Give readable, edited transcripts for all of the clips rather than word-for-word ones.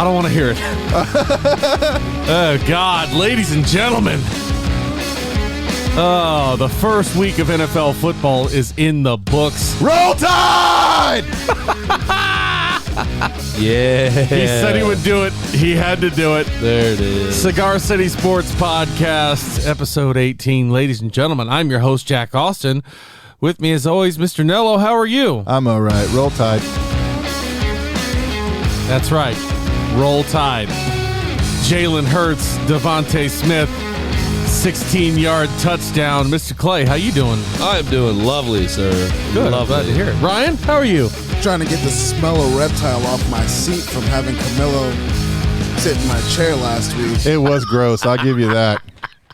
I don't want to hear it. Oh, God. Ladies and gentlemen. Oh, the first week of NFL football is in the books. Roll Tide! Yeah. He said he would do it. He had to do it. There it is. Cigar City Sports Podcast, episode 18. Ladies and gentlemen, I'm your host, Jack Austin. With me, as always, Mr. Nello. How are you? I'm all right. Roll Tide. That's right. Roll Tide. Jalen Hurts, Devontae Smith, 16-yard touchdown. Mr. Clay, how you doing? I am doing lovely, sir. Good. Lovely. Glad to hear it. Ryan, how are you? Trying to get the smell of reptile off my seat from having Camilo sit in my chair last week. It was gross. I'll give you that.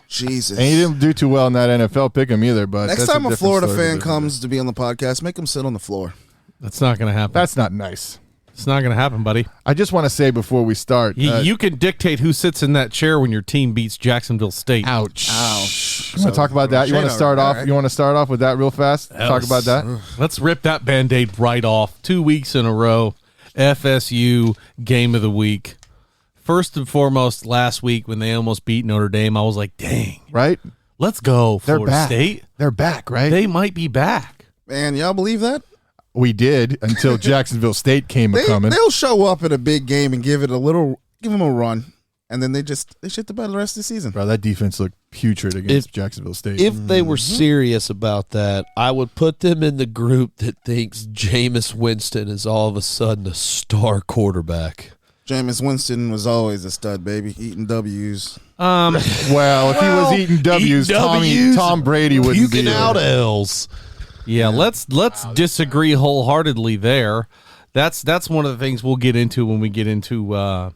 Jesus. And he didn't do too well in that NFL pick'em either. But Next that's time a different Florida story. fan comes to be on the podcast, make him sit on the floor. That's not going to happen. That's not nice. It's not going to happen, buddy. I just want to say before we start. You can dictate who sits in that chair when your team beats Jacksonville State. Ouch. Ouch. You want to talk about that? You want to start off? Right. You want to start off with that real fast? Talk about that. Let's rip that Band-Aid right off. 2 weeks in a row. FSU Game of the Week. First and foremost, last week when they almost beat Notre Dame, I was like, dang. Right? Let's go, They're Florida back. State. They're back, right? They might be back. Man, y'all believe that? We did until Jacksonville State came a-coming. They'll show up in a big game and give them a run, and then they shit the bed the rest of the season. Bro, that defense looked putrid against Jacksonville State. If they were serious about that, I would put them in the group that thinks Jameis Winston is all of a sudden a star quarterback. Jameis Winston was always a stud, baby, eating W's. well, if he was eating W's, Tom Brady wouldn't be puking there. out L's. Yeah, let's disagree wholeheartedly there. That's one of the things we'll get into when we get into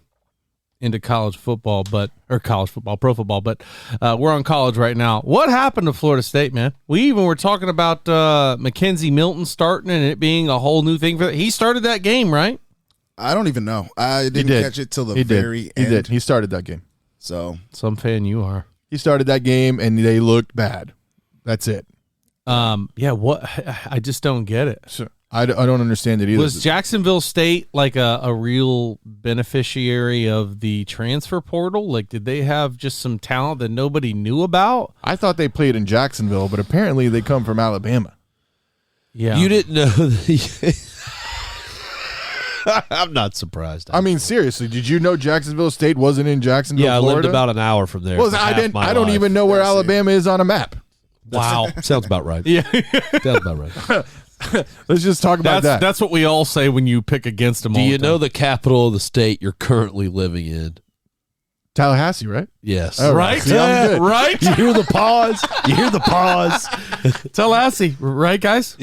college football, pro football. But we're on college right now. What happened to Florida State, man? We even were talking about Mackenzie Milton starting and it being a whole new thing. He started that game, right? I don't even know. I didn't catch it till the very end. He did. He started that game. So Some fan you are. He started that game, and they looked bad. That's it. Yeah. What? I just don't get it. So I don't understand it either. Was Jacksonville State like a real beneficiary of the transfer portal? Like, did they have just some talent that nobody knew about? I thought they played in Jacksonville, but apparently they come from Alabama. Yeah. You didn't know I'm not surprised. I mean, seriously, did you know Jacksonville State wasn't in Jacksonville, I Florida? lived about an hour from there. Well, for I half didn't. my I don't life. even know where Alabama is on a map. Wow. Sounds about right. Yeah. Sounds about right. Let's just talk about that. That's what we all say when you pick against them. Do you know the capital of the state you're currently living in? Tallahassee, right? Yes. Oh, Right? See, I'm good. Right? You hear the pause? You hear the pause? Tallahassee, right, guys?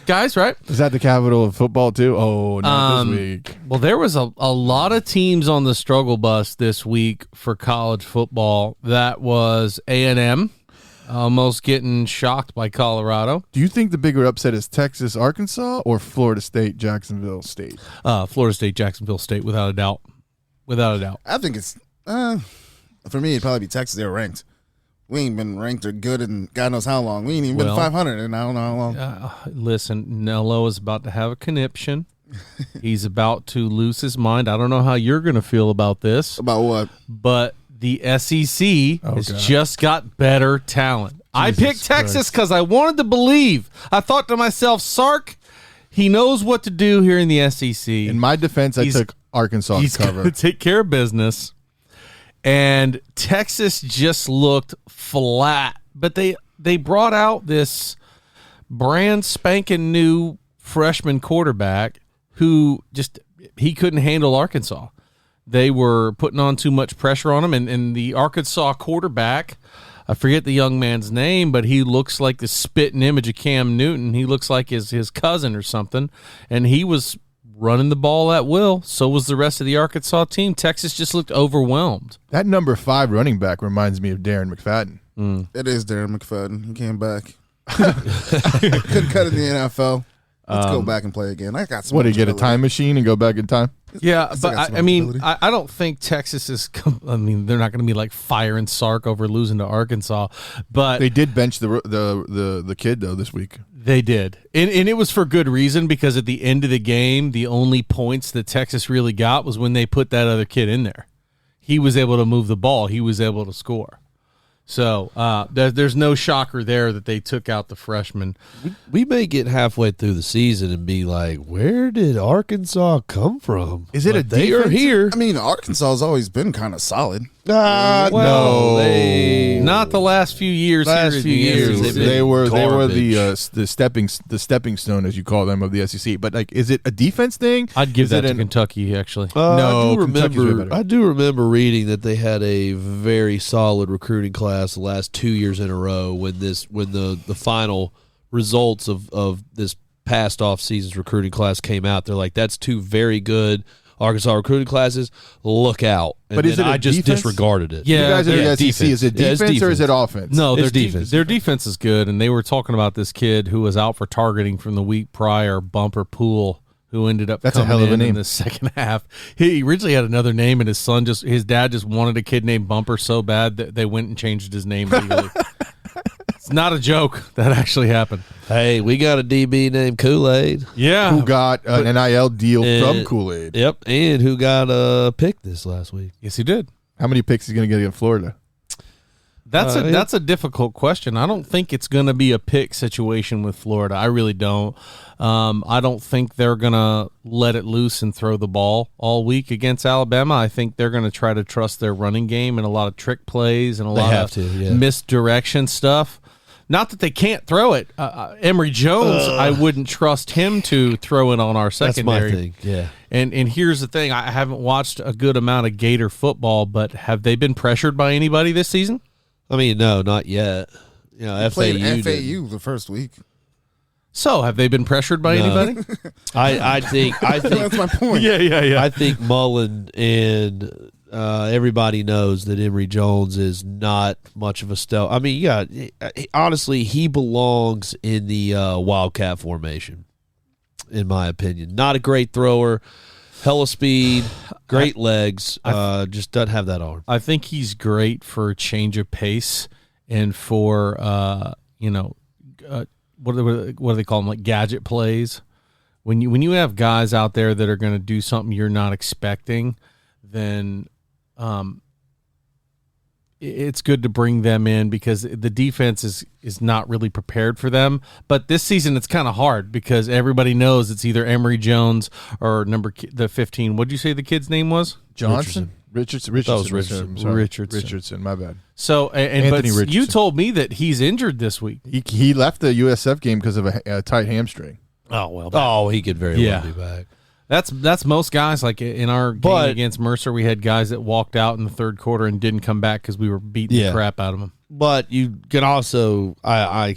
Guys, right? Is that the capital of football too? Oh, not this week. Well, there was a lot of teams on the struggle bus this week for college football. That was A&M, almost getting shocked by Colorado. Do you think the bigger upset is Texas, Arkansas, or Florida State, Jacksonville State? Florida State, Jacksonville State, without a doubt. Without a doubt. I think it's for me it'd probably be Texas. They're ranked. We ain't been ranked or good in God knows how long. We ain't even been 500 and I don't know how long. Listen, Nello is about to have a conniption. He's about to lose his mind. I don't know how you're going to feel about this. About what? But the SEC has just got better talent. I picked Texas because I wanted to believe. I thought to myself, Sark, he knows what to do here in the SEC. In my defense, I took Arkansas He's to cover. going to take care of business. And Texas just looked flat. But they brought out this brand spanking new freshman quarterback who he couldn't handle Arkansas. They were putting on too much pressure on him. And the Arkansas quarterback, I forget the young man's name, but he looks like the spitting image of Cam Newton. He looks like his cousin or something. And he was running the ball at will. So was the rest of the Arkansas team. Texas just looked overwhelmed. That number 5 running back reminds me of Darren McFadden. It is Darren McFadden. He came back. Couldn't cut in the NFL. Let's go back and play again. I got some. What, did he get a time machine and go back in time? Yeah, still but got some I mean, ability. I don't think Texas is. I mean, they're not going to be like firing Sark over losing to Arkansas. But They did bench the kid though this week. They did. And it was for good reason, because at the end of the game, the only points that Texas really got was when they put that other kid in there. He was able to move the ball. He was able to score. So there's no shocker there that they took out the freshman. We may get halfway through the season and be like, where did Arkansas come from? Is it a they are defense? here? I mean, Arkansas has always been kind of solid. Well, no. Not the last few years. Last here few in the years, SEC. they've They were garbage. the stepping stone, as you call them, of the SEC. But like, is it a defense thing? I'd give Is that it to Kentucky, actually. No, I do remember reading that they had a very solid recruiting class the last 2 years in a row when the final results of this past off season's recruiting class came out. They're like, that's two very good Arkansas recruiting classes. Look out. And But is then it a I just defense? disregarded it. Yeah, You guys are yeah, the SEC. Is it Yeah, it's defense or is defense. it offense? No, It's defense. Their defense is good, and they were talking about this kid who was out for targeting from the week prior, Bumper Pool, who ended up That's a coming hell of a in name. the second half. He originally had another name, and his dad just wanted a kid named Bumper so bad that they went and changed his name legally. It's not a joke. That actually happened. Hey, we got a DB named Kool-Aid. Yeah. Who got an NIL deal And- from Kool-Aid? Yep, and who got a pick this last week. Yes, he did. How many picks is he going to get in Florida? That's a difficult question. I don't think it's going to be a pick situation with Florida. I really don't. I don't think they're going to let it loose and throw the ball all week against Alabama. I think they're going to try to trust their running game and a lot of trick plays and a lot of misdirection stuff. Not that they can't throw it. Emory Jones, I wouldn't trust him to throw it on our secondary. That's my thing, yeah. And here's the thing. I haven't watched a good amount of Gator football, but have they been pressured by anybody this season? I mean, no, not yet. You know, They played FAU FAU the first week. So have they been pressured by No. anybody? I think That's my point. yeah. I think Mullen and everybody knows that Emory Jones is not much of a stealth. I mean, honestly, he belongs in the Wildcat formation, in my opinion. Not a great thrower, hella speed, great legs, just doesn't have that arm. I think he's great for a change of pace and for what do they call them, like gadget plays. When you have guys out there that are going to do something you're not expecting, then it's good to bring them in because the defense is not really prepared for them. But this season it's kind of hard because everybody knows it's either Emory Jones or the 15. What did you say the kid's name was? Johnson? Richardson. Richardson. My bad. So Anthony but Richardson. you told me that he's injured this week. He left the USF game because of a tight hamstring. Oh well. Oh, he could very well be back. That's most guys. Like in our game against Mercer, we had guys that walked out in the third quarter and didn't come back because we were beating the crap out of them. But you can also, I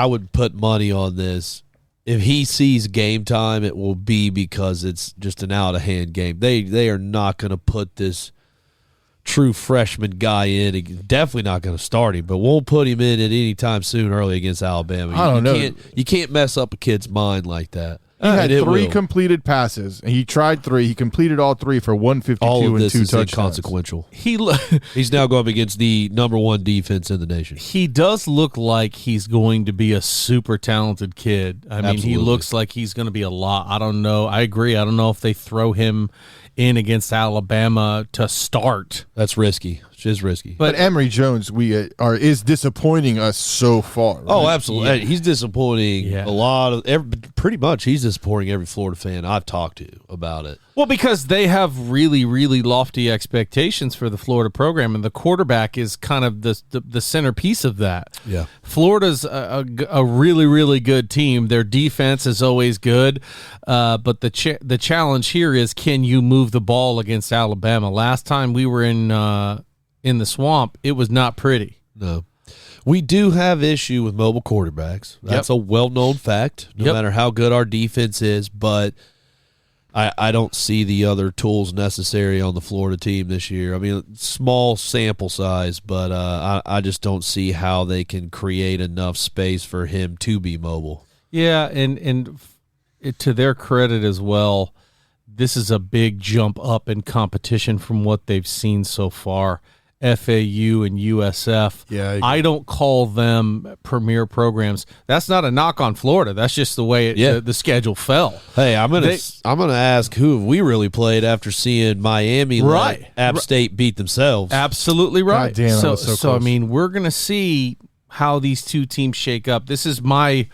would put money on this. If he sees game time, it will be because it's just an out of hand game. They are not going to put this true freshman guy in. Definitely not going to start him, but won't put him in at any time soon early against Alabama. I don't know. You can't mess up a kid's mind like that. He had And it 3 will. completed passes, and he tried 3. He completed all 3 for 152 All of and this 2 is touchdowns. inconsequential. He He's now going up against the number 1 defense in the nation. he does look like he's going to be a super talented kid. I mean, he Absolutely. looks like he's going to be a lot. I don't know. I agree. I don't know if they throw him in against Alabama to start. That's risky. It's just risky. But Emory Jones, is disappointing us so far. Right? Oh, absolutely. Yeah. He's disappointing a lot of pretty much he's disappointing every Florida fan I've talked to about it. Well, because they have really, really lofty expectations for the Florida program, and the quarterback is kind of the centerpiece of that. Yeah. Florida's a really, really good team. Their defense is always good, but the challenge here is, can you move the ball against Alabama? Last time we were in the swamp, it was not pretty. No. We do have issue with mobile quarterbacks. That's a well-known fact, no matter how good our defense is, but I don't see the other tools necessary on the Florida team this year. I mean, small sample size, but I just don't see how they can create enough space for him to be mobile. Yeah, and to their credit as well, this is a big jump up in competition from what they've seen so far. FAU and USF. Yeah, I don't call them premier programs. That's not a knock on Florida. That's just the way the schedule fell. Hey, I'm gonna ask, who have we really played after seeing Miami let App State beat themselves? Absolutely right. God damn, that was so I close. mean, we're gonna see how these two teams shake up. This is my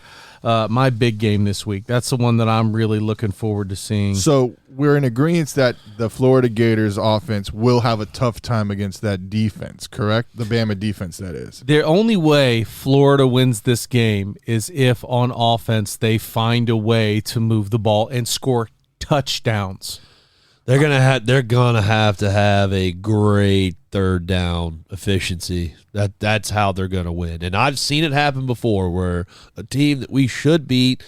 big game this week. That's the one that I'm really looking forward to seeing. So we're in agreement that the Florida Gators offense will have a tough time against that defense, correct? The Bama defense, that is. The only way Florida wins this game is if on offense they find a way to move the ball and score touchdowns. They're gonna have to have a great third down efficiency. That's how they're gonna win. And I've seen it happen before, where a team that we should beat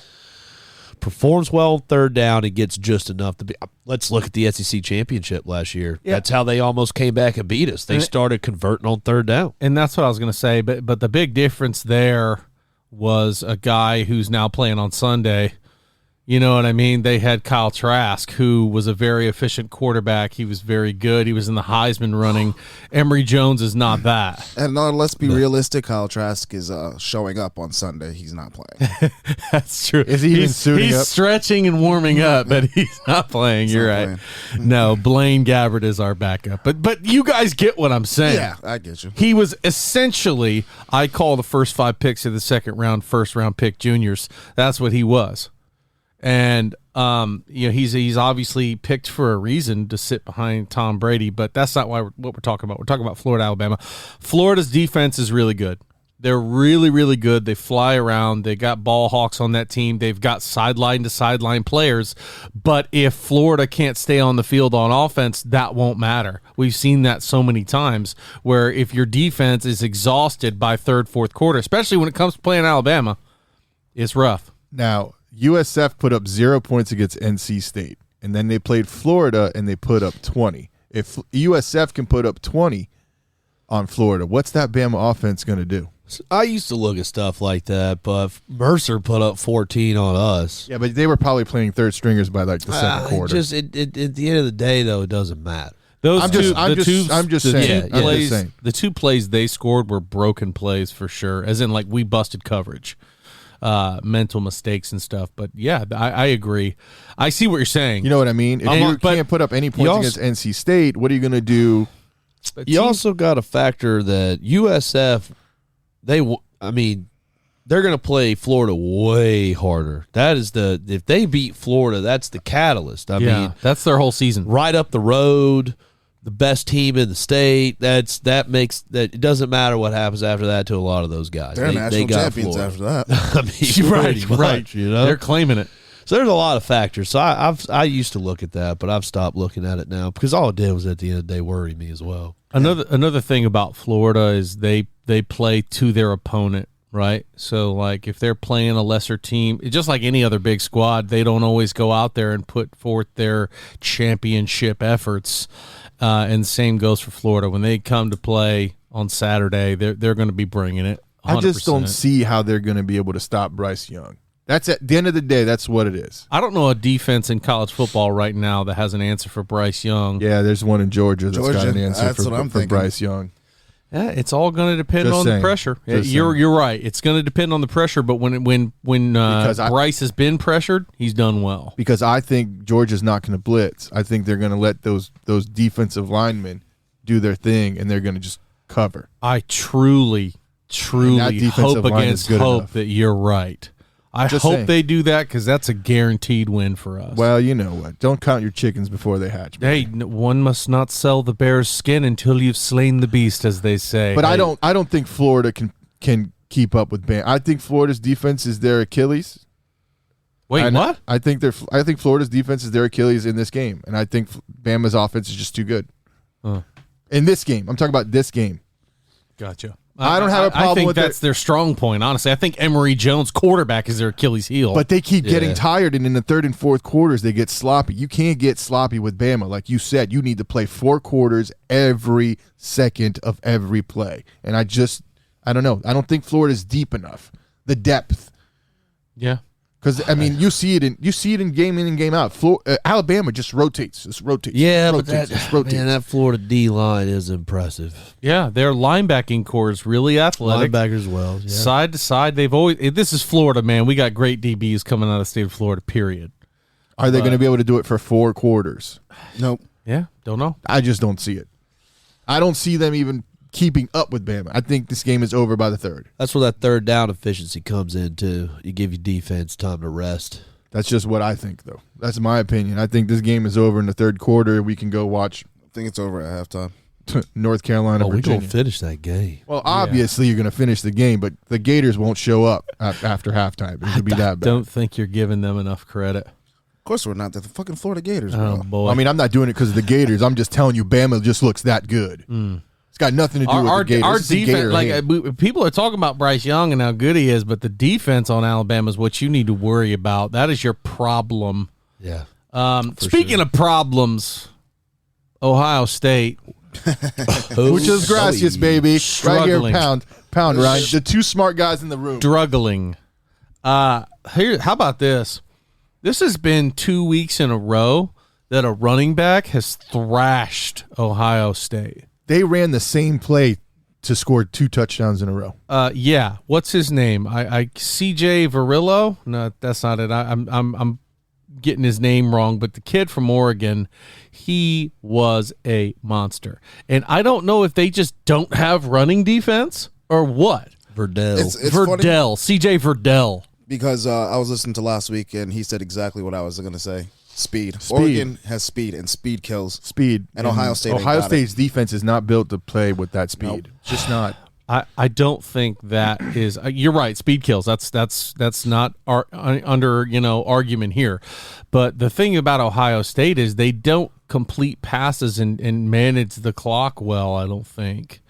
performs well on third down and gets just enough to be. Let's look at the SEC championship last year. Yeah. That's how they almost came back and beat us. They started converting on third down. And that's what I was going to say. But the big difference there was a guy who's now playing on Sunday. You know what I mean? They had Kyle Trask, who was a very efficient quarterback. He was very good. He was in the Heisman running. Emory Jones is not that. And let's be realistic. Kyle Trask is showing up on Sunday. He's not playing. That's true. Is he even suiting he's up? Stretching and warming up, but he's not playing. You're right. No, Blaine Gabbert is our backup. But you guys get what I'm saying. Yeah, I get you. He was essentially, I call the first 5 picks of the second round, first round pick juniors. That's what he was. And he's obviously picked for a reason to sit behind Tom Brady, but that's not what we're talking about. We're talking about Florida, Alabama. Florida's defense is really good. They're really, really good. They fly around. They got ball hawks on that team. They've got sideline to sideline players. But if Florida can't stay on the field on offense, that won't matter. We've seen that so many times where if your defense is exhausted by third, fourth quarter, especially when it comes to playing Alabama, it's rough. Now, USF put up 0 points against NC State, and then they played Florida, and they put up 20. If USF can put up 20 on Florida, what's that Bama offense going to do? I used to look at stuff like that, but Mercer put up 14 on us. Yeah, but they were probably playing third stringers by like the second quarter. At the end of the day, though, it doesn't matter. I'm just saying. The two plays they scored were broken plays for sure, as in like we busted coverage. Mental mistakes and stuff, but yeah, I agree. I see what you're saying. You know what I mean? If you can't put up any points against NC State, what are you going to do? You also got to factor that USF, they're going to play Florida way harder. That is if they beat Florida, that's the catalyst. I mean, that's their whole season. Right up the road, the best team in the state. That makes that. It doesn't matter what happens after that to a lot of those guys. They're national champions after that. I mean, right. You know, they're claiming it. So there's a lot of factors. So I used to look at that, but I've stopped looking at it now because all it did was at the end of the day worry me as well. Another thing about Florida is they play to their opponent, right? So like if they're playing a lesser team, just like any other big squad, they don't always go out there and put forth their championship efforts. And same goes for Florida. When they come to play on Saturday, they're going to be bringing it. 100%. I just don't see how they're going to be able to stop Bryce Young. That's at the end of the day. That's what it is. I don't know a defense in college football right now that has an answer for Bryce Young. Yeah, there's one in Georgia that's got an answer for Bryce Young. Yeah, it's all going to depend on the pressure. You're right. It's going to depend on the pressure, but when Bryce has been pressured, he's done well. Because I think Georgia's not going to blitz. I think they're going to let those defensive linemen do their thing, and they're going to just cover. I truly hope against hope that you're right. I hope they do that because that's a guaranteed win for us. Well, you know what? Don't count your chickens before they hatch. Hey, one must not sell the bear's skin until you've slain the beast, as they say. But I don't think Florida can keep up with Bama. I think Florida's defense is their Achilles. Wait, what? I think Florida's defense is their Achilles in this game, and I think Bama's offense is just too good. In this game, I'm talking about this game. Gotcha. I don't have a problem with I think that's their strong point, honestly. I think Emory Jones, quarterback, is their Achilles heel. But they keep getting tired, and in the third and fourth quarters, they get sloppy. You can't get sloppy with Bama. Like you said, you need to play 4 quarters every second of every play. And I don't know. I don't think Florida's deep enough. The depth. Yeah. Because I mean, you see it in game in and game out. Alabama just rotates. Yeah, rotates, but that Florida D line is impressive. Yeah, their linebacking core is really athletic. Linebackers as well. Yeah. Side to side, this is Florida, man. We got great DBs coming out of the state of Florida, period. Are they going to be able to do it for 4 quarters? Nope. Yeah, don't know. I just don't see it. I don't see them even keeping up with Bama. I think this game is over by the 3rd. That's where that 3rd down efficiency comes in, too. You give your defense time to rest. That's just what I think, though. That's my opinion. I think this game is over in the 3rd quarter. We can go watch I think it's over at halftime. North Carolina, we're Virginia. going to finish that game. Well, obviously you're going to finish the game, but the Gators won't show up after halftime. It'll be that bad. Don't think you're giving them enough credit. Of course we're not. They're the fucking Florida Gators, bro. Oh, boy. I mean, I'm not doing it because of the Gators. I'm just telling you, Bama just looks that good. It's got nothing to do with the Gators. Our This is defense, people are talking about Bryce Young and how good he is, but the defense on Alabama is what you need to worry about. That is your problem. Yeah. Speaking of problems, Ohio State. Which is gracias, baby. Struggling. Right here, pound, Ryan. The 2 smart guys in the room. Struggling. How about this? This has been 2 weeks in a row that a running back has thrashed Ohio State. They ran the same play to score 2 touchdowns in a row. Yeah. What's his name? CJ Varillo? No, that's not it. I'm getting his name wrong, but the kid from Oregon, he was a monster. And I don't know if they just don't have running defense or what. Verdell. It's Verdell, funny CJ Verdell. because I was listening to last week and he said exactly what I was going to say. Speed. Oregon has speed, and speed kills. Speed. And Ohio State ain't Ohio got State's defense is not built to play with that speed. Nope. Just not. I don't think that is. You're right. Speed kills. That's not under argument here. But the thing about Ohio State is they don't complete passes and manage the clock well. I don't think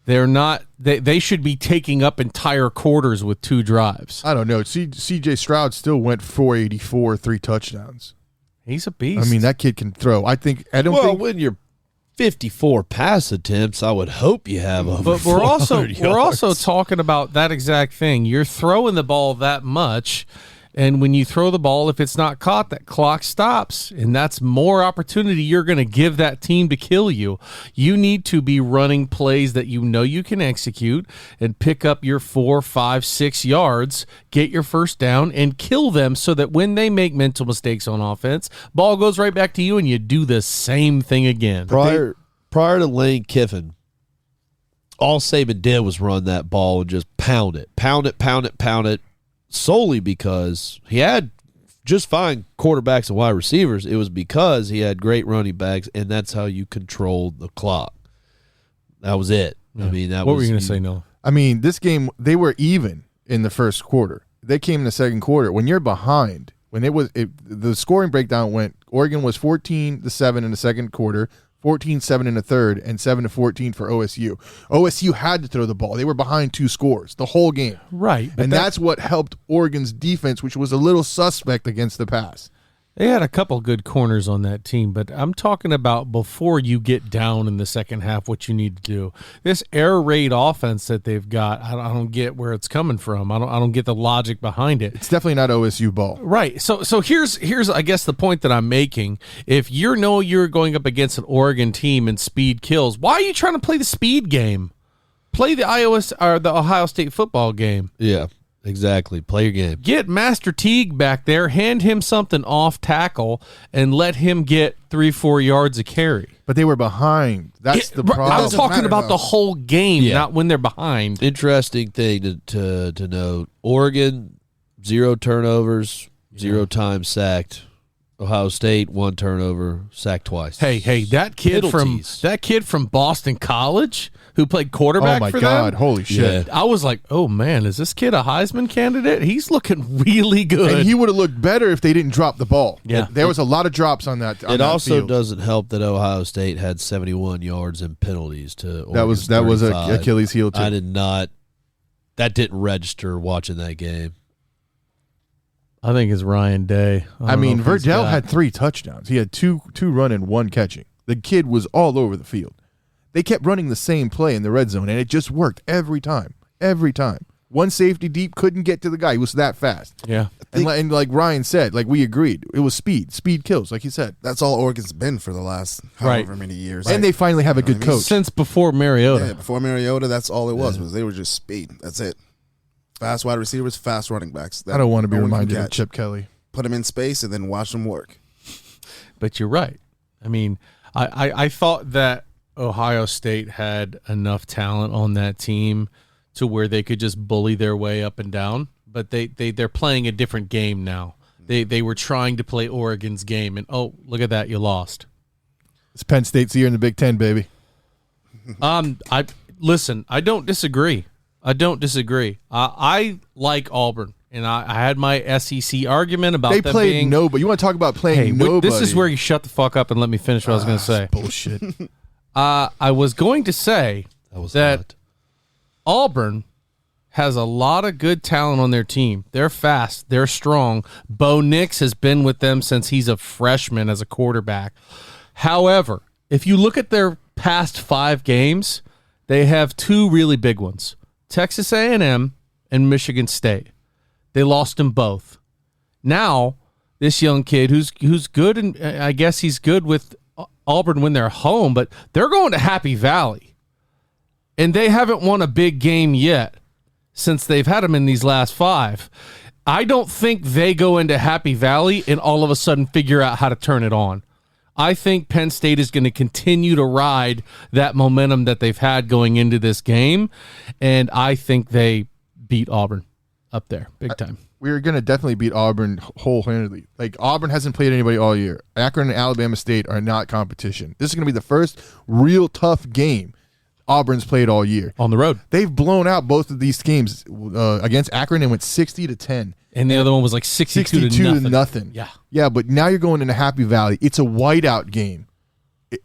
they're not. They should be taking up entire quarters with 2 drives. I don't know. C.J. Stroud still went 484, 3 touchdowns. He's a beast. I mean, that kid can throw. I don't think when you're 54 pass attempts, I would hope you have over. But we're also yards. talking about that exact thing. You're throwing the ball that much, and when you throw the ball, if it's not caught, that clock stops, and that's more opportunity you're going to give that team to kill you. You need to be running plays that you know you can execute and pick up your 4, 5, 6 yards, get your first down, and kill them so that when they make mental mistakes on offense, ball goes right back to you, and you do the same thing again. Prior to Lane Kiffin, all Saban did was run that ball and just pound it, solely because he had just fine quarterbacks and wide receivers. It was because he had great running backs, and that's how you controlled the clock. That was it. Yeah. I mean, what were you going to say, Noah? I mean, this game, they were even in the first quarter. They came in the second quarter. When you're behind, the scoring breakdown went, Oregon was 14-7 in the second quarter, 14-7 in the third, and 7-14 for OSU. OSU had to throw the ball. They were behind 2 scores the whole game. Right. And that's what helped Oregon's defense, which was a little suspect against the pass. They had a couple good corners on that team, but I'm talking about before you get down in the second half, what you need to do. This air raid offense that they've got, I don't get where it's coming from. I don't get the logic behind it. It's definitely not OSU ball. Right. So here's I guess the point that I'm making. If you're going up against an Oregon team and speed kills, why are you trying to play the speed game? Play the Ohio State football game. Yeah. Exactly. Play your game. Get Master Teague back there, hand him something off tackle, and let him get 3-4 yards a carry. But they were behind. That's the problem. I'm talking about the whole game, not when they're behind. Interesting thing to note. Oregon, 0 turnovers, 0 times sacked. Ohio State, 1 turnover, sacked twice. Hey, that kid from Boston College who played quarterback for them. Oh my God, holy shit. Yeah. I was like, oh man, is this kid a Heisman candidate? He's looking really good. And he would have looked better if they didn't drop the ball. Yeah. There was a lot of drops on that. It also field. doesn't help that Ohio State had 71 yards in penalties to Oregon's that was a Achilles heel too. That didn't register watching that game. I think it's Ryan Day. I mean, Verdell had 3 touchdowns. He had two running, 1 catching. The kid was all over the field. They kept running the same play in the red zone, and it just worked every time. Every time. One safety deep, couldn't get to the guy. He was that fast. Yeah. And like Ryan said, like we agreed, it was speed. Speed kills, like he said. That's all Oregon's been for the last however many years. And they finally have a good coach. Since before Mariota. Yeah, before Mariota, that's all it was they were just speed. That's it. Fast wide receivers, fast running backs. I don't want to be reminded of Chip Kelly. Put them in space and then watch them work. But you're right. I mean, I thought that Ohio State had enough talent on that team to where they could just bully their way up and down, but they're playing a different game now. They were trying to play Oregon's game, and oh, look at that, you lost. It's Penn State's year in the Big Ten, baby. I don't disagree. I like Auburn, and I had my SEC argument about they them played being nobody. You want to talk about playing nobody? This is where you shut the fuck up and let me finish what I was going to say. Bullshit. I was going to say that Auburn has a lot of good talent on their team. They're fast. They're strong. Bo Nix has been with them since he's a freshman as a quarterback. However, if you look at their past 5 games, they have 2 really big ones, Texas A&M and Michigan State. They lost them both. Now, this young kid who's good, and I guess he's good with Auburn when they're home, but they're going to Happy Valley. And they haven't won a big game yet since they've had them in these last 5. I don't think they go into Happy Valley and all of a sudden figure out how to turn it on. I think Penn State is going to continue to ride that momentum that they've had going into this game, and I think they beat Auburn up there big time. We're going to definitely beat Auburn wholeheartedly. Like, Auburn hasn't played anybody all year. Akron and Alabama State are not competition. This is going to be the first real tough game Auburn's played all year. On the road. They've blown out both of these games against Akron and went 60-10. And the other one was like 62 to nothing. Yeah. Yeah, but now you're going into Happy Valley. It's a whiteout game.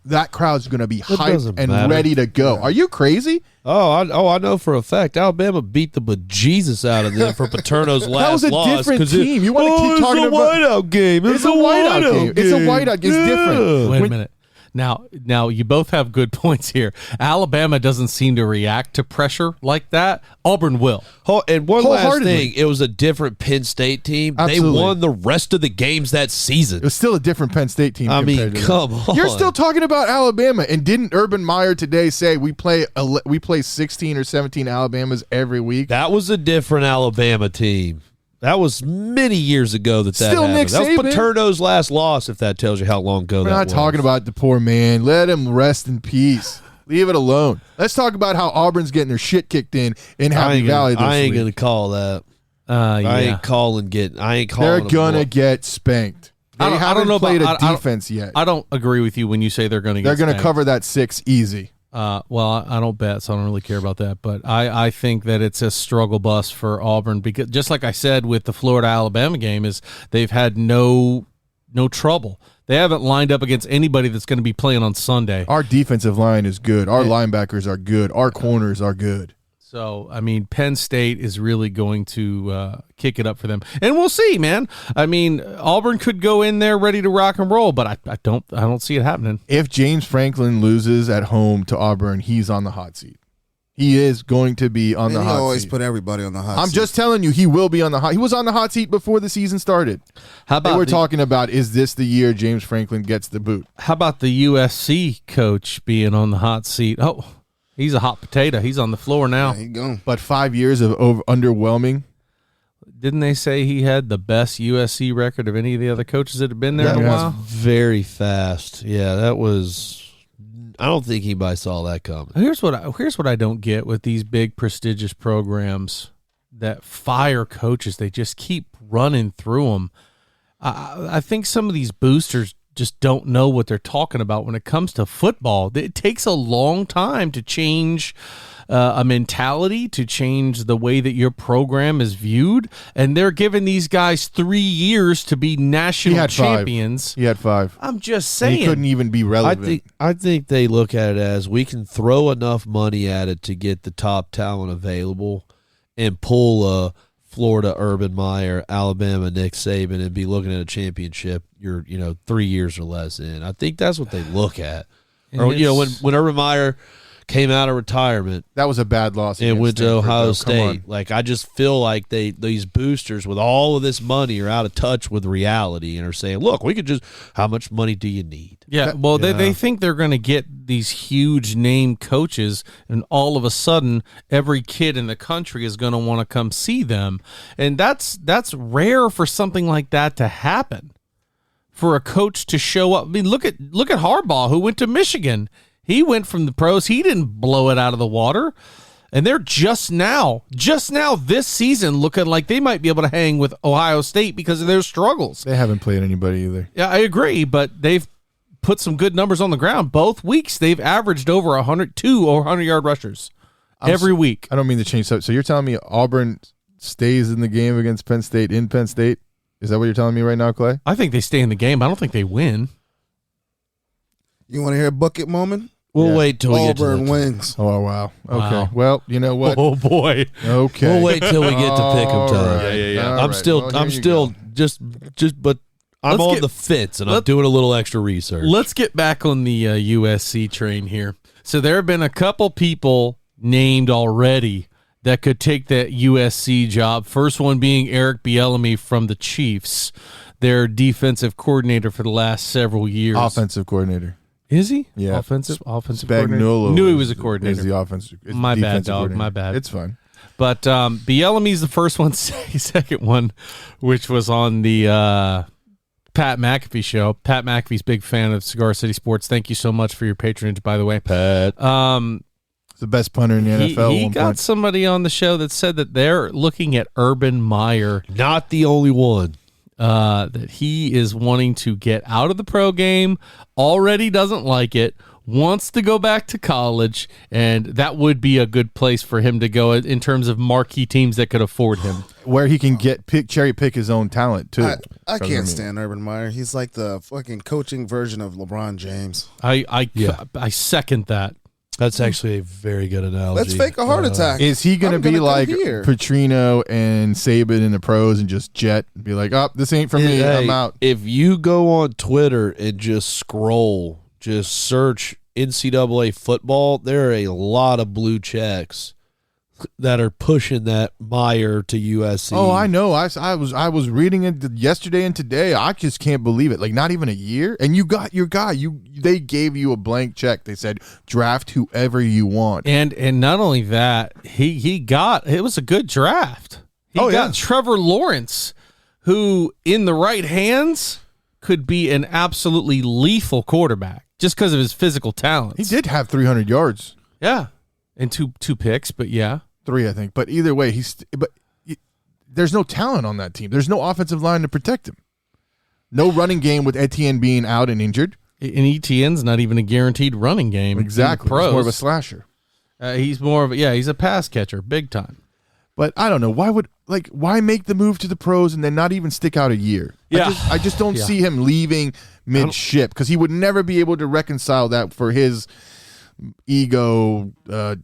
That crowd's going to be hyped and ready to go. Yeah. Are you crazy? I know for a fact Alabama beat the bejesus out of them for Paterno's last loss. That was a different team. You want to keep talking about whiteout game. It's a whiteout game. It's a whiteout game. It's different. Wait a minute. Now you both have good points here. Alabama doesn't seem to react to pressure like that. Auburn will. And one last thing, it was a different Penn State team. Absolutely. They won the rest of the games that season. It was still a different Penn State team. I mean, come on. You're still talking about Alabama, and didn't Urban Meyer today say we play 16 or 17 Alabamas every week? That was a different Alabama team. That was many years ago that still happened. Nick That Saban. was Paterno's last loss, if that tells you how long ago We're that not was. talking about the poor man. Let him rest in peace. Leave it alone. Let's talk about how Auburn's getting their shit kicked in Happy Valley this week. I ain't going to call that. I ain't calling They're going to get spanked. They haven't played a defense yet. I don't agree with you when you say they're going to get spanked. They're going to cover that 6 easy. Well, I don't bet, so I don't really care about that. But I think that it's a struggle bus for Auburn because, just like I said with the Florida-Alabama game, is they've had no trouble. They haven't lined up against anybody that's going to be playing on Sunday. Our defensive line is good. Our linebackers are good. Our corners are good. So, I mean, Penn State is really going to kick it up for them. And we'll see, man. I mean, Auburn could go in there ready to rock and roll, but I don't see it happening. If James Franklin loses at home to Auburn, he's on the hot seat. He is going to be on the hot seat. He always put everybody on the hot seat. I'm just telling you, he will be on the hot. He was on the hot seat before the season started. How about they were talking about, is this the year James Franklin gets the boot? How about the USC coach being on the hot seat? Oh, he's a hot potato. He's on the floor now. There you go. But 5 years of underwhelming. Didn't they say he had the best USC record of any of the other coaches that have been there in a while? Very fast. Yeah, that was. I don't think anybody saw that coming. Here's what I don't get with these big prestigious programs that fire coaches. They just keep running through them. I think some of these boosters just don't know what they're talking about when it comes to football. It takes a long time to change a mentality, to change the way that your program is viewed, and they're giving these guys 3 years to be national champions. He had 5. I'm just saying. He couldn't even be relevant. I think they look at it as we can throw enough money at it to get the top talent available and pull a Florida Urban Meyer, Alabama Nick Saban, and be looking at a championship. You're 3 years or less in. I think that's what they look at. Or when Urban Meyer came out of retirement. That was a bad loss. And went to Stanford, Ohio though. State. Like, I just feel like these boosters with all of this money are out of touch with reality and are saying, look, we could just, how much money do you need? Yeah, well, they think they're going to get these huge name coaches, and all of a sudden, every kid in the country is going to want to come see them. And that's rare for something like that to happen, for a coach to show up. I mean, look at Harbaugh, who went to Michigan. He went from the pros. He didn't blow it out of the water. And they're just now this season looking like they might be able to hang with Ohio State because of their struggles. They haven't played anybody either. Yeah, I agree, but they've put some good numbers on the ground. Both weeks, they've averaged over 102 or 100-yard rushers every week. I don't mean to change subject. So you're telling me Auburn stays in the game against Penn State in Penn State? Is that what you're telling me right now, Clay? I think they stay in the game. I don't think they win. You want to hear a bucket moment? We'll wait till we get to Auburn the wins. Oh, wow. Okay. Wow. Well, you know what? Oh, boy. Okay. We'll wait till we get to pick 'em time. Right. Yeah. All I'm right. still Well, here you still go. just but I'm Let's on get- the fence and I'm let- doing a little extra research. Let's get back on the USC train here. So there have been a couple people named already that could take that USC job. First one being Eric Bieniemy from the Chiefs, their defensive coordinator for the last several years. Offensive coordinator. Is he? Yeah. Offensive coordinator. Spagnuolo Knew he was a coordinator. Is the offensive. is My bad, defensive dog. coordinator. My bad. It's fine. But Bielemi's the first one. Second one, which was on the Pat McAfee show. Pat McAfee's big fan of Cigar City Sports. Thank you so much for your patronage, by the way, Pat. It's the best punter in the NFL. He at one got point. somebody on the show that said that they're looking at Urban Meyer, Not the only one. that he is wanting to get out of the pro game, already doesn't like it, wants to go back to college, and that would be a good place for him to go in terms of marquee teams that could afford him. Where he can cherry pick his own talent too. I 'Cause, can't stand Urban Meyer. He's like the fucking coaching version of LeBron James. I Yeah. second that. That's actually a very good analogy. Let's fake a heart attack. Is he going to I'm be gonna come like here. Petrino and Saban in the pros and just jet and be like, oh, this ain't for me. Hey, I'm out. If you go on Twitter and just scroll, just search NCAA football, there are a lot of blue checks that are pushing that Meyer to USC. Oh, I know. I was reading it yesterday and today. I just can't believe it. Like not even a year, and you got your guy. They gave you a blank check. They said draft whoever you want. And not only that, he got, it was a good draft. He got Trevor Lawrence, who in the right hands could be an absolutely lethal quarterback just because of his physical talents. He did have 300 yards, Yeah. And two picks, but yeah. 3 I think. But either way, there's no talent on that team. There's no offensive line to protect him. No running game with Etienne being out and injured. And Etienne's not even a guaranteed running game. Exactly. In the pros. He's more of a slasher. He's more of he's a pass catcher, big time. But I don't know. Why make the move to the pros and then not even stick out a year? Yeah. I just don't see him leaving mid-ship because he would never be able to reconcile that for his ego,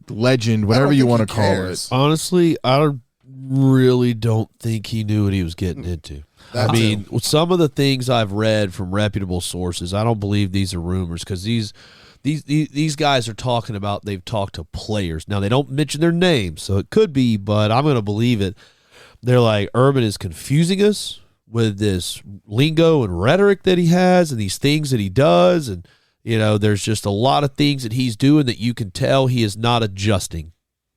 legend, whatever you want to call it. Honestly, I really don't think he knew what he was getting into. I mean, with some of the things I've read from reputable sources, I don't believe these are rumors because these guys are talking about they've talked to players. Now, they don't mention their names, so it could be, but I'm going to believe it. They're like, Urban is confusing us with this lingo and rhetoric that he has and these things that he does. And, you know, there's just a lot of things that he's doing that you can tell he is not adjusting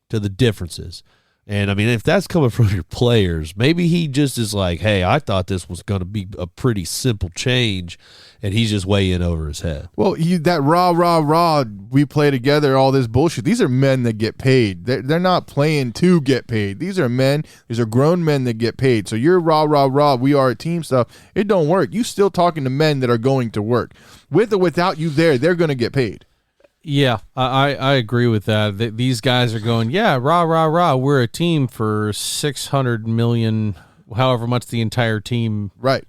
to the differences. And, I mean, if that's coming from your players, maybe he just is like, hey, I thought this was going to be a pretty simple change, and he's just way in over his head. Well, that rah, we play together, all this bullshit. These are men that get paid. They're not playing to get paid. These are men. These are grown men that get paid. So you're rah, we are a team stuff. It don't work. You still talking to men that are going to work. With or without you there, they're going to get paid. Yeah, I agree with that. These guys are going, rah, we're a team for $600 million, however much the entire team, Right.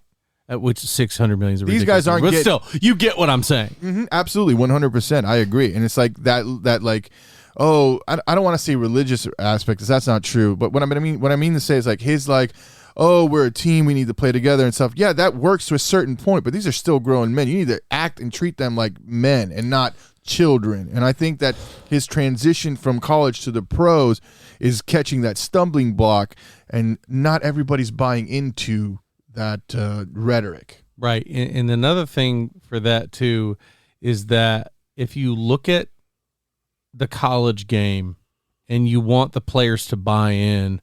which $600 million is ridiculous. These guys aren't but getting- still, you get what I'm saying. Mm-hmm, absolutely, 100%. I agree. And it's like that like, oh, I don't want to say religious aspect because that's not true. But what I mean to say is like his like, oh, we're a team, we need to play together and stuff. Yeah, that works to a certain point, but these are still grown men. You need to act and treat them like men and not children. And I think that his transition from college to the pros is catching that stumbling block, and not everybody's buying into that rhetoric. Right. And another thing for that, too, is that if you look at the college game and you want the players to buy in,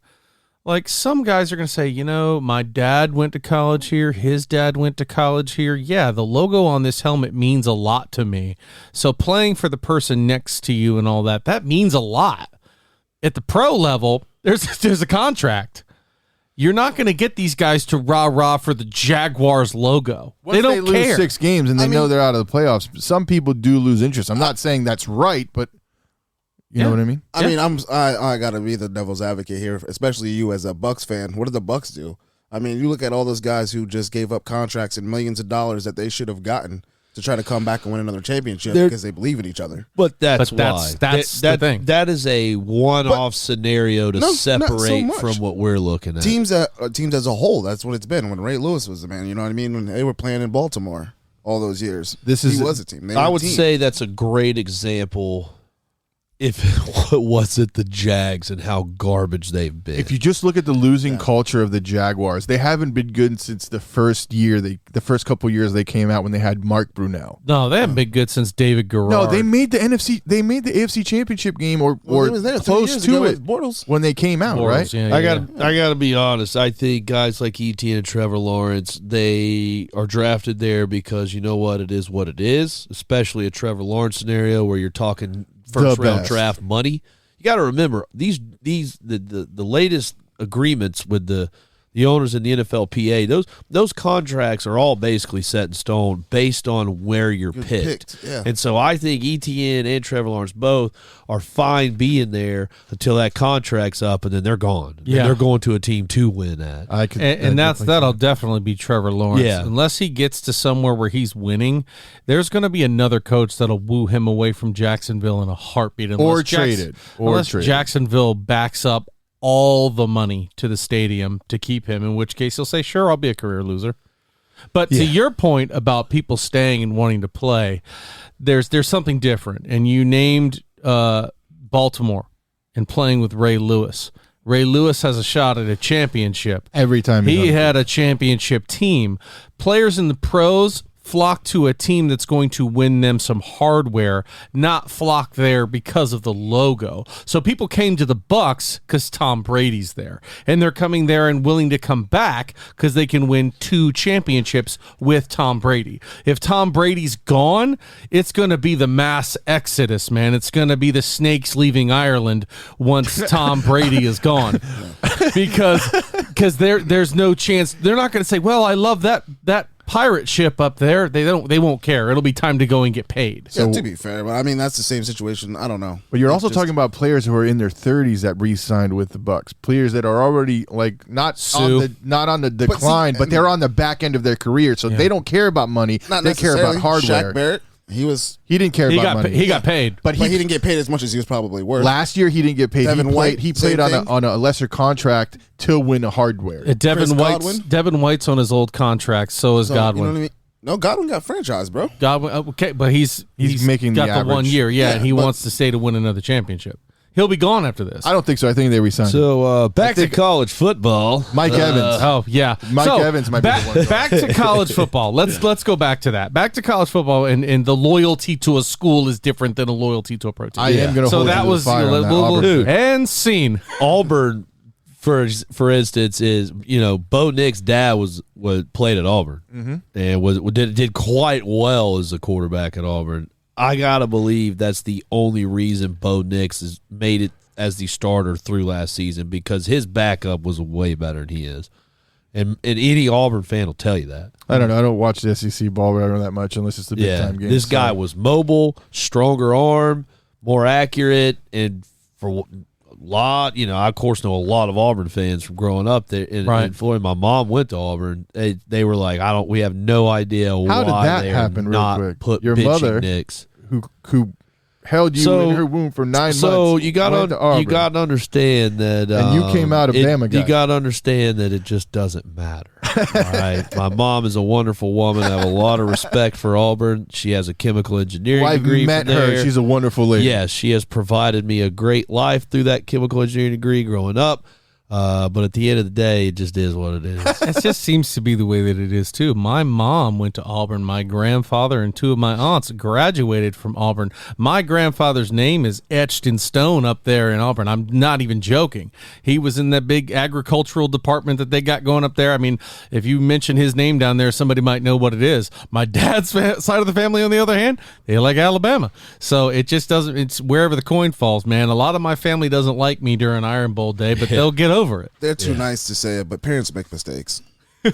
like some guys are going to say, my dad went to college here, his dad went to college here. Yeah, the logo on this helmet means a lot to me. So playing for the person next to you and all that means a lot. At the pro level, there's a contract. You're not going to get these guys to rah-rah for the Jaguars logo. Once they don't lose care. 6 games and they know they're out of the playoffs, some people do lose interest. I'm not saying that's right, but you know what I mean? I mean, I got to be the devil's advocate here, especially you as a Bucs fan. What did the Bucs do? I mean, you look at all those guys who just gave up contracts and millions of dollars that they should have gotten to try to come back and win another championship because they believe in each other. But that's the thing. That is a one-off scenario to separate so from what we're looking at. Teams as a whole, that's what it's been. When Ray Lewis was the man, you know what I mean? When they were playing in Baltimore all those years, he was a team. I would say that's a great example. If it wasn't the Jags and how garbage they've been. If you just look at the losing culture of the Jaguars, they haven't been good since the first couple years they came out when they had Mark Brunell. No, they haven't been good since David Garrard. No, they made the AFC Championship game or close to it when they came out, right? Yeah, I got to be honest. I think guys like Etienne and Trevor Lawrence, they are drafted there because you know what it is, especially a Trevor Lawrence scenario where you're talking first round draft money. You got to remember the latest agreements with the owners in the NFLPA. Those contracts are all basically set in stone based on where you're picked. Yeah. And so I think Etienne and Trevor Lawrence both are fine being there until that contract's up, and then they're gone. Yeah, and they're going to a team to win at. That'll definitely be Trevor Lawrence. Yeah. Unless he gets to somewhere where he's winning, there's going to be another coach that'll woo him away from Jacksonville in a heartbeat. Unless Jacksonville backs up all the money to the stadium to keep him, in which case he'll say, sure, I'll be a career loser. But to your point about people staying and wanting to play, there's something different. And you named Baltimore and playing with Ray Lewis. Ray Lewis has a shot at a championship. Every time he had a championship team. Players in the pros flock to a team that's going to win them some hardware, not flock there because of the logo. So people came to the Bucs because Tom Brady's there, and they're coming there and willing to come back because they can win 2 championships with Tom Brady. If Tom Brady's gone, it's going to be the mass exodus, man. It's going to be the snakes leaving Ireland once Tom Brady is gone, because there's no chance. They're not going to say, well, I love that pirate ship up there. They won't care. It'll be time to go and get paid. So, to be fair, but I mean that's the same situation. I don't know. But you're also talking about players who are in their 30s that re-signed with the Bucs. Players that are already like not on the decline, but they're on the back end of their career, so they don't care about money. They care about hardware. Shaq Barrett, he didn't care about money. He got paid, but he didn't get paid as much as he was probably worth. Last year he didn't get paid. He played on a lesser contract to win a hardware. Devin White's on his old contract. So is Godwin. You know what I mean? No, Godwin got franchise, bro. Godwin, okay, but he's making got the 1 year, and he wants to stay to win another championship. He'll be gone after this. I don't think so. I think they re-signed him. So back to college football. Mike Evans. Oh yeah, Evans might be the one. Back to college football. Let's go back to that. Back to college football, and the loyalty to a school is different than a loyalty to a pro team. I am going to hold you to the fire on that Auburn. And scene. Auburn, for instance, is Bo Nix's dad was played at Auburn and did quite well as a quarterback at Auburn. I gotta believe that's the only reason Bo Nix has made it as the starter through last season, because his backup was way better than he is, and any Auburn fan will tell you that. I don't know. I don't watch the SEC ball very that much unless it's the big time game. This guy was mobile, stronger arm, more accurate, and for a lot, I of course know a lot of Auburn fans from growing up there in Florida. My mom went to Auburn. They were like, we have no idea why that happened. Not real quick. Put your mother, Nix. who held you in her womb for 9 months. So you got to understand that, and you came out of Bama. You got to understand that it just doesn't matter. right. My mom is a wonderful woman. I have a lot of respect for Auburn. She has a chemical engineering I've degree. met from her. there. She's a wonderful lady. Yes, she has provided me a great life through that chemical engineering degree growing up. But at the end of the day, it just is what it is. It just seems to be the way that it is, too. My mom went to Auburn. My grandfather and two of my aunts graduated from Auburn. My grandfather's name is etched in stone up there in Auburn. I'm not even joking. He was in that big agricultural department that they got going up there. I mean, if you mention his name down there, somebody might know what it is. My dad's side of the family, on the other hand, they like Alabama. So it just doesn't, it's wherever the coin falls, man. A lot of my family doesn't like me during Iron Bowl day, but they'll get over it. They're too nice to say it, but parents make mistakes. Oh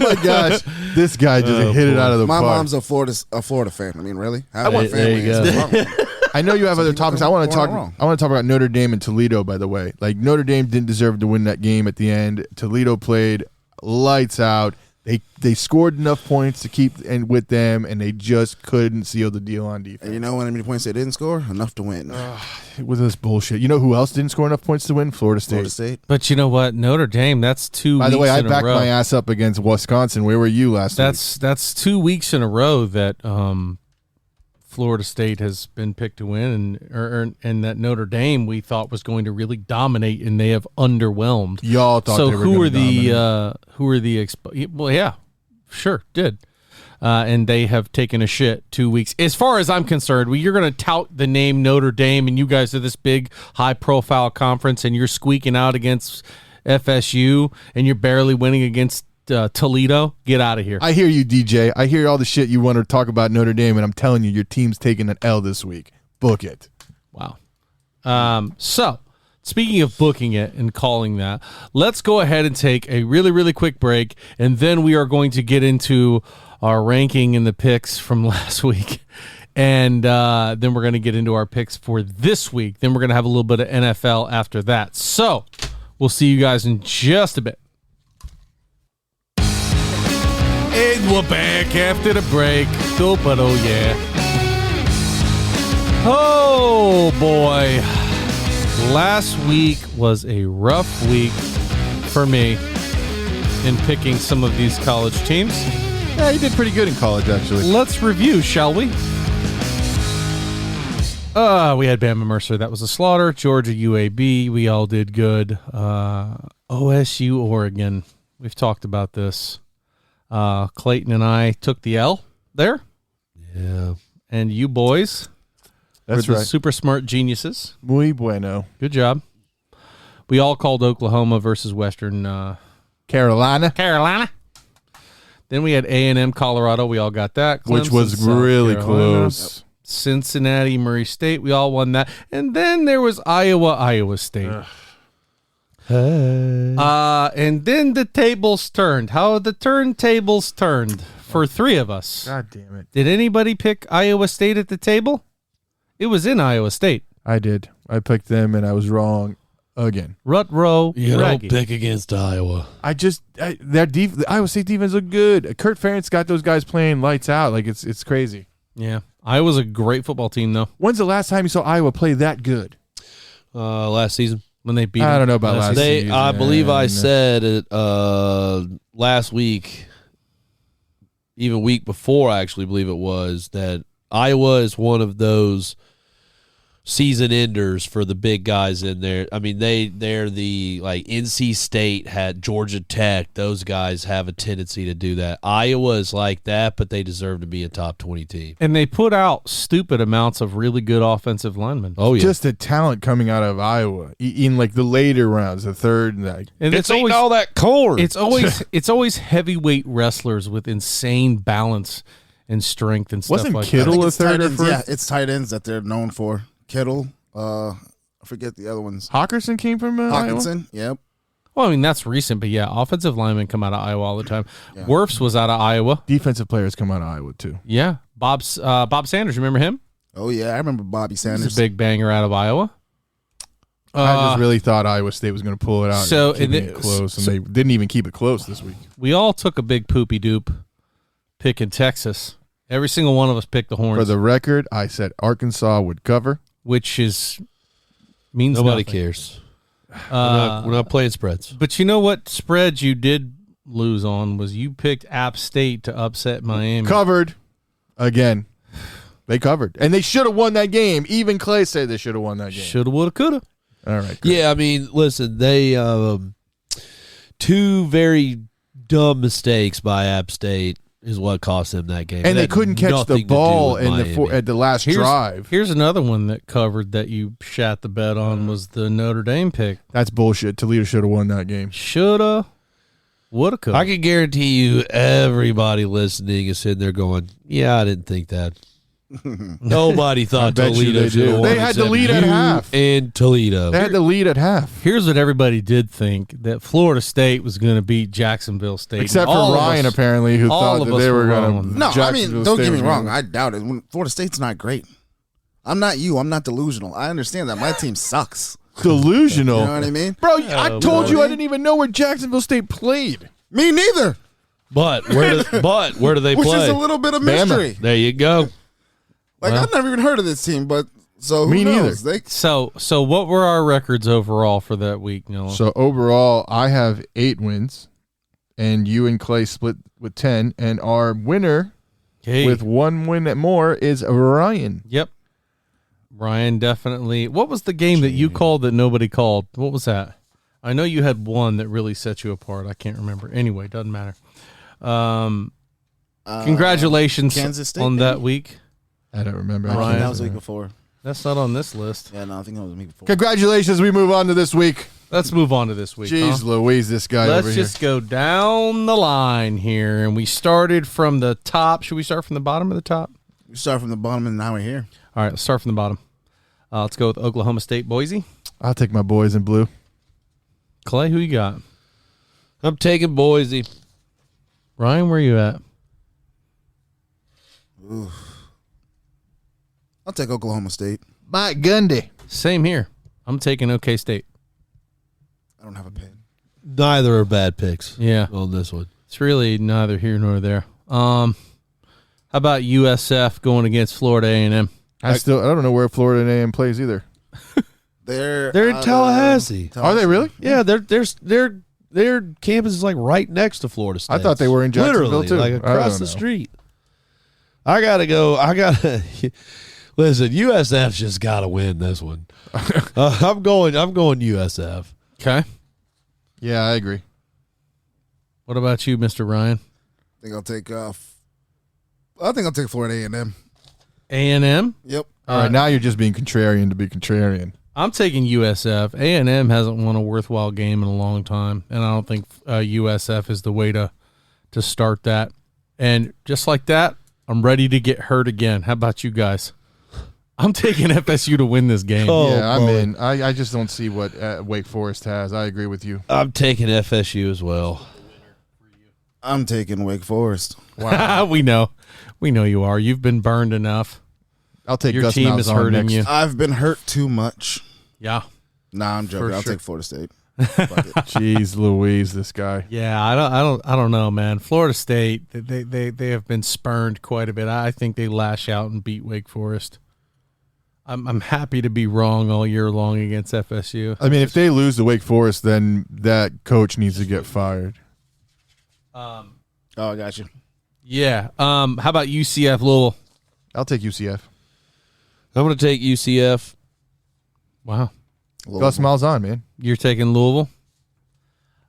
my gosh, this guy just hit it out of the My park. mom's a Florida fan. I mean, really? I want family. There you go. I know you have other topics. I want to talk. wrong. I want to talk about Notre Dame and Toledo. By the way, like Notre Dame didn't deserve to win that game at the end. Toledo played lights out. They scored enough points to keep and with them, and they just couldn't seal the deal on defense. And you know how many points they didn't score? Enough to win. With this bullshit, you know who else didn't score enough points to win? Florida State. Florida State. But you know what? Notre Dame, that's 2 By the weeks way, I in a backed row. my ass up against Wisconsin. Where were you last week? That's 2 weeks in a row that Florida State has been picked to win, and that Notre Dame we thought was going to really dominate, and they have underwhelmed. Y'all thought So they were who gonna are the dominate. well, yeah, sure did. And they have taken a shit 2 weeks. As far as I'm concerned, you're going to tout the name Notre Dame, and you guys are this big, high-profile conference, and you're squeaking out against FSU, and you're barely winning against Toledo. Get out of here. I hear you, DJ. I hear all the shit you want to talk about Notre Dame, and I'm telling you, your team's taking an L this week. Book it. Wow. So, speaking of booking it and calling that, let's go ahead and take a really, really quick break, and then we are going to get into our ranking and the picks from last week. And then we're going to get into our picks for this week. Then we're going to have a little bit of NFL after that. So, we'll see you guys in just a bit. And we're back after the break. But oh, yeah. Oh, boy. Last week was a rough week for me in picking some of these college teams. Yeah, you did pretty good in college, actually. Let's review, shall we? We had Bama Mercer. That was a slaughter. Georgia UAB. We all did good. OSU Oregon. We've talked about this. Clayton and I took the L there. Yeah. And you boys That's were the right. super smart geniuses. Muy bueno. Good job. We all called Oklahoma versus Western Carolina. Then we had A&M Colorado. We all got that. Clemson, Which was South really Carolina. close. Cincinnati, Murray State. We all won that. And then there was Iowa State. And then the tables turned. How the turntables turned for three of us. God damn it. Did anybody pick Iowa State at the table? It was in Iowa State. I did. I picked them, and I was wrong again. Rut-row, You don't raggy. pick against Iowa. The Iowa State defense looked good. Kurt Ferentz got those guys playing lights out. Like it's crazy. Yeah. Iowa's a great football team, though. When's the last time you saw Iowa play that good? Last season. When they beat I them don't know about last season. I believe I Yeah. said it last week, even week before, I actually believe it was, that Iowa is one of those season enders for the big guys in there. I mean, they're the, like, NC State had Georgia Tech. Those guys have a tendency to do that. Iowa is like that, but they deserve to be a top 20 team. And they put out stupid amounts of really good offensive linemen. Oh, yeah. Just the talent coming out of Iowa in like the later rounds, the third and like. And it's always all that corn. It's always heavyweight wrestlers with insane balance and strength and stuff Wasn't like Kittle I think a it's third tight or ends. first? Yeah, it's tight ends that they're known for. Kittle, I forget the other ones. Hawkinson came from Iowa. Hawkinson, yep. Well, I mean, that's recent, but yeah, offensive linemen come out of Iowa all the time. Wirfs was out of Iowa. Defensive players come out of Iowa too. Yeah. Bob Sanders, remember him? Oh yeah, I remember Bobby Sanders. He's a big banger out of Iowa. I just really thought Iowa State was going to pull it out. So, and keep it close, and they didn't even keep it close this week. We all took a big poopy doop pick in Texas. Every single one of us picked the Horns, For the record, I said Arkansas would cover. which means Nobody nothing. cares. We're not playing spreads. But you know what spreads you did lose on was you picked App State to upset Miami. Covered again. They covered, and they should have won that game. Even Clay said they should have won that game. Shoulda, woulda, coulda. All right. Great. Yeah, I mean, listen, they two very dumb mistakes by App State is what cost them that game. And It they had couldn't catch nothing the to do ball with in Miami. at the last drive. Here's another one that covered that you shat the bet on was the Notre Dame pick. That's bullshit. Toledo should have won that game. Shoulda, woulda, coulda. I can guarantee you everybody listening is sitting there going, yeah, I didn't think that. Nobody thought bet you Toledo they should did. have won. They had the except lead at you half. And Toledo. They had the lead at half. Here's what everybody did think, that Florida State was going to beat Jacksonville State. Except All for of Ryan, us- apparently, who all thought of that us they were were wrong going on to. that. No, I mean, don't get me wrong. I doubt it. Florida State's not great. I'm not you. I'm not delusional. I understand that. My team sucks. Delusional. You know what I mean? Bro, I told you I boy. didn't even know where Jacksonville State played. Me neither. But where do they Which play? is a little bit of Bama. mystery. There you go. Like, I've never even heard of this team, but so who Me neither. knows? They, So what were our records overall for that week, Noah? So overall, I have 8 wins, and you and Clay split with 10, and our winner Hey. with 1 win more is Ryan. Yep. Ryan definitely. What was the game that you called that nobody called? What was that? I know you had one that really set you apart. I can't remember. Anyway, doesn't matter. Congratulations Kansas State, on maybe? that week. I don't remember. I think Ryan. that was the week before. That's not on this list. Yeah, no, I think that was the week before. Congratulations. We move on to this week. Let's move on to this week. Jeez huh? Louise, this guy Let's over just here. go down the line here. And we started from the top. Should we start from the bottom or the top? We start from the bottom, and now we're here. All right, let's start from the bottom. Let's go with Oklahoma State, Boise. I'll take my boys in blue. Clay, who you got? I'm taking Boise. Ryan, where you at? I'll take Oklahoma State. Mike Gundy. Same here. I'm taking OK State. I don't have a pen. Neither are bad picks. Yeah. On this one. It's really neither here nor there. How about USF going against Florida A&M? I don't know where Florida A&M plays either. They're They're in out of Tallahassee. Are they really? Yeah, their campus is like right next to Florida State. I thought they were in Jacksonville, Literally, too. like I across don't the know. street. I gotta listen. USF's just gotta win this one. I'm going USF. Okay. Yeah, I agree. What about you, Mr. Ryan? I think I'll take Florida A&M. A&M? Yep. All right, now you're just being contrarian to be contrarian. I'm taking USF. A&M hasn't won a worthwhile game in a long time, and I don't think USF is the way to start that. And just like that, I'm ready to get hurt again. How about you guys? I'm taking FSU to win this game. Oh, yeah, I'm boy. in. I just don't see what Wake Forest has. I agree with you. I'm taking FSU as well. I'm taking Wake Forest. We know you are. You've been burned enough. I'll take Your Gus team is Malzahn hurting next. you. I've been hurt too much. Yeah. Nah, I'm joking. For I'll sure. take Florida State. Fuck it. Jeez Louise, this guy. Yeah, I don't know, man. Florida State, they have been spurned quite a bit. I think they lash out and beat Wake Forest. I'm happy to be wrong all year long against FSU. I mean, if they lose to Wake Forest, then that coach needs to get fired. Oh, I got you. Yeah. How about UCF Louisville? I'll take UCF. I'm going to take UCF. Wow. Gus Malzahn, man. You're taking Louisville?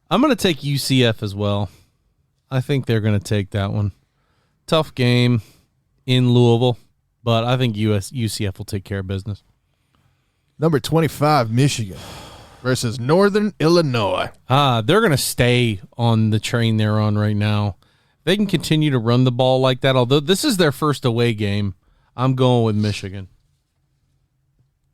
I'm going to take UCF as well. I think they're going to take that one. Tough game in Louisville, but I think UCF will take care of business. Number 25, Michigan versus Northern Illinois. They're going to stay on the train they're on right now. They can continue to run the ball like that, although this is their first away game. I'm going with Michigan.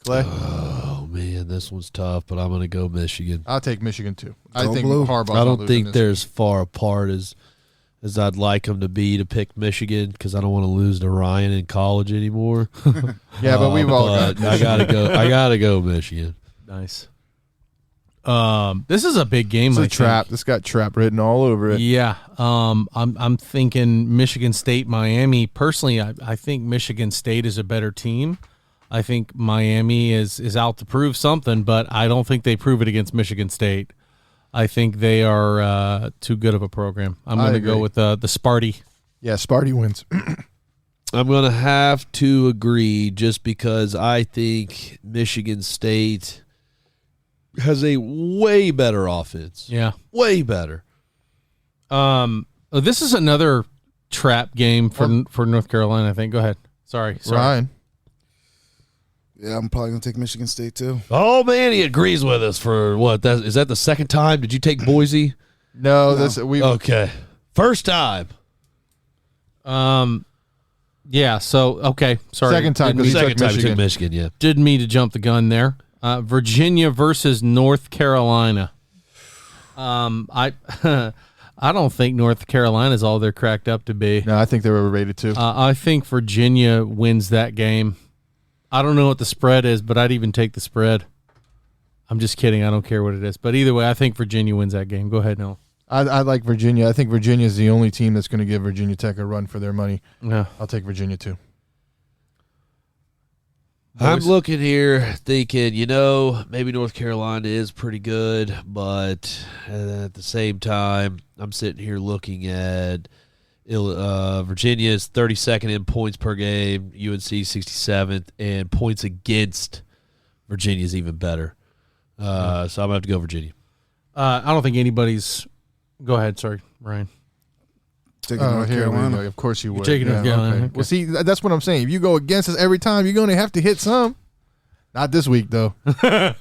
Clay? Oh man, this one's tough, but I'm going to go Michigan. I'll take Michigan, too. I Go think blue. Harbaugh's I not don't losing think this. they're as far apart as I'd like them to be to pick Michigan because I don't want to lose to Ryan in college anymore. Yeah, but we've all but got I gotta go. I gotta go Michigan. Nice. This is a big game. It's I a think. trap. This got trap written all over it. Yeah. I'm thinking Michigan State, Miami. Personally, I think Michigan State is a better team. I think Miami is out to prove something, but I don't think they prove it against Michigan State. I think they are too good of a program. I'm going to go with the Sparty. Yeah, Sparty wins. I'm going to have to agree just because I think Michigan State has a way better offense. Yeah. Way better. This is another trap game for North Carolina, I think. Go ahead. Sorry. Ryan. Yeah, I'm probably going to take Michigan State, too. Oh, man, he agrees with us for what? Is that the second time? Did you take Boise? No. Okay. First time. Yeah, so, okay. Sorry. Second time. Second time we took Michigan, yeah. Didn't mean to jump the gun there. Virginia versus North Carolina. I don't think North Carolina is all they're cracked up to be. No, I think they were overrated too. I think Virginia wins that game. I don't know what the spread is, but I'd even take the spread. I'm just kidding. I don't care what it is. But either way, I think Virginia wins that game. Go ahead, Noel. I like Virginia. I think Virginia is the only team that's going to give Virginia Tech a run for their money. Yeah, I'll take Virginia too. I'm looking here thinking, maybe North Carolina is pretty good, but at the same time, I'm sitting here looking at Virginia's 32nd in points per game, UNC 67th, and points against Virginia's even better. So I'm going to have to go Virginia. I don't think anybody's – go ahead. Sorry, Ryan. Taking North Carolina. Of course you would. Taking North Carolina. Okay. Well, see, that's what I'm saying. If you go against us every time, you're going to have to hit some. Not this week, though.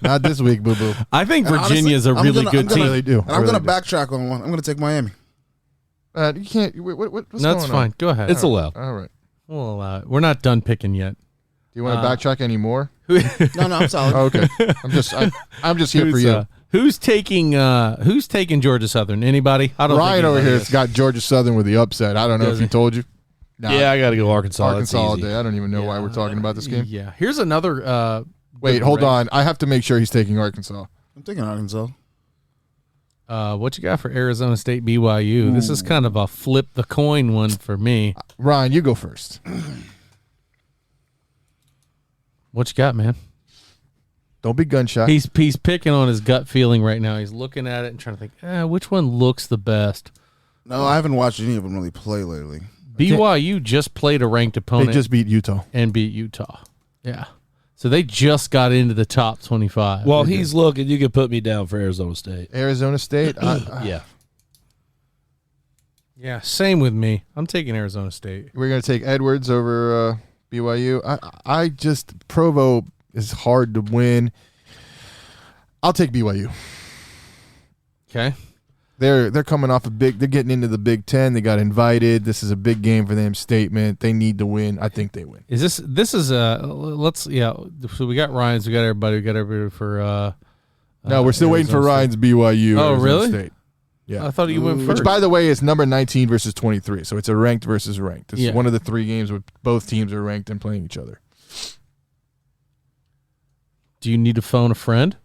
Not this week, boo-boo. I think Virginia is a really good team. I really do. And I'm going to backtrack on one. I'm going to take Miami. You can't. What's no, that's fine. on? Go ahead. It's allowed. All right. We'll allow it. We're not done picking yet. Do you want to backtrack anymore? No, I'm solid. Oh, okay. I'm just here for you. Who's taking Georgia Southern? Anybody? I don't. Ryan think over here is. has got Georgia Southern with the upset. I don't know if he told you. Nah, yeah, I got to go Arkansas. Arkansas all day. I don't even know why we're talking about this game. Yeah. Here's another. Wait, hold on. I have to make sure he's taking Arkansas. I'm taking Arkansas. What you got for Arizona State BYU? This is kind of a flip the coin one for me. Ryan, you go first. What you got, man? Don't be gunshot. He's picking on his gut feeling right now. He's looking at it and trying to think, which one looks the best? No, I haven't watched any of them really play lately. BYU just played a ranked opponent. They just beat Utah. And beat Utah. Yeah. So they just got into the top 25. While he's looking, you can put me down for Arizona State. Arizona State? Yeah. Yeah, same with me. I'm taking Arizona State. We're going to take Edwards over BYU. I just Provo is hard to win. I'll take BYU. Okay. They're coming off they're getting into the Big Ten. They got invited. This is a big game for them statement. They need to win. I think they win. This is so we got Ryan's, we got everybody for no, we're still waiting for Ryan's BYU. Oh, Arizona really? State. Yeah. I thought you went first. Which, by the way, is number 19 versus 23. So it's a ranked versus ranked. It's one of the three games where both teams are ranked and playing each other. Do you need to phone a friend?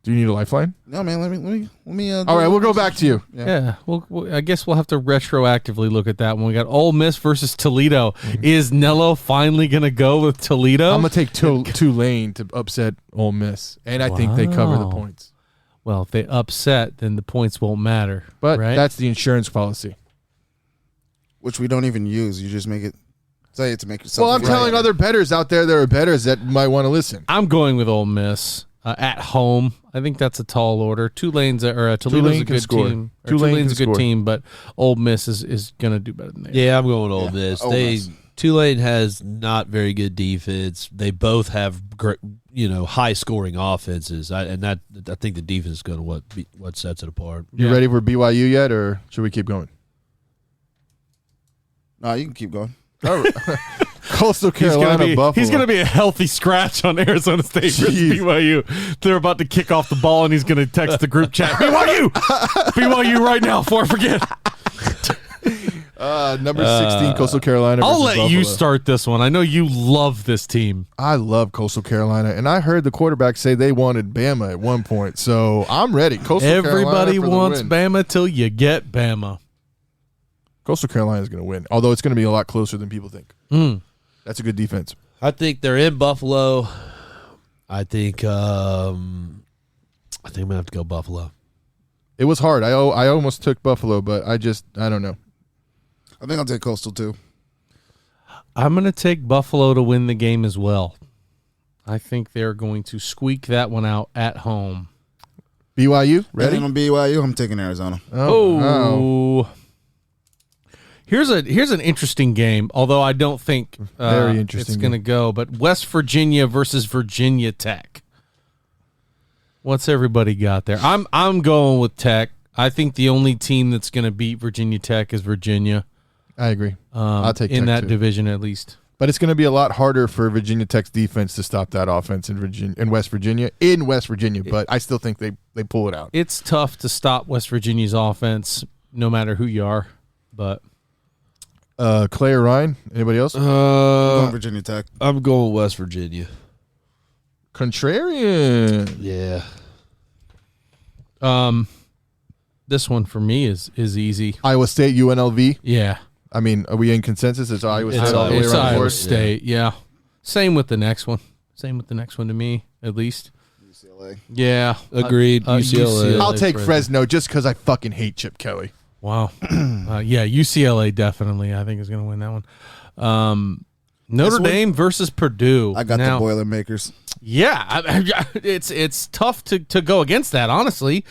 Do you need a lifeline? No, man. Let me. All right, we'll go back to you. Yeah. I guess we'll have to retroactively look at that one. We got Ole Miss versus Toledo. Is Nello finally going to go with Toledo? I'm going to take Tulane to upset Ole Miss, and I think they cover the points. Well, if they upset, then the points won't matter. But right? That's the insurance policy, which we don't even use. You just make it. Say it to make yourself. Well, I'm telling other bettors out there are bettors that might want to listen. I'm going with Ole Miss at home. I think that's a tall order. Toledo's a good team. Tulane's a good team, but Ole Miss is going to do better than they. Yeah, I'm going Ole Miss. Tulane has not very good defense. They both have great, high scoring offenses. I think the defense is going to what sets it apart. You ready for BYU yet, or should we keep going? No, you can keep going. Coastal Carolina, Buffalo. He's going to be a healthy scratch on Arizona State versus BYU. They're about to kick off the ball, and he's going to text the group chat, BYU right now before I forget. Number 16, Coastal Carolina versus I'll let Buffalo. you start this one. I know you love this team. I love Coastal Carolina, and I heard the quarterback say they wanted Bama at one point, so I'm ready. Everybody wants Bama till you get Bama. Coastal Carolina is going to win, although it's going to be a lot closer than people think. That's a good defense. I think they're in Buffalo. I think I'm gonna have to go Buffalo. It was hard. I almost took Buffalo, but I don't know. I think I'll take Coastal too. I'm going to take Buffalo to win the game as well. I think they're going to squeak that one out at home. BYU, ready? On BYU, I'm taking Arizona. Oh. Here's an interesting game, although I don't think Very interesting it's going to go. But West Virginia versus Virginia Tech. What's everybody got there? I'm going with Tech. I think the only team that's going to beat Virginia Tech is Virginia. I agree. I'll take in Tech that too. division at least. But it's going to be a lot harder for Virginia Tech's defense to stop that offense in West Virginia. But I still think they pull it out. It's tough to stop West Virginia's offense, no matter who you are. But Clay or Ryan? Anybody else? Going Virginia Tech. I'm going West Virginia. Contrarian. Yeah. This one for me is easy. Iowa State, UNLV. Yeah. I mean, are we in consensus? It's Iowa State It's all the way It's around the Iowa board? State, yeah. Same with the next one. Same with the next one to me, at least. UCLA. Yeah. Agreed. UCLA. I'll take Fresno. Fresno just because I fucking hate Chip Kelly. Wow. Yeah, UCLA definitely, I think, is going to win that one. Notre Dame versus Purdue. I got Now, the Boilermakers. Yeah, it's tough to go against that, honestly.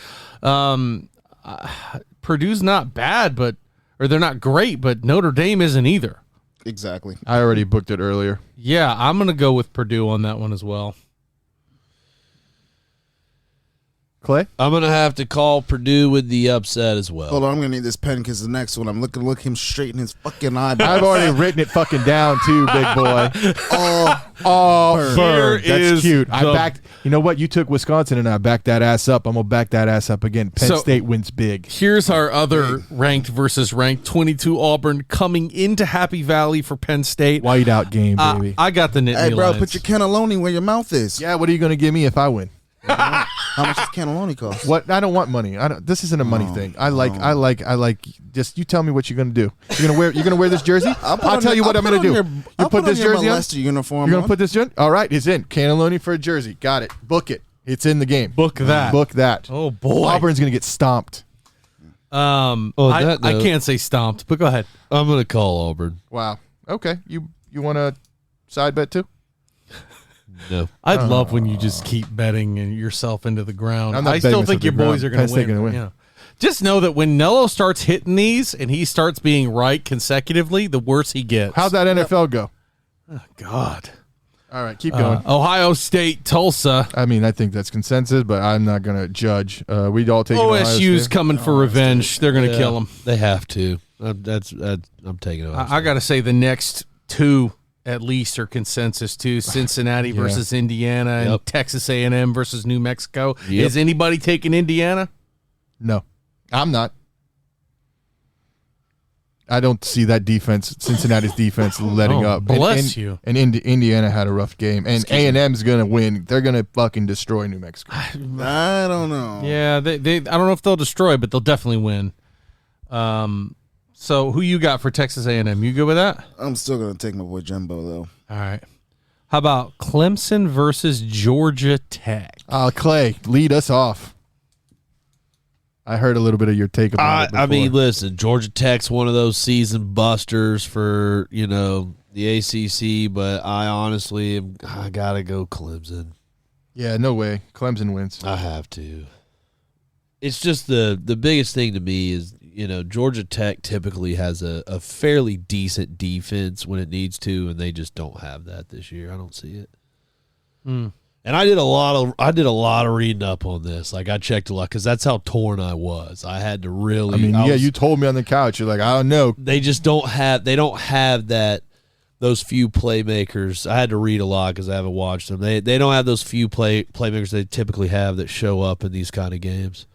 Purdue's not bad, or they're not great, but Notre Dame isn't either. Exactly. I already booked it earlier. Yeah, I'm going to go with Purdue on that one as well. Clay? I'm going to have to call Purdue with the upset as well. Hold on, I'm gonna need this pen because the next one I'm looking to look him straight in his fucking eyeball. I've already written it fucking down too, big boy. Oh, Bird. Here That's is cute. I the- backed. You know what? You took Wisconsin and I backed that ass up. I'm gonna back that ass up again. Penn So- State wins big. Here's our other ranked versus ranked 22 Auburn coming into Happy Valley for Penn State. White out game, baby. I got the Nittany hey, bro, Lions. put your cannelloni where your mouth is. Yeah. What are you gonna give me if I win? How much does cannelloni cost? What? I don't want money. I don't. This isn't a money thing. I like. Just you tell me what you're gonna do. You're gonna wear this jersey. I'll tell you what I'm gonna do. You put this jersey on. Molester uniform. You're gonna put this jersey. All right, it's in. Cannelloni for a jersey. Got it. Book it. It's in the game. Book that. Book that. Oh, boy. Auburn's gonna get stomped. On I that note- can't say stomped, but go ahead. I'm going to call Auburn. Wow. Okay. You want a side bet too? No. I'd love when you just keep betting and yourself into the ground. I'm not I still betting think your myself boys to are the going ground. to Penn State win. gonna win. Yeah. Just know that when Nello starts hitting these and he starts being right consecutively, the worse he gets. How'd that NFL go? God. All right, keep going. Ohio State, Tulsa. I mean, I think that's consensus, but I'm not going to judge. We'd all take OSU's coming for revenge. They're going to kill them. They have to. I'm taking it. I got to say the next two at least are consensus too. Cincinnati versus Indiana and Yep. Texas A&M versus New Mexico. Yep. Is anybody taking Indiana? No, I'm not. I don't see that defense, Cincinnati's defense, letting Oh, up. bless you. And Indiana had a rough game, and A&M's going to win. They're going to fucking destroy New Mexico. I don't know. Yeah, they I don't know if they'll destroy, but they'll definitely win. So who you got for Texas A&M? You good with that? I'm still gonna take my boy Jumbo though. All right. How about Clemson versus Georgia Tech? Clay, lead us off. I heard a little bit of your take about it I mean, before. listen, Georgia Tech's one of those season busters for, the ACC, but I honestly I got to go Clemson. Yeah, no way. Clemson wins. I have to. It's just the biggest thing to me is, Georgia Tech typically has a fairly decent defense when it needs to, and they just don't have that this year. I don't see it. And I did a lot of reading up on this. Like, I checked a lot because that's how torn I was. I had to really. You told me on the couch. You're like, I don't know. They just don't have that. Those few playmakers. I had to read a lot because I haven't watched them. They don't have those few playmakers they typically have that show up in these kind of games.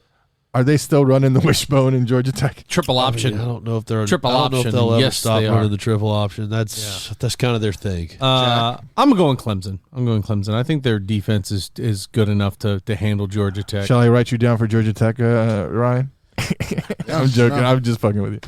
Are they still running the wishbone in Georgia Tech? Triple option. I don't know if they're Triple I don't know option. if they'll ever Yes, stop they are. running the triple option. That's kind of their thing. I'm going Clemson. I think their defense is good enough to handle Georgia Tech. Shall I write you down for Georgia Tech, Ryan? I'm joking. no. I'm just fucking with you.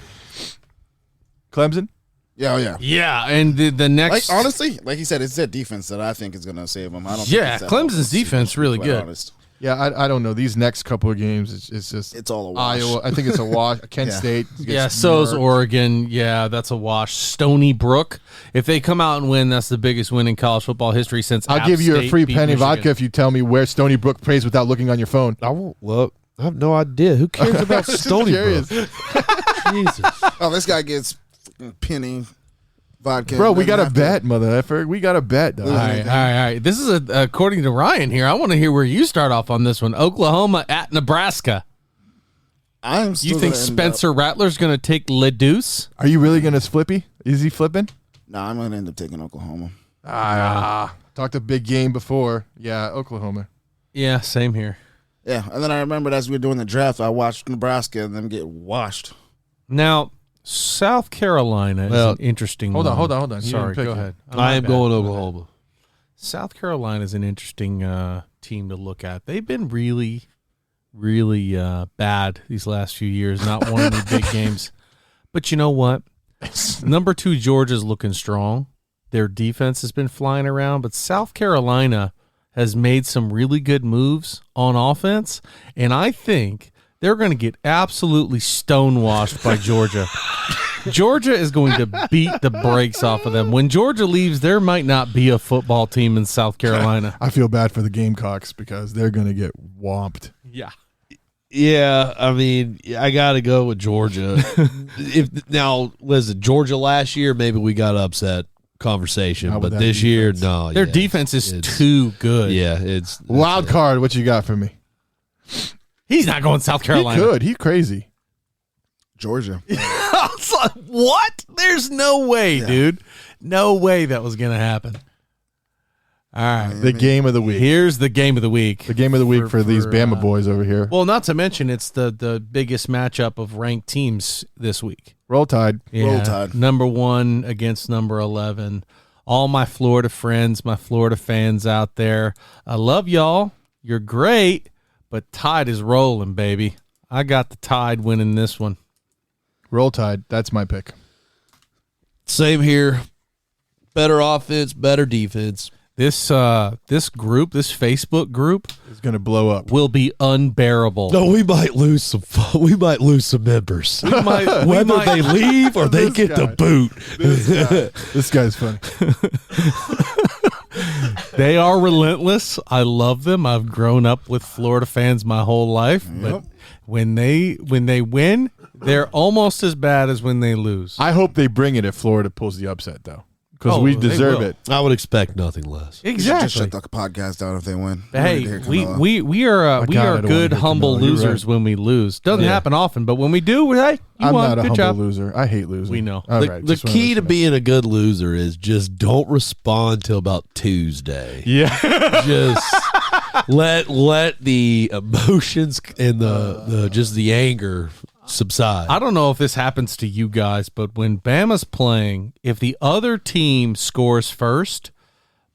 Clemson? Yeah, yeah. Yeah, and the next, Like honestly, like he said, it's their defense that I think is going to save them. I don't. yeah, think it's that Clemson's offense, defense really quite good. honest. Yeah, I don't know. These next couple of games, it's just It's all a wash. Iowa. I think it's a wash. Kent Yeah. State. Yeah, so's Oregon. Yeah, that's a wash. Stony Brook. If they come out and win, that's the biggest win in college football history since. I'll App give you a State free beat penny Michigan. vodka if you tell me where Stony Brook plays without looking on your phone. I won't look. I have no idea. Who cares about Just Stony curious. Brook? Jesus. Oh, this guy gets penny vodka. Bro, we got a Doesn't have bet, mother effer. We got a bet, dog. All right. This is according to Ryan here. I want to hear where you start off on this one. Oklahoma at Nebraska. I'm still You think gonna end Spencer Rattler's going to take Le Deuce? Are you really going to flippy? Is he flipping? No, I'm going to end up taking Oklahoma. Talked a big game before. Yeah, Oklahoma. Yeah, same here. Yeah, and then I remembered as we were doing the draft, I watched Nebraska and them get washed. Now, South Carolina is an interesting hold on, one. hold on. You Sorry, didn't pick go it. ahead. I am going Oklahoma. South Carolina is an interesting team to look at. They've been really, really bad these last few years, not winning any big games. But you know what? Number 2, Georgia's looking strong. Their defense has been flying around, but South Carolina has made some really good moves on offense, and I think they're going to get absolutely stonewashed by Georgia. Georgia is going to beat the brakes off of them. When Georgia leaves, there might not be a football team in South Carolina. I feel bad for the Gamecocks because they're going to get whomped. Yeah. Yeah, I mean, I got to go with Georgia. Listen, Georgia last year, maybe we got upset conversation, Not with but that this year, defense. no. Their yeah, defense is it's- too good. Yeah, it's Wild card, what you got for me? He's not going South He Carolina. could. He's crazy. Georgia. It's like, what? There's no way, dude. No way that was going to happen. All right. The game of the week. Here's the game of the week. The game of the week for these Bama boys over here. Well, not to mention it's the biggest matchup of ranked teams this week. Roll Tide. Yeah, Roll Tide. number 1 against number 11. All my Florida friends, my Florida fans out there, I love y'all. You're great, but Tide is rolling, baby. I got the Tide winning this one. Roll Tide. That's my pick. same here. Better offense, better defense. This group, this Facebook group, It's going to blow up. will be unbearable. No, we might lose some. We might lose some members. Whether they leave or they This get guy. the boot. This guy's funny. They are relentless. I love them. I've grown up with Florida fans my whole life. But when they win, they're almost as bad as when they lose. I hope they bring it if Florida pulls the upset, though, because Oh, we they deserve will. it. I would expect nothing less. Exactly. Just shut the podcast down if they win. Hey, we are God, I don't good, wanna hear humble Camilla. You're losers right. when we lose. Doesn't happen often, but when we do, hey, you I'm won. not a Good humble job. loser. I hate losing. We know. All The, right, the just wanna key let to you know. being a good loser is just don't respond till about Tuesday. Yeah. Just let the emotions and the just the anger subside. I don't know if this happens to you guys, but when Bama's playing, if the other team scores first,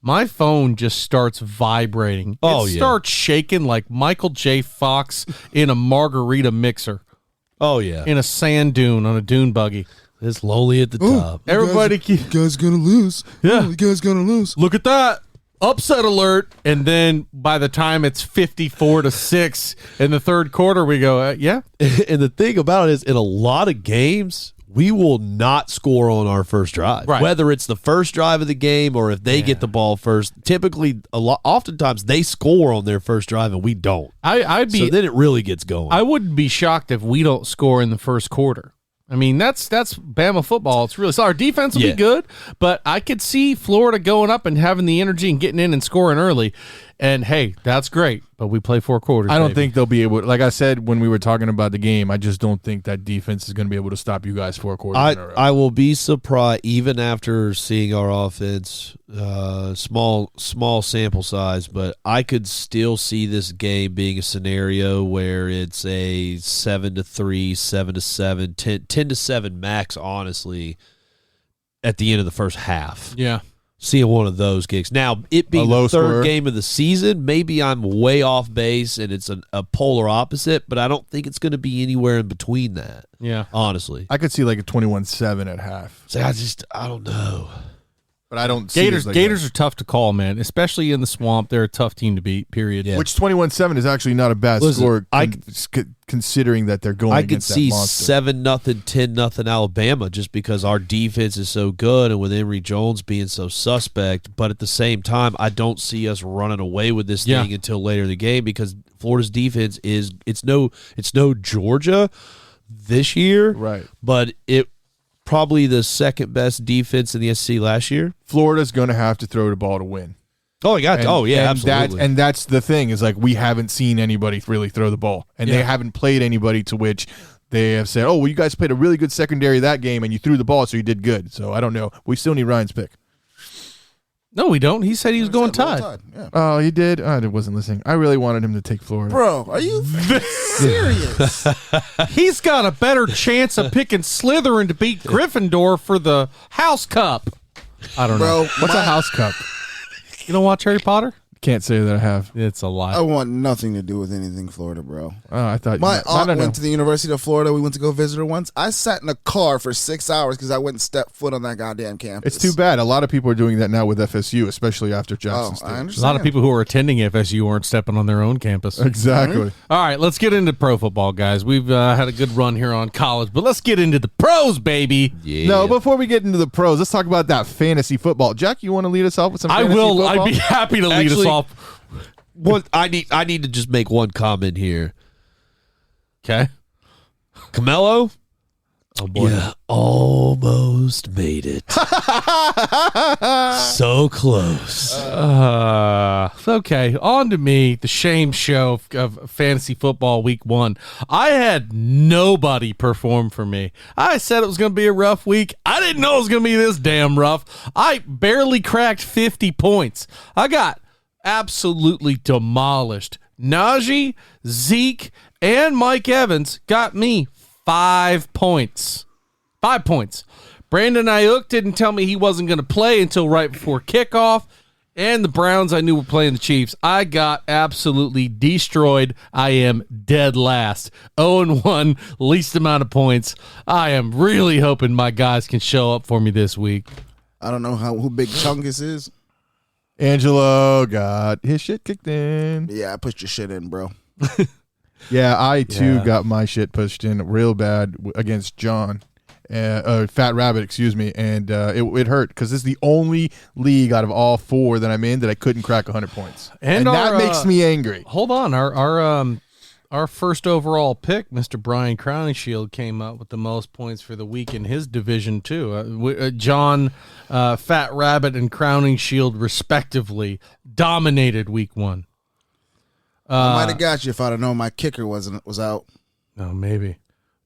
my phone just starts vibrating. Oh, It yeah. starts shaking like Michael J. Fox in a margarita mixer Oh yeah, in a sand dune on a dune buggy. it's lonely at the top. Everybody keep, You guys gonna lose. Yeah. You guys gonna lose. look at that. Upset alert. And then by the time it's 54-6 in the third quarter, we go, yeah. And the thing about it is, in a lot of games, we will not score on our first drive. Right. Whether it's the first drive of the game or if they get the ball first. Typically, oftentimes they score on their first drive and we don't. I'd be So then it really gets going. I wouldn't be shocked if we don't score in the first quarter. I mean, that's Bama football. It's really so our defense will Yeah. be good, but I could see Florida going up and having the energy and getting in and scoring early. And hey, that's great, but we play 4 quarters. I don't baby. think they'll be able. Like I said when we were talking about the game, I just don't think that defense is going to be able to stop you guys 4 quarters in a row. I will be surprised, even after seeing our offense, small sample size, but I could still see this game being a scenario where it's a 7-3, 7-7, 10-7 max, honestly, at the end of the first half. Yeah. seeing one of those gigs. Now, it being the third game of the season, maybe I'm way off base and it's a polar opposite, but I don't think it's going to be anywhere in between that. Yeah. Honestly. I could see like a 21-7 at half. So I don't know. But I don't see Gators are tough to call, man, especially in the swamp. They're a tough team to beat, period. Yeah. Which 21-7 is actually not a bad score considering that they're going against that monster. I could see 7-0, 10-0 Alabama just because our defense is so good and with Emory Jones being so suspect. But at the same time, I don't see us running away with this thing until later in the game because Florida's defense it's no Georgia this year. Right. But it probably the second best defense in the SEC last year. Florida's going to have to throw the ball to win. Absolutely. And that's the thing is like we haven't seen anybody really throw the ball, and they haven't played anybody to which they have said, "Oh, well, you guys played a really good secondary that game, and you threw the ball, so you did good." So I don't know. We still need Ryan's pick. No, we don't. He said he was going Tide. Yeah. Oh, he did. I wasn't listening. I really wanted him to take Florida. Bro, are you serious? He's got a better chance of picking Slytherin to beat Gryffindor for the House Cup. I don't know. What's a house cup? You don't watch Harry Potter? Can't say that I have. It's a lie. I want nothing to do with anything Florida, bro. Oh, I thought my aunt went to the University of Florida. We went to go visit her once. I sat in a car for 6 hours because I wouldn't step foot on that goddamn campus. It's too bad. A lot of people are doing that now with FSU, especially after Jackson State. I understand. A lot of people who are attending FSU aren't stepping on their own campus. Exactly. All right, let's get into pro football, guys. We've had a good run here on college, but let's get into the pros, baby. Yeah. No, before we get into the pros, let's talk about that fantasy football. Jack, you want to lead us off with some fantasy football? I'd be happy to lead us off. I need to just make one comment here. Okay. Camelo? Oh, boy. Yeah, almost made it. So close. Okay, on to me, the shame show of fantasy football week 1. I had nobody perform for me. I said it was going to be a rough week. I didn't know it was going to be this damn rough. I barely cracked 50 points. I got absolutely demolished. Najee, Zeke, and Mike Evans got me 5 points. 5 points. Brandon Ayuk didn't tell me he wasn't going to play until right before kickoff. And the Browns I knew were playing the Chiefs. I got absolutely destroyed. I am dead last. 0-1, least amount of points. I am really hoping my guys can show up for me this week. I don't know who Big Chungus is. Angelo got his shit kicked in. Yeah, I pushed your shit in, bro. Yeah, I too got my shit pushed in real bad against John, Fat Rabbit, excuse me, and it hurt because this is the only league out of all 4 that I'm in that I couldn't crack 100 points, and that makes me angry. Hold on, our first overall pick, Mr. Brian Crowningshield, came up with the most points for the week in his division too. John, Fat Rabbit, and Crowningshield respectively dominated week 1. I might have got you if I'd have known my kicker was out. Oh, maybe.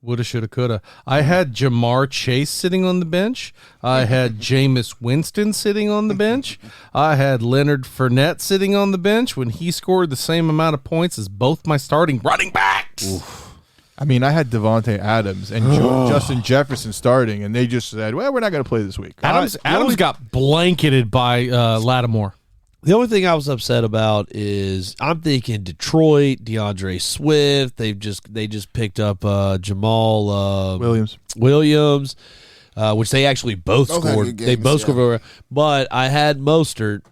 Woulda, shoulda, coulda. I had Jamar Chase sitting on the bench. I had Jameis Winston sitting on the bench. I had Leonard Fournette sitting on the bench when he scored the same amount of points as both my starting running backs. Oof. I mean, I had Devontae Adams and Justin Jefferson starting, and they just said, well, we're not going to play this week. Adams got blanketed by Lattimore. The only thing I was upset about is I'm thinking Detroit, DeAndre Swift. They just picked up Jamal Williams, which they actually both scored. They both scored, but I had Mostert.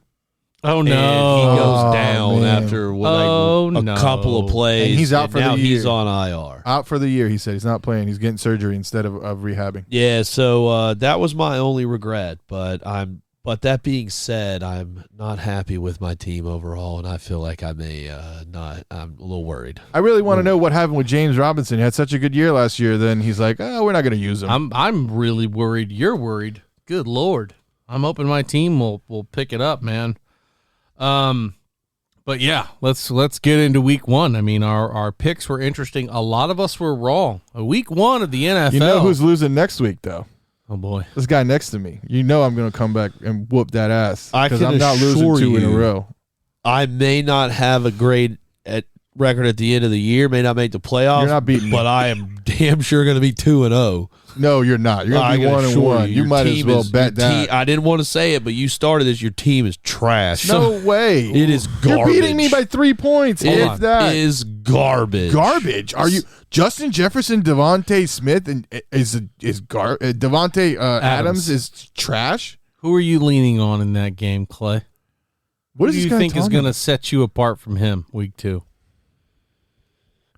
Oh no! And he goes down after a couple of plays. And he's out for the year. He's on IR. Out for the year. He said he's not playing. He's getting surgery instead of rehabbing. Yeah, so that was my only regret. But that being said, I'm not happy with my team overall, and I feel like I may not. I'm a little worried. I really want to know what happened with James Robinson. He had such a good year last year. Then he's like, oh, we're not going to use him. I'm really worried. You're worried. Good Lord. I'm hoping my team will pick it up, man. But yeah, let's get into week 1. I mean, our picks were interesting. A lot of us were wrong. Week 1 of the NFL. You know who's losing next week, though? Oh boy, this guy next to me. You know I'm going to come back and whoop that ass because I'm not assure losing 2 in a you, row. I may not have a great record at the end of the year. May not make the playoffs. You're not beating me. but I am damn sure going to be 2-0. No, you're not. You're going to be 1-1. You might as well bet that. I didn't want to say it, but you started this. Your team is trash. No way. It is garbage. You're beating me by 3 points. If that is garbage. Garbage. Are you Justin Jefferson, Devontae Smith, and Devontae Adams is trash? Who are you leaning on in that game, Clay? What do you think is going to set you apart from him week 2?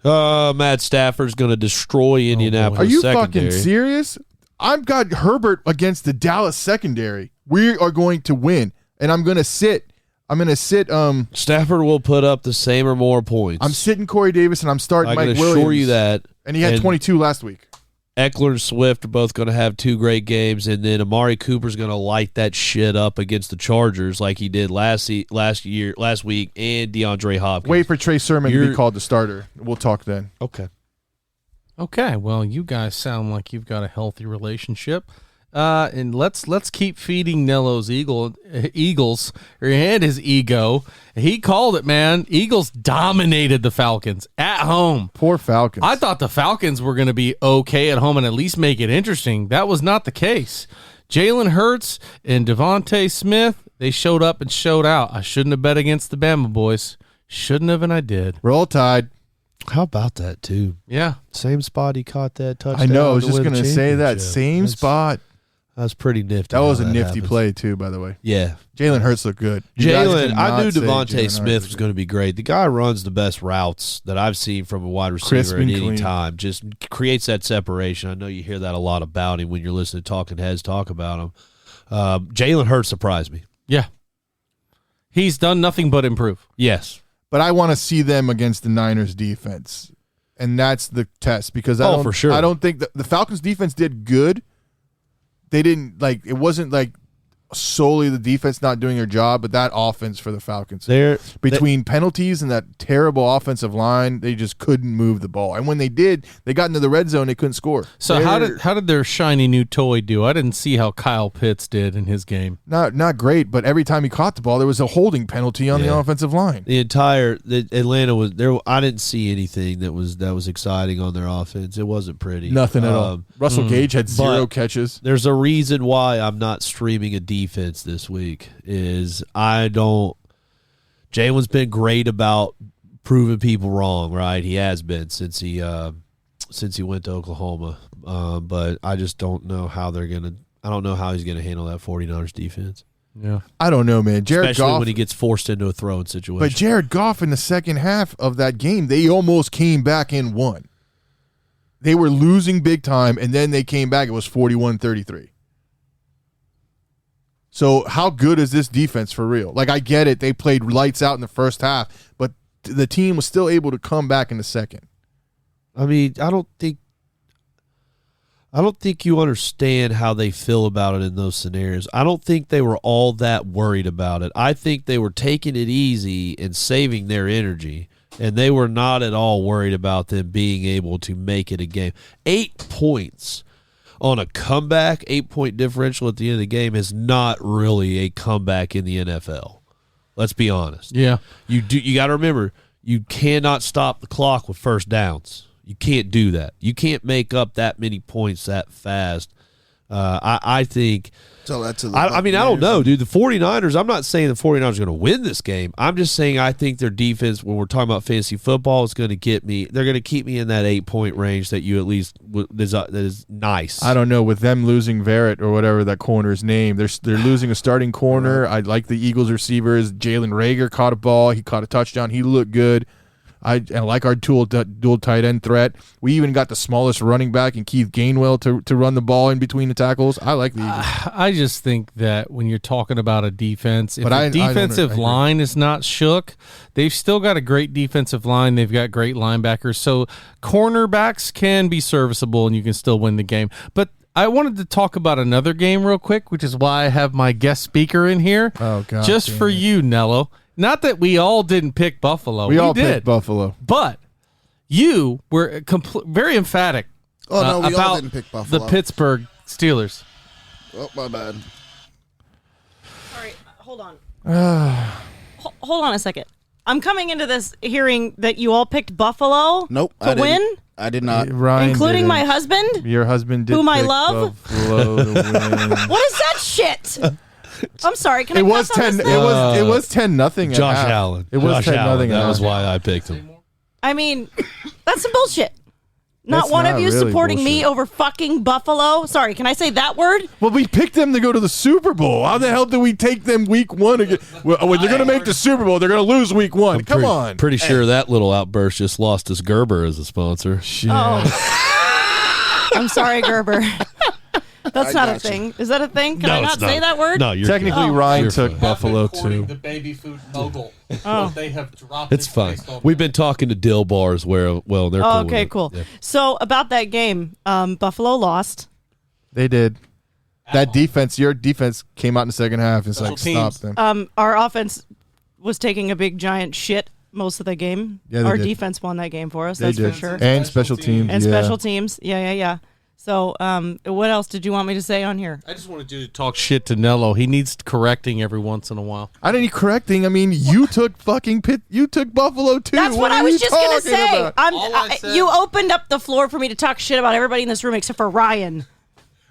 Matt Stafford's going to destroy Indianapolis. Are you secondary. fucking serious? I've got Herbert against the Dallas secondary. We are going to win, and I'm going to sit. Stafford will put up the same or more points. I'm sitting Corey Davis, and I'm starting Mike Williams. I can assure you that. And he had 22 last week. Eckler and Swift are both going to have 2 great games, and then Amari Cooper's going to light that shit up against the Chargers like he did last week, and DeAndre Hopkins. Wait for Trey Sermon to be called the starter. We'll talk then. Okay. Well, you guys sound like you've got a healthy relationship. And let's keep feeding Nello's Eagles and his ego. He called it, man. Eagles dominated the Falcons at home. Poor Falcons. I thought the Falcons were going to be okay at home and at least make it interesting. That was not the case. Jalen Hurts and Devontae Smith, they showed up and showed out. I shouldn't have bet against the Bama boys. Shouldn't have, and I did. We're all tied. How about that, too? Yeah. Same spot he caught that touchdown. I know. I was just going to say that. Same spot. That was pretty nifty. That was a nifty play, too, by the way. Yeah. Jalen Hurts looked good. I knew Devontae Smith was going to be great. The guy runs the best routes that I've seen from a wide receiver at any time. Just creates that separation. I know you hear that a lot about him when you're listening to Talking Heads talk about him. Jalen Hurts surprised me. Yeah. He's done nothing but improve. Yes. But I want to see them against the Niners defense. And that's the test because for sure. I don't think the Falcons defense did good. They didn't it wasn't like solely the defense not doing their job, but that offense for the Falcons. Between penalties and that terrible offensive line, they just couldn't move the ball. And when they did, they got into the red zone, they couldn't score. So how did their shiny new toy do? I didn't see how Kyle Pitts did in his game. Not great, but every time he caught the ball, there was a holding penalty on the offensive line. Atlanta was there. I didn't see anything that was exciting on their offense. It wasn't pretty. Nothing at all. Russell Gage had 0 catches. There's a reason why I'm not streaming a defense this week. Jalen's been great about proving people wrong, right? He has been since he went to Oklahoma. But I just don't know how I don't know how he's gonna handle that 49ers defense. Yeah. I don't know, man. Especially when he gets forced into a throwing situation. But Jared Goff in the second half of that game, they almost came back and won. They were losing big time, and then they came back. It was 41-33. So how good is this defense for real? I get it. They played lights out in the first half, but the team was still able to come back in the second. I mean, I don't think you understand how they feel about it in those scenarios. I don't think they were all that worried about it. I think they were taking it easy and saving their energy, and they were not at all worried about them being able to make it a game. 8 points on a comeback, 8-point differential at the end of the game is not really a comeback in the NFL. Let's be honest. Yeah. You got to remember, you cannot stop the clock with first downs. You can't do that. You can't make up that many points that fast. I think. So that's I don't know, dude. The 49ers, I'm not saying the 49ers are going to win this game. I'm just saying I think their defense, when we're talking about fantasy football, is going to get me. They're going to keep me in that 8-point range that you at least that is nice. I don't know. With them losing Verrett or whatever that corner's name, they're losing a starting corner. I like the Eagles receivers. Jalen Reagor caught a ball. He caught a touchdown. He looked good. I like our dual tight end threat. We even got the smallest running back in Keith Gainwell to run the ball in between the tackles. I like the Eagles. I just think that when you're talking about a defense, if the defensive line is not shook, they've still got a great defensive line. They've got great linebackers. So cornerbacks can be serviceable and you can still win the game. But I wanted to talk about another game real quick, which is why I have my guest speaker in here. Oh, God. Just for you, Nello. Not that we all didn't pick Buffalo. We all did. picked Buffalo. But you were very emphatic we all about didn't pick Buffalo. the Pittsburgh Steelers. Oh, my bad. Sorry, hold on. Hold on a second. I'm coming into this hearing that you all picked Buffalo Nope, to win. I did not. Ryan Including didn't. my husband? Your husband did. Whom I pick love? Buffalo to win. What is that shit? I'm sorry. Can It I was cuss on 10. this It thing? was 10-0. Josh Allen. It was Josh 10-0. Allen. That was at half. why I picked him. I mean, that's some bullshit. Not That's one not of you really supporting me bullshit. over fucking Buffalo. Sorry, can I say that word? Well, we picked them to go to the Super Bowl. How the hell did we take them week 1 again? Well, they're going to make the Super Bowl. They're going to lose week 1. Come on. Pretty sure that little outburst just lost us Gerber as a sponsor. Shit. Oh. I'm sorry, Gerber. That's not a thing. Is that a thing? Can I not say that word? No, you're Technically, good. Ryan You're took fine. Buffalo too. The baby food mogul. They have dropped It's fine. We've been talking to Dill Bars where, well, they're cool. Okay, with it. cool. Yeah. So about that game, Buffalo lost. They did. That defense, your defense came out in the second half and Special stopped teams. them. Our offense was taking a big giant shit most of the game. Yeah, they Our did. defense won that game for us. They That's did. for sure. And special teams. And yeah. special teams. Yeah. So, what else did you want me to say on here? I just wanted you to talk shit to Nello. He needs correcting every once in a while. I didn't need correcting. I mean, you took fucking You took Buffalo too. That's what are I was you just gonna talking say. about? All I said- You opened up the floor for me to talk shit about everybody in this room except for Ryan.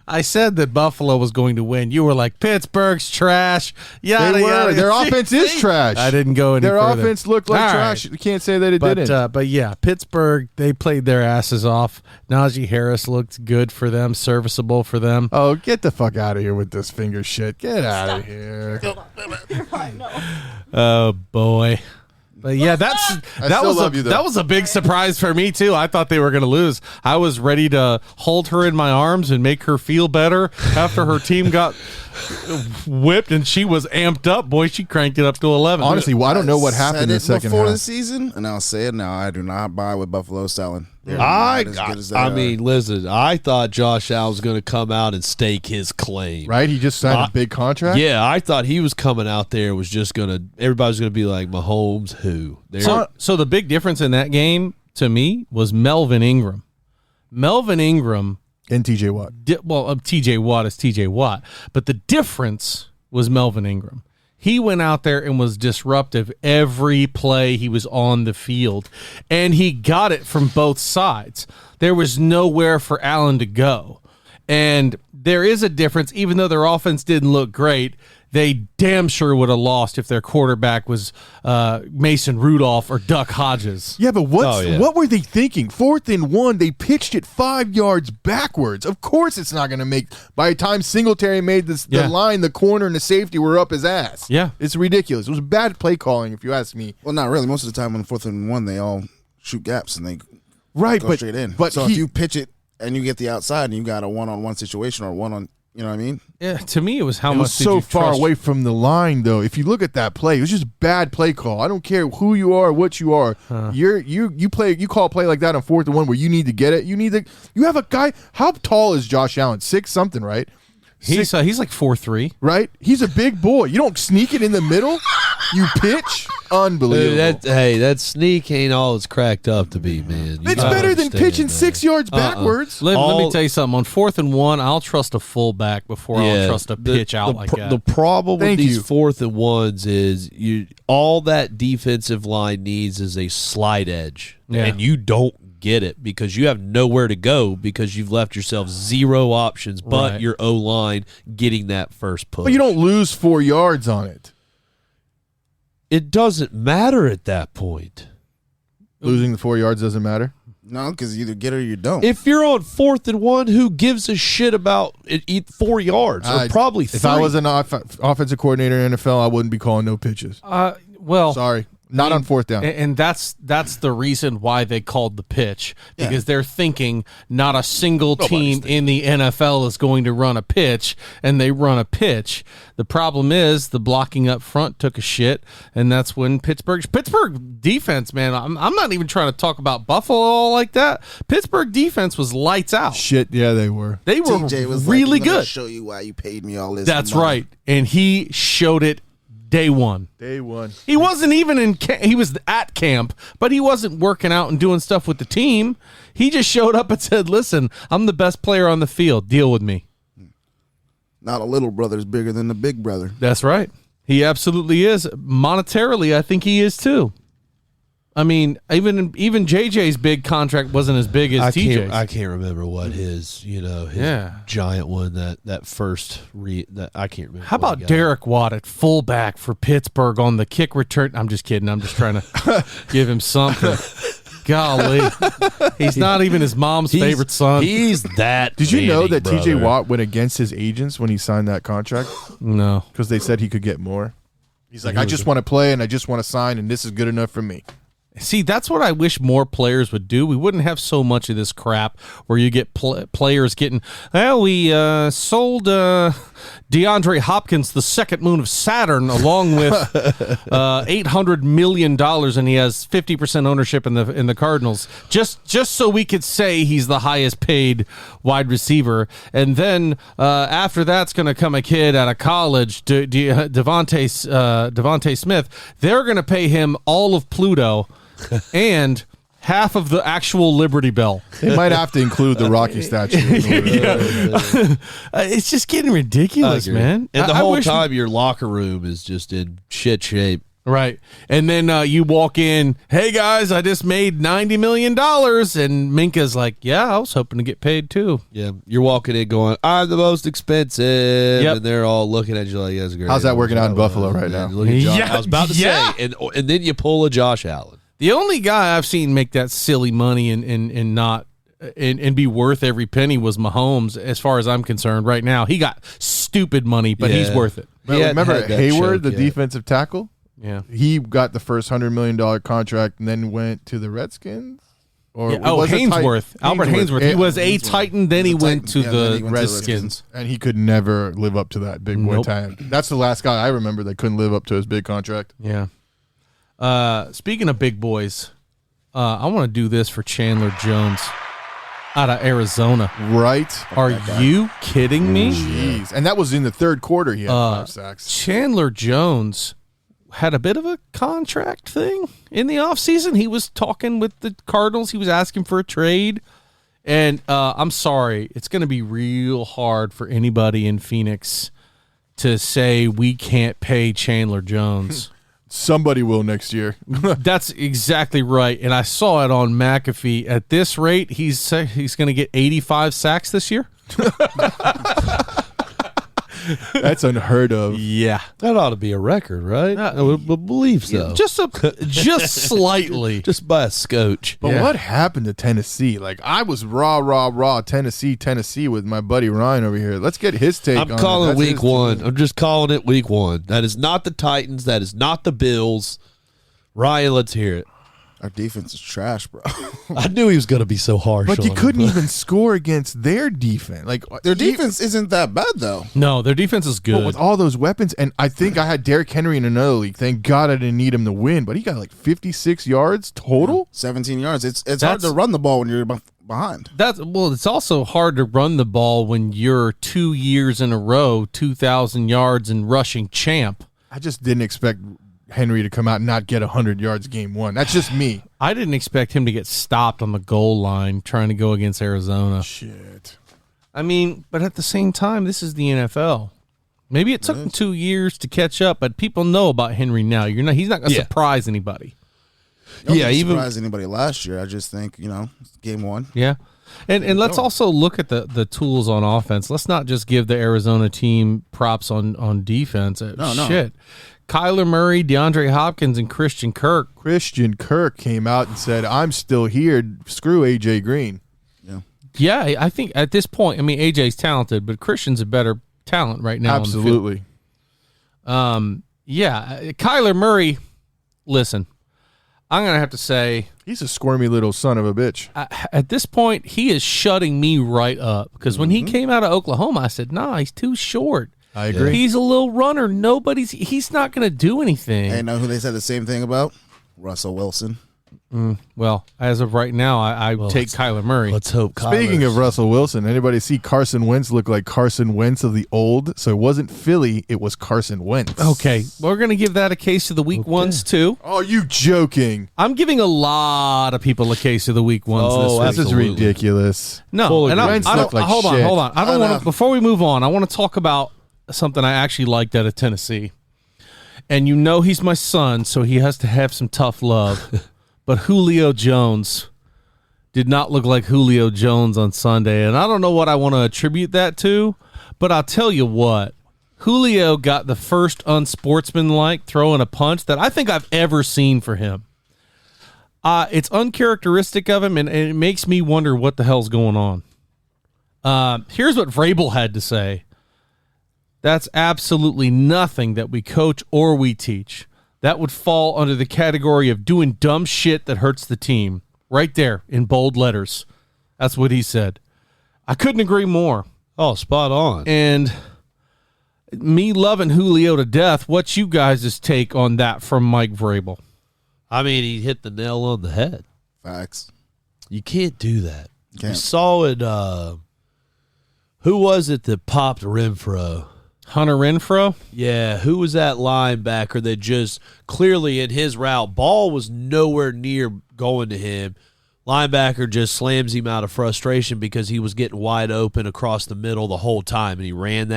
I said that Buffalo was going to win. You were like, Pittsburgh's trash. Yada, They were. yada. Their See? offense is trash. I didn't go any Their further. offense looked like All trash. right. You can't say that it didn't. But yeah, Pittsburgh, they played their asses off. Najee Harris looked good for them, serviceable for them. Oh, get the fuck out of here with this finger shit. Get out of here. Oh boy. But yeah, that still was love you, though. that was a big surprise for me too. I thought they were going to lose. I was ready to hold her in my arms and make her feel better after her team got whipped and she was amped up. Boy, she cranked it up to 11. Honestly, well, I don't know what happened in the second before half. the season, and I'll say it now. I do not buy what Buffalo's selling. They're I not as good as they mean, listen, I thought Josh Allen was going to come out and stake his claim. Right? He just signed a big contract? Yeah, I thought he was coming out there and was just going to, everybody's going to be like, Mahomes, who? So the big difference in that game to me was Melvin Ingram. Melvin Ingram, And TJ Watt. TJ Watt is TJ Watt, but the difference was Melvin Ingram. He went out there and was disruptive every play he was on the field, and he got it from both sides. There was nowhere for Allen to go. And there is a difference, even though their offense didn't look great, they damn sure would have lost if their quarterback was Mason Rudolph or Duck Hodges. Yeah, but yeah. what were they thinking? 4th and 1, they pitched it 5 yards backwards. Of course it's not going to make, by the time Singletary made this, Yeah. the line, the corner and the safety were up his ass. Yeah. It's ridiculous. It was bad play calling, if you ask me. Well, not really. Most of the time on 4th and 1, they all shoot gaps and they Right, go but straight in. But so if you pitch it and you get the outside and you got a one-on-one situation or one on, you know what I mean? Yeah, to me, it was how it much was did so you far trust- away from the line, though. If you look at that play, it was just bad play call. I don't care who you are, what you are. You call a play like that on 4th and 1 where you need to get it. You have a guy. How tall is Josh Allen? 6 something, right? He's like 4'3". Right? He's a big boy. You don't sneak it in the middle. You pitch. Unbelievable. That sneak ain't all it's cracked up to be, man. You It's gotta better than understand, pitching man. 6 yards backwards. Let me All- tell you something. On 4th and 1, I'll trust a fullback before I'll trust a pitch out like that. The problem with Thank these you. 4th and 1s is all that defensive line needs is a slide edge, Yeah. and you don't get it because you have nowhere to go because you've left yourself zero options but Right. your O-line getting that first push. But you don't lose 4 yards on it. It doesn't matter at that point. Losing the 4 yards doesn't matter. No, because you either get it or you don't. If you're on 4th and 1, who gives a shit about it? 4 yards or probably 3. If I was an offensive coordinator in the NFL, I wouldn't be calling no pitches. Well, Sorry. Not on 4th down. and that's the reason why they called the pitch, because they're thinking not a single team in the NFL is going to run a pitch, and they run a pitch. The problem is the blocking up front took a shit, and that's when Pittsburgh defense, man. I'm not even trying to talk about Buffalo like that. Pittsburgh defense was lights out. Shit, yeah, they were. They were TJ was really like, "Let me good. show you why you paid me all this. That's money." right, and he showed it day one. Day one. He wasn't even in he was at camp, but he wasn't working out and doing stuff with the team. He just showed up and said, "Listen, I'm the best player on the field. Deal with me." Not a little brother's bigger than the big brother. That's right. He absolutely is. Monetarily, I think he is too. I mean, even JJ's big contract wasn't as big as TJ's. I can't remember what his giant one that first that I can't remember. How about Derek Watt at fullback for Pittsburgh on the kick return? I'm just kidding. I'm just trying to give him something. Golly, he's not even his mom's favorite son. He's that. Did you know that brother. TJ Watt went against his agents when he signed that contract? No, because they said he could get more. He's like, I just want to play and I just want to sign, and this is good enough for me. See, that's what I wish more players would do. We wouldn't have so much of this crap where you get players getting, we sold DeAndre Hopkins the second moon of Saturn along with $800 million, and he has 50% ownership in the Cardinals, just so we could say he's the highest paid wide receiver. And then after that's going to come a kid out of college, Devontae Smith. They're going to pay him all of Pluto and half of the actual Liberty Bell. They might have to include the Rocky statue. It's just getting ridiculous, man. And the whole time your locker room is just in shit shape. Right. And then you walk in, hey, guys, I just made $90 million. And Minka's like, yeah, I was hoping to get paid, too. Yeah. You're walking in going, I'm the most expensive. Yep. And they're all looking at you like, that's great. How's that working out in Buffalo right now? Look at Josh. I was about to say, and then you pull a Josh Allen. The only guy I've seen make that silly money and not and be worth every penny was Mahomes, as far as I'm concerned. Right now, he got stupid money, but he's worth it. Remember Hayward, the defensive tackle? Yeah, he got the first $100 million contract and then went to the Redskins. Or Hainsworth, Albert Hainsworth. He was a Titan, then he went to the Redskins, and he could never live up to that big boy tag. That's the last guy I remember that couldn't live up to his big contract. Yeah. Speaking of big boys, I want to do this for Chandler Jones out of Arizona. Right? Are you kidding me? Jeez. And that was in the third quarter. He had 5 sacks. Chandler Jones had a bit of a contract thing in the offseason. He was talking with the Cardinals. He was asking for a trade. And I'm sorry, it's going to be real hard for anybody in Phoenix to say we can't pay Chandler Jones. Somebody will next year. That's exactly right. And I saw it on McAfee. At this rate, he's going to get 85 sacks this year. That's unheard of. Yeah. That ought to be a record, right? I would believe so. Just slightly. Just by a scotch. But what happened to Tennessee? Like, I was raw Tennessee with my buddy Ryan over here. Let's get his take on it. I'm calling week one. I'm just calling it week one. That is not the Titans. That is not the Bills. Ryan, let's hear it. Our defense is trash, bro. I knew he was going to be so harsh. But you couldn't even score against their defense. Like their defense isn't that bad, though. No, their defense is good. But with all those weapons, and I think I had Derrick Henry in another league. Thank God I didn't need him to win, but he got like 56 yards total. 17 yards. It's hard to run the ball when you're behind. It's also hard to run the ball when you're 2 years in a row, 2,000 yards and rushing champ. I just didn't expect Henry to come out and not get 100 yards game one. That's just me. I didn't expect him to get stopped on the goal line trying to go against Arizona. Shit. I mean, but at the same time, this is the NFL. Maybe it took him 2 years to catch up, but people know about Henry now. He's not going to surprise anybody. Even surprise anybody last year. I just think, game one. Yeah. And let's also look at the tools on offense. Let's not just give the Arizona team props on defense. No. Shit. Kyler Murray, DeAndre Hopkins, and Christian Kirk. Christian Kirk came out and said, I'm still here. Screw A.J. Green. Yeah, I think at this point, A.J.'s talented, but Christian's a better talent right now. Absolutely. Kyler Murray, listen, I'm going to have to say, he's a squirmy little son of a bitch. At this point, he is shutting me right up because when he came out of Oklahoma, I said, nah, he's too short. I agree. He's a little runner. He's not going to do anything. Hey, know who they said the same thing about? Russell Wilson. Well, as of right now, I take Kyler Murray. Let's hope. Speaking of Russell Wilson, anybody see Carson Wentz look like Carson Wentz of the old? So it wasn't Philly, it was Carson Wentz. Okay, we're going to give that a case of the week ones too. Oh, you joking? I'm giving a lot of people a case of the week ones this week. This is ridiculous. No, and Wentz looked like hold shit. on. I don't want to. Before we move on, I want to talk about something I actually liked out of Tennessee. And he's my son, so he has to have some tough love. but Julio Jones did not look like Julio Jones on Sunday. And I don't know what I want to attribute that to, but I'll tell you what. Julio got the first unsportsmanlike throw in a punch that I think I've ever seen for him. It's uncharacteristic of him, and it makes me wonder what the hell's going on. Here's what Vrabel had to say. That's absolutely nothing that we coach or we teach. That would fall under the category of doing dumb shit that hurts the team. Right there in bold letters. That's what he said. I couldn't agree more. Oh, spot on. And me loving Julio to death, what's you guys' take on that from Mike Vrabel? I mean, he hit the nail on the head. Facts. You can't do that. You can't. You saw it. Who was it that popped Renfro? Hunter Renfro? Yeah, who was that linebacker that just clearly in his route, ball was nowhere near going to him. Linebacker just slams him out of frustration because he was getting wide open across the middle the whole time, and he ran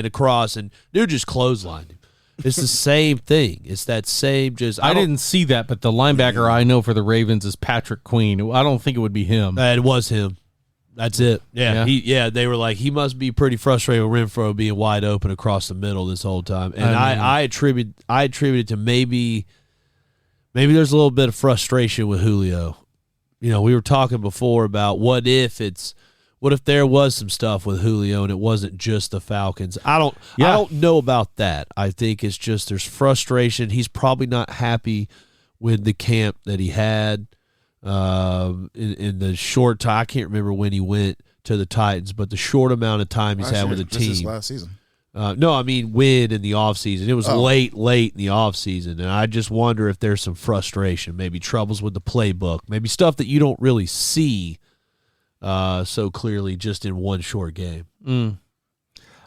across, and dude just clotheslined him. It's the same thing. It's that same just. I didn't see that, but the linebacker I know for the Ravens is Patrick Queen. I don't think it would be him. It was him. That's it. Yeah. They were like, he must be pretty frustrated with Renfro being wide open across the middle this whole time. And I attribute it to maybe there's a little bit of frustration with Julio. You know, we were talking before about what if there was some stuff with Julio and it wasn't just the Falcons. I don't know about that. I think it's just there's frustration. He's probably not happy with the camp that he had. In the short time, I can't remember when he went to the Titans, but the short amount of time he's had with the team. This is last season. No, I mean when in the offseason. It was late in the offseason, and I just wonder if there's some frustration, maybe troubles with the playbook, maybe stuff that you don't really see so clearly just in one short game.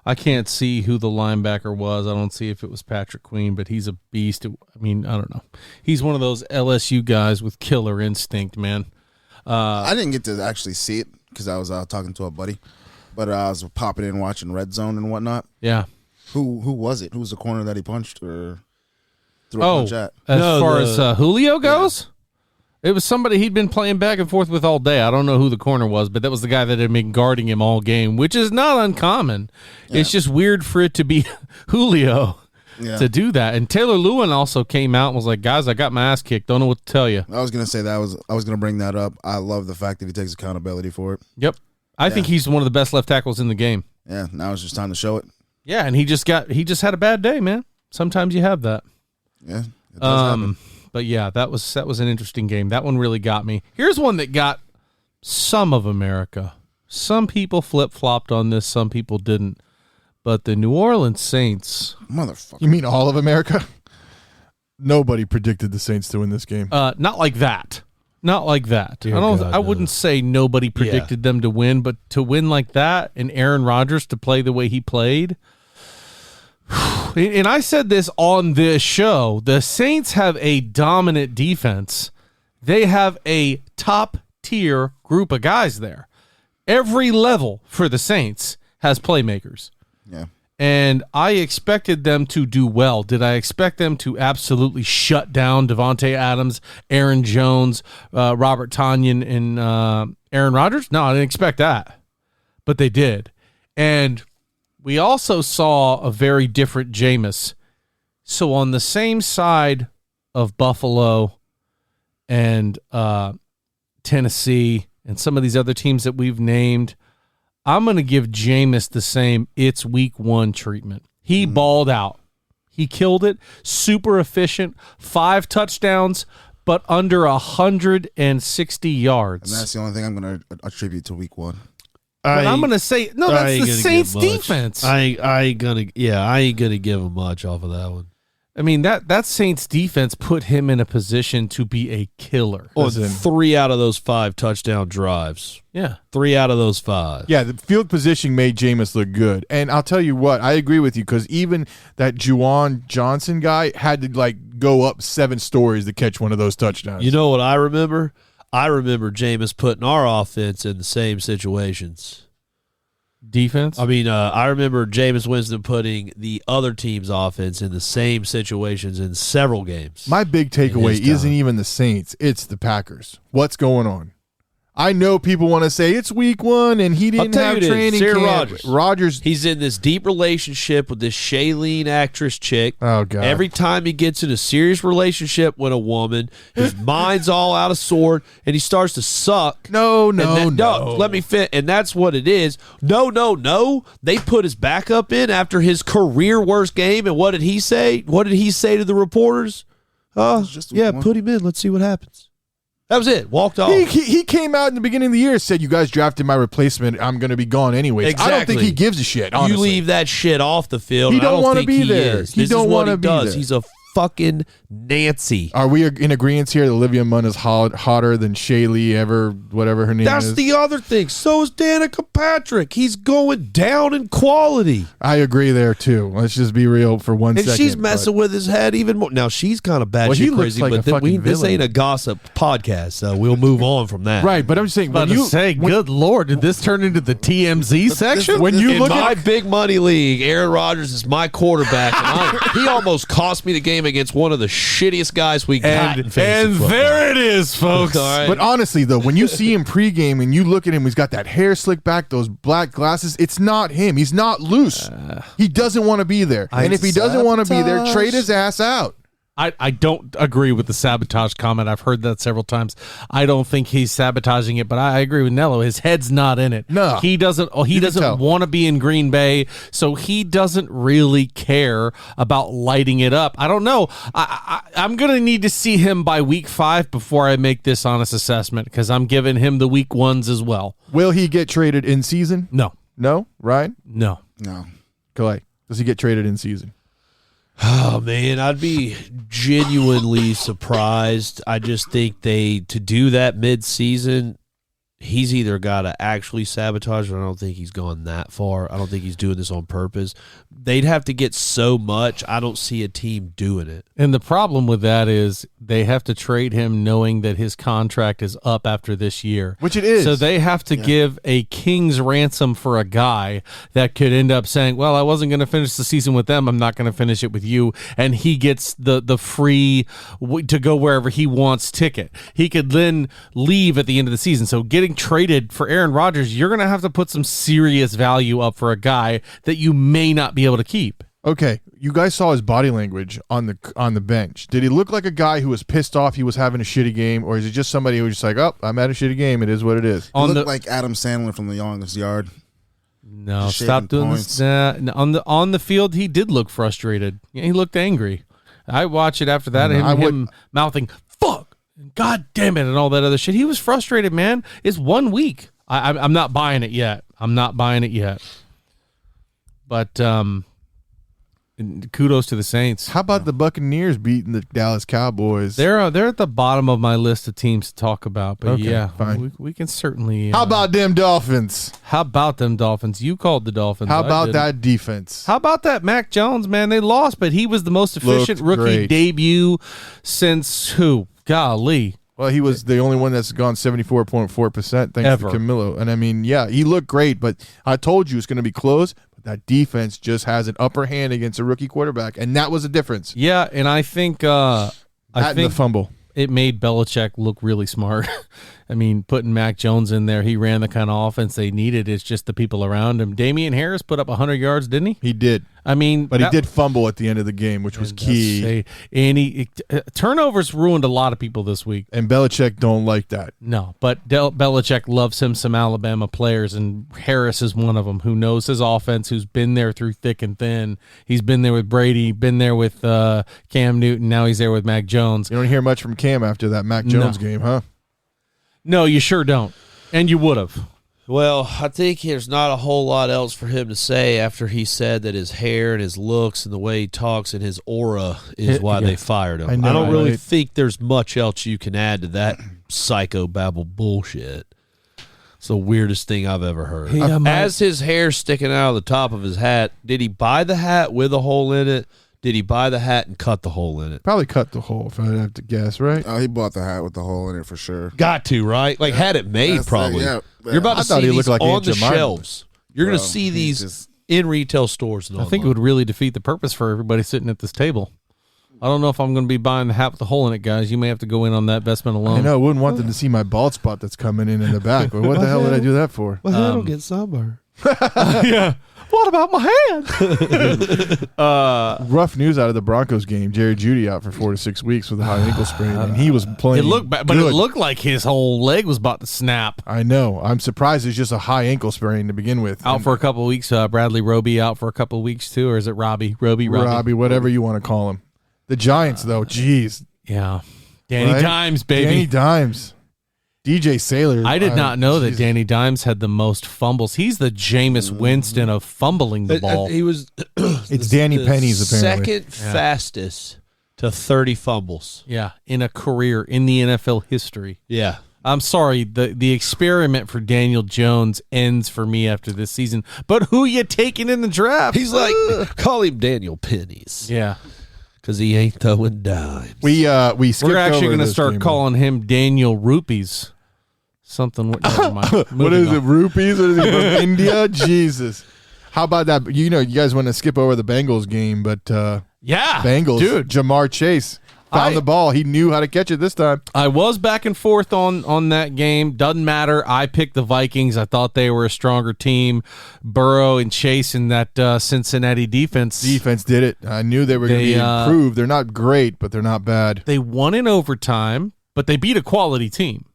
I can't see who the linebacker was. I don't see if it was Patrick Queen, but he's a beast. I mean, I don't know. He's one of those LSU guys with killer instinct, man. I didn't get to actually see it because I was talking to a buddy, but I was popping in watching Red Zone and whatnot. Yeah. Who was it? Who was the corner that he punched or threw a punch at? As far as Julio goes? Yeah. It was somebody he'd been playing back and forth with all day. I don't know who the corner was, but that was the guy that had been guarding him all game, which is not uncommon. Yeah. It's just weird for it to be Julio to do that. And Taylor Lewin also came out and was like, guys, I got my ass kicked. Don't know what to tell you. I was going to say that. I was going to bring that up. I love the fact that he takes accountability for it. Yep. I think he's one of the best left tackles in the game. Yeah, now it's just time to show it. Yeah, and he just had a bad day, man. Sometimes you have that. Yeah, it does happen. But yeah, that was an interesting game. That one really got me. Here's one that got some of America. Some people flip-flopped on this, some people didn't. But the New Orleans Saints. Motherfucker. You mean all of America? Nobody predicted the Saints to win this game. Not like that. Not like that. I wouldn't say nobody predicted them to win, but to win like that and Aaron Rodgers to play the way he played. And I said this on this show, the Saints have a dominant defense. They have a top-tier group of guys there. Every level for the Saints has playmakers. Yeah. And I expected them to do well. Did I expect them to absolutely shut down Devontae Adams, Aaron Jones, Robert Tonyan, and Aaron Rodgers? No, I didn't expect that. But they did. And we also saw a very different Jameis. So on the same side of Buffalo and Tennessee and some of these other teams that we've named, I'm going to give Jameis the same it's week one treatment. He balled out. He killed it. Super efficient. 5 touchdowns, but under 160 yards. And that's the only thing I'm going to attribute to week one. But I'm going to say, no, that's the Saints defense. I ain't gonna give him much off of that one. I mean, that Saints defense put him in a position to be a killer. On 3 out of those 5 touchdown drives. Yeah. 3 out of those 5. Yeah, the field positioning made Jameis look good. And I'll tell you what, I agree with you because even that Juwan Johnson guy had to, go up 7 stories to catch one of those touchdowns. You know what I remember? I remember Jameis putting our offense in the same situations. defense. I mean, I remember Jameis Winston putting the other team's offense in the same situations in several games. My big takeaway isn't even the Saints. It's the Packers. What's going on? I know people want to say it's week 1 and he didn't have training camp. Rodgers. He's in this deep relationship with this Shailene actress chick. Oh, God. Every time he gets in a serious relationship with a woman, his mind's all out of sort and he starts to suck. No. Let me fit. And that's what it is. No. They put his backup in after his career worst game. And what did he say? What did he say to the reporters? Put him in. Let's see what happens. That was it. Walked off. He came out in the beginning of the year and said, you guys drafted my replacement. I'm going to be gone anyways. Exactly. I don't think he gives a shit, honestly. You leave that shit off the field. He don't want to be there. He don't want to be there. He's a fucking Nancy. Are we in agreement here that Olivia Munn is hotter than Shaylee whatever her name is? That's the other thing. So is Danica Patrick. He's going down in quality. I agree there, too. Let's just be real for one second. And she's messing with his head even more. Now, she's kind of batshit crazy, like but this ain't a gossip podcast, so we'll move on from that. Right, but I'm just saying, good Lord, did this turn into the TMZ section? In my big money league, Aaron Rodgers is my quarterback, and he almost cost me the game against one of the shittiest guys we got in fantasy and football. there it is, folks. Right. But honestly, though, when you see him pregame and you look at him, he's got that hair slicked back, those black glasses. It's not him. He's not loose. He doesn't want to be there. And if he doesn't want to be there, trade his ass out. I don't agree with the sabotage comment. I've heard that several times. I don't think he's sabotaging it, but I agree with Nello. His head's not in it. No. He doesn't want to be in Green Bay, so he doesn't really care about lighting it up. I don't know. I'm going to need to see him by week 5 before I make this honest assessment, because I'm giving him the week 1s as well. Will he get traded in season? No. No? Ryan? No. Clay, does he get traded in season? Oh, man, I'd be genuinely surprised. I just think to do that mid-season, he's either got to actually sabotage, or I don't think he's gone that far. I don't think he's doing this on purpose. They'd have to get so much. I don't see a team doing it. And the problem with that is they have to trade him knowing that his contract is up after this year. Which it is. So they have to give a king's ransom for a guy that could end up saying, well, I wasn't going to finish the season with them. I'm not going to finish it with you. And he gets the free to go wherever he wants ticket. He could then leave at the end of the season. So getting traded for Aaron Rodgers, you're going to have to put some serious value up for a guy that you may not be able to keep. Okay, you guys saw his body language on the bench. Did he look like a guy who was pissed off he was having a shitty game, or is he just somebody who was just like, oh, I'm at a shitty game, it is what it is? He looked like Adam Sandler from The Longest Yard. No, stop doing this. On the field, he did look frustrated. He looked angry. I watched it after that, and him mouthing, fuck, God damn it, and all that other shit. He was frustrated, man. It's 1 week. I'm not buying it yet. But kudos to the Saints. How about the Buccaneers beating the Dallas Cowboys? They're at the bottom of my list of teams to talk about. But okay, yeah, fine. we can certainly. How about them Dolphins? How about them Dolphins? You called the Dolphins. How about that defense? How about that Mac Jones, man? They lost, but he was the most efficient rookie debut since who? Golly. Well, he was the only one that's gone 74.4% thanks to Camilo. And I mean, yeah, he looked great, but I told you it's going to be close. But that defense just has an upper hand against a rookie quarterback, and that was a difference. Yeah, and I think the fumble. It made Belichick look really smart. I mean, putting Mac Jones in there, he ran the kind of offense they needed. It's just the people around him. Damian Harris put up 100 yards, didn't he? He did. I mean, but he did fumble at the end of the game, which was key. And turnovers ruined a lot of people this week. And Belichick don't like that. No, but Belichick loves him some Alabama players, and Harris is one of them who knows his offense, who's been there through thick and thin. He's been there with Brady, been there with Cam Newton. Now he's there with Mac Jones. You don't hear much from Cam after that Mac Jones game, huh? No, you sure don't. And you would have. Well, I think there's not a whole lot else for him to say after he said that his hair and his looks and the way he talks and his aura is why they fired him. I don't really think there's much else you can add to that psychobabble bullshit. It's the weirdest thing I've ever heard. As his hair sticking out of the top of his hat, did he buy the hat with a hole in it? Did he buy the hat and cut the hole in it? Probably cut the hole, if I'd have to guess, right? Oh, he bought the hat with the hole in it for sure. Got to, right? Like, had it made, probably. You're about to see these on the shelves. You're going to see these in retail stores. I think it would really defeat the purpose for everybody sitting at this table. I don't know if I'm going to be buying the hat with the hole in it, guys. You may have to go in on that investment alone. I know. I wouldn't want them to see my bald spot that's coming in the back. What the hell did I do that for? Well, I don't get sunburn. Yeah. What about my hand? Rough news out of the Broncos game. Jerry Jeudy out for 4 to 6 weeks with a high ankle sprain, and he was playing. It looked bad, but it looked like his whole leg was about to snap. I know. I'm surprised it's just a high ankle sprain to begin with. Out for a couple of weeks. Bradley Roby out for a couple of weeks too, or is it Robbie? Robbie, whatever you want to call him. The Giants, though, geez. Yeah. Danny Right? Dimes, baby. Danny Dimes. DJ Saylor. I did not know that Danny Dimes had the most fumbles. He's the Jameis Winston of fumbling the ball. He was. It's Danny Penny's, apparently. Second fastest to 30 fumbles. Yeah, in a career in the NFL history. Yeah. I'm sorry, the experiment for Daniel Jones ends for me after this season. But who you taking in the draft? He's like, call him Daniel Pennies. Yeah. Because he ain't throwing dimes. We We're actually going to start calling him Daniel Rupees. Something. Never mind. What is it, rupees? What is he from India? Jesus. How about that? You guys want to skip over the Bengals game, but yeah, Bengals, dude. Jamar Chase found the ball. He knew how to catch it this time. I was back and forth on that game. Doesn't matter. I picked the Vikings. I thought they were a stronger team. Burrow and Chase in that Cincinnati defense. Defense did it. I knew they were going to be improved. They're not great, but they're not bad. They won in overtime, but they beat a quality team.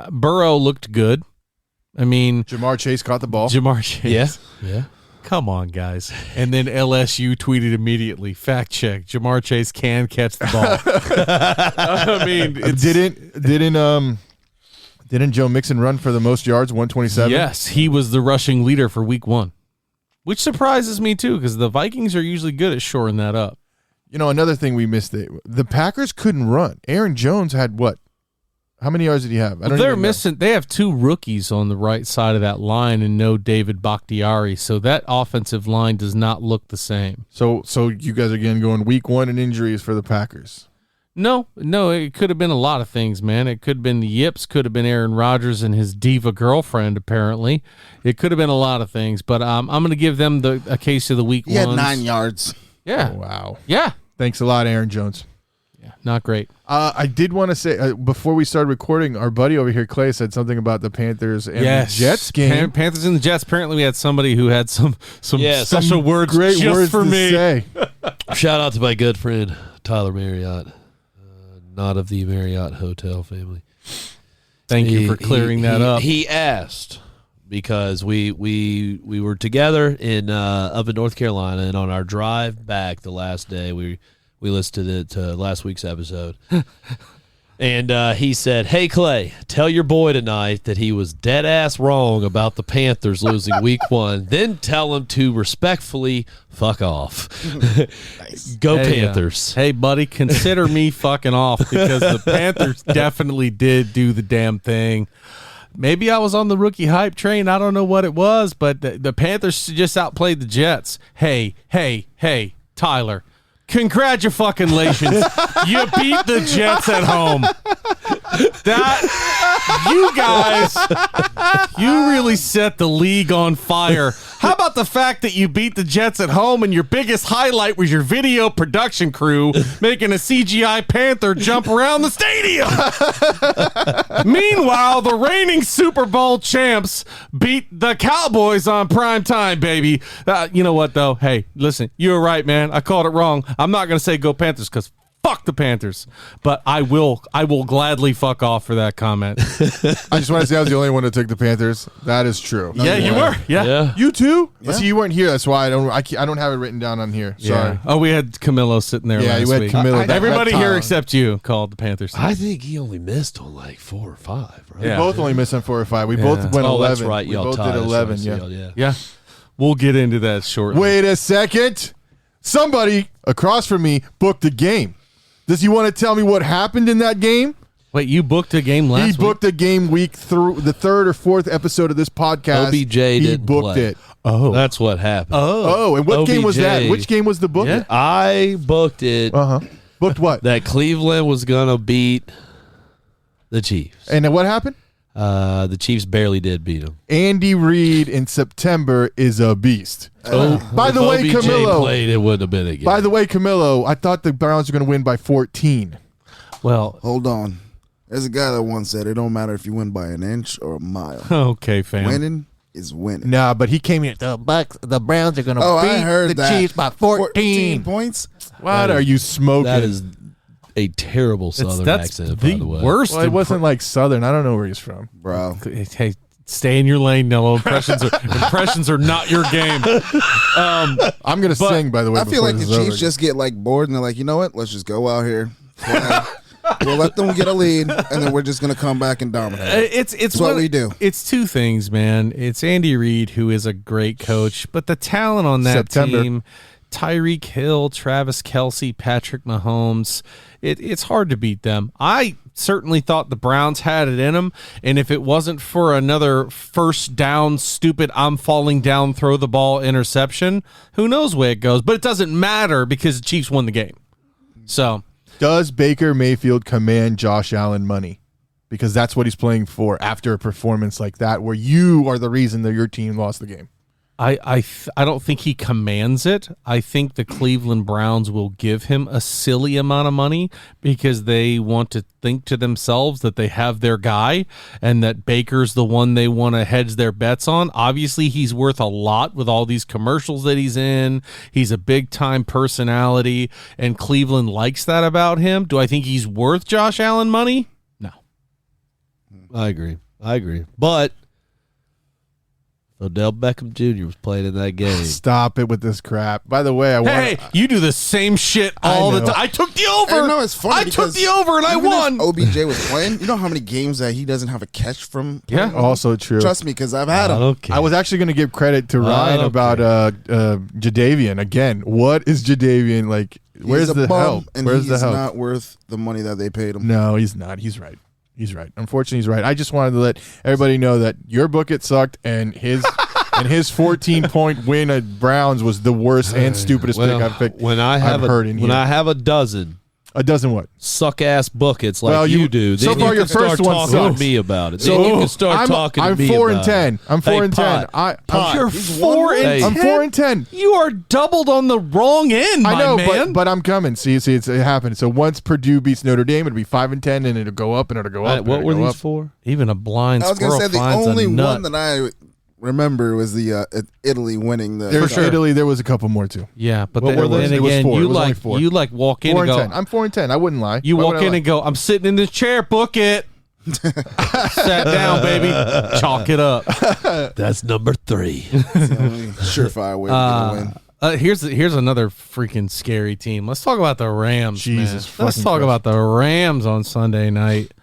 Burrow looked good. I mean, Jamar Chase caught the ball. Jamar Chase. Yeah. Come on, guys. And then LSU tweeted immediately, fact check, Jamar Chase can catch the ball. I mean, didn't Joe Mixon run for the most yards, 127? Yes, he was the rushing leader for week 1, which surprises me too because the Vikings are usually good at shoring that up. Another thing we missed, the Packers couldn't run. Aaron Jones had what? How many yards did he have? They're missing. They have 2 rookies on the right side of that line and no David Bakhtiari, so that offensive line does not look the same. So you guys are again going week 1 and injuries for the Packers. No, it could have been a lot of things, man. It could have been the Yips, could have been Aaron Rodgers and his diva girlfriend, apparently. It could have been a lot of things, but I'm going to give them a case of the week 1. He had 9 yards. Yeah. Oh, wow. Yeah. Thanks a lot, Aaron Jones. Yeah, not great. I did want to say, before we started recording, our buddy over here, Clay, said something about the Panthers and the Jets game. Panthers and the Jets. Apparently, we had somebody who had some special words great just words for to me. say. Shout out to my good friend, Tyler Marriott, not of the Marriott Hotel family. Thank you for clearing that up. He asked because we were together up in North Carolina, and on our drive back the last day, we listened to last week's episode. And he said, "Hey, Clay, tell your boy tonight that he was dead-ass wrong about the Panthers losing week 1. Then tell him to respectfully fuck off." Nice. Go Panthers. Hey, buddy, consider me fucking off because the Panthers definitely did do the damn thing. Maybe I was on the rookie hype train. I don't know what it was, but the Panthers just outplayed the Jets. Hey, Tyler. Congratulations. You beat the Jets at home. You really set the league on fire. How about the fact that you beat the Jets at home and your biggest highlight was your video production crew making a CGI Panther jump around the stadium? Meanwhile, the reigning Super Bowl champs beat the Cowboys on prime time, baby. You know what, though? Hey, listen, you were right, man. I called it wrong. I'm not going to say go Panthers because fuck the Panthers, but I will gladly fuck off for that comment. I just want to say I was the only one that took the Panthers. That is true. Yeah, you were. Yeah. You too? Yeah. See, you weren't here. That's why I don't have it written down on here. Sorry. Yeah. Oh, we had Camilo sitting there last you had week. Camilo. Everybody here except you called the Panthers. I think he only missed on like 4 or 5, right? We Yeah. both only missed on 4 or 5. We both went 11. That's right. We Y'all both tied. did That's 11. right. Yeah. We'll get into that shortly. Wait a second. Somebody across from me booked a game. Does he want to tell me what happened in that game? Wait, you booked a game last week? He booked a game week through the 3rd or 4th episode of this podcast. OBJ he didn't booked play. it. Oh. That's what happened. Oh, and what game was that? OBJ. Which game was the book? Yeah. I booked it Booked what? that Cleveland was going to beat the Chiefs. And then what happened? The Chiefs barely did beat them. Andy Reid in September is a beast. By the way, OBJ Camillo. played, it wouldn't have been a game. By the way, Camillo, I thought the Browns were going to win by 14. Well, Hold on. There's a guy that once said it don't matter if you win by an inch or a mile. okay, fam. Winning is winning. Nah, but he came here. The Browns are going to I beat heard the that. Chiefs by 14 points. What are you smoking? That is a terrible Southern That's accent, the by the way. worst. Well, it wasn't like Southern. I don't know where he's from. Bro. Hey, stay in your lane, Nello. Impressions are not your game. I'm going to sing, by the way. I feel before like the this is Chiefs over. just get like bored and they're like, you know what? Let's just go out here. We'll let them get a lead, and then we're just going to come back and dominate. It's what we do. It's two things, man. It's Andy Reid, who is a great coach, but the talent on that September. team, Tyreek Hill, Travis Kelce, Patrick Mahomes, it's hard to beat them. I certainly thought the Browns had it in them, and if it wasn't for another first down, stupid, I'm falling down, throw the ball interception, who knows where it goes. But it doesn't matter because the Chiefs won the game. So... Does Baker Mayfield command Josh Allen money? Because that's what he's playing for after a performance like that, where you are the reason that your team lost the game. I don't think he commands it. I think the Cleveland Browns will give him a silly amount of money because they want to think to themselves that they have their guy and that Baker's the one they want to hedge their bets on. Obviously, he's worth a lot with all these commercials that he's in. He's a big-time personality, and Cleveland likes that about him. Do I think he's worth Josh Allen money? No. I agree. But Odell Beckham Jr. was playing in that game. Stop it with this crap. By the way, I want. Hey, you do the same shit all the know. time. I took the over. I know it's funny. I took because the over and I even if won. OBJ was playing. You know how many games that he doesn't have a catch from? Yeah. Also true. Trust me, because I've had him. Okay. I was actually going to give credit to Ryan Okay. about Jadeveon. Again, what is Jadeveon like? Where's He's a the bum, help? And Where's the he's help? not worth the money that they paid him. No, he's not. He's right. Unfortunately, he's right. I just wanted to let everybody know that your book it sucked, and his 14-point win at Browns was the worst and stupidest pick I've picked. When I have I have a dozen a dozen what? suck ass buckets like Well, you do, so then far you your can start first one talking sucks. to me about it. So Then you can start talking to I'm me 4 and about 10. it. I'm 4 and 10. Pot. You're He's 4 and Hey. 10. I'm 4 and 10. You are doubled on the wrong end, my I know, man. but I'm coming. See, it happened. So once Purdue beats Notre Dame, it'll be 5 and 10, and it'll go up, and it'll go up. What and were it'll go these up. for? Even a blind I was going to squirrel say the finds only a nut. one that I remember was the Italy winning the. There's Italy. There was a couple more too. Yeah, but What then, were those? then It was again, 4. It you was only like 4. you like walk in 4 and and go. 10. I'm 4 and 10. I wouldn't lie. You Why walk would I in lie? and go. I'm sitting in this chair. Book it. Sat down, baby. Chalk it up. That's number 3. It's the only surefire way to get a win. Here's another freaking scary team. Let's talk about the Rams. Jesus man. Let's fucking talk Christ. about the Rams on Sunday night.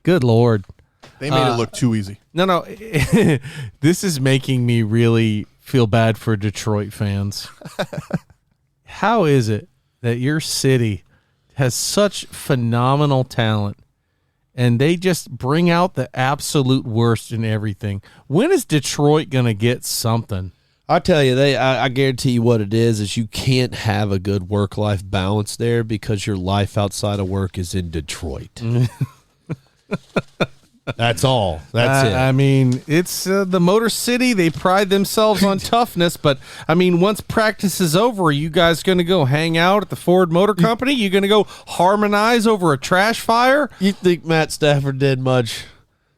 Good Lord. They made it look too easy. No. This is making me really feel bad for Detroit fans. How is it that your city has such phenomenal talent and they just bring out the absolute worst in everything? When is Detroit going to get something? I tell you, I guarantee you what it is you can't have a good work-life balance there because your life outside of work is in Detroit. That's all. That's it. I mean, it's the Motor City. They pride themselves on toughness, but I mean, once practice is over, are you guys going to go hang out at the Ford Motor Company? You going to go harmonize over a trash fire? You think Matt Stafford did much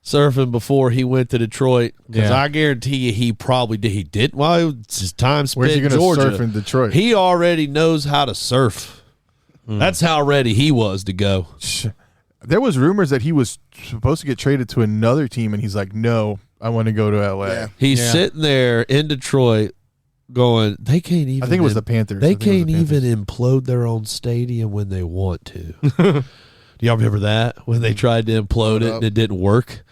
surfing before he went to Detroit? Because Yeah. I guarantee you he probably did. He did. Well, it's his time spent Where's he in going to Georgia. surf in Detroit? He already knows how to surf. That's how ready he was to go. There was rumors that he was supposed to get traded to another team, and he's like, "No, I want to go to LA." Yeah. He's Yeah. sitting there in Detroit going, they can't even. I think it was the Panthers. They I think it was can't the Panthers. even implode their own stadium when they want to. Do y'all remember that? When they tried to implode it and it didn't work?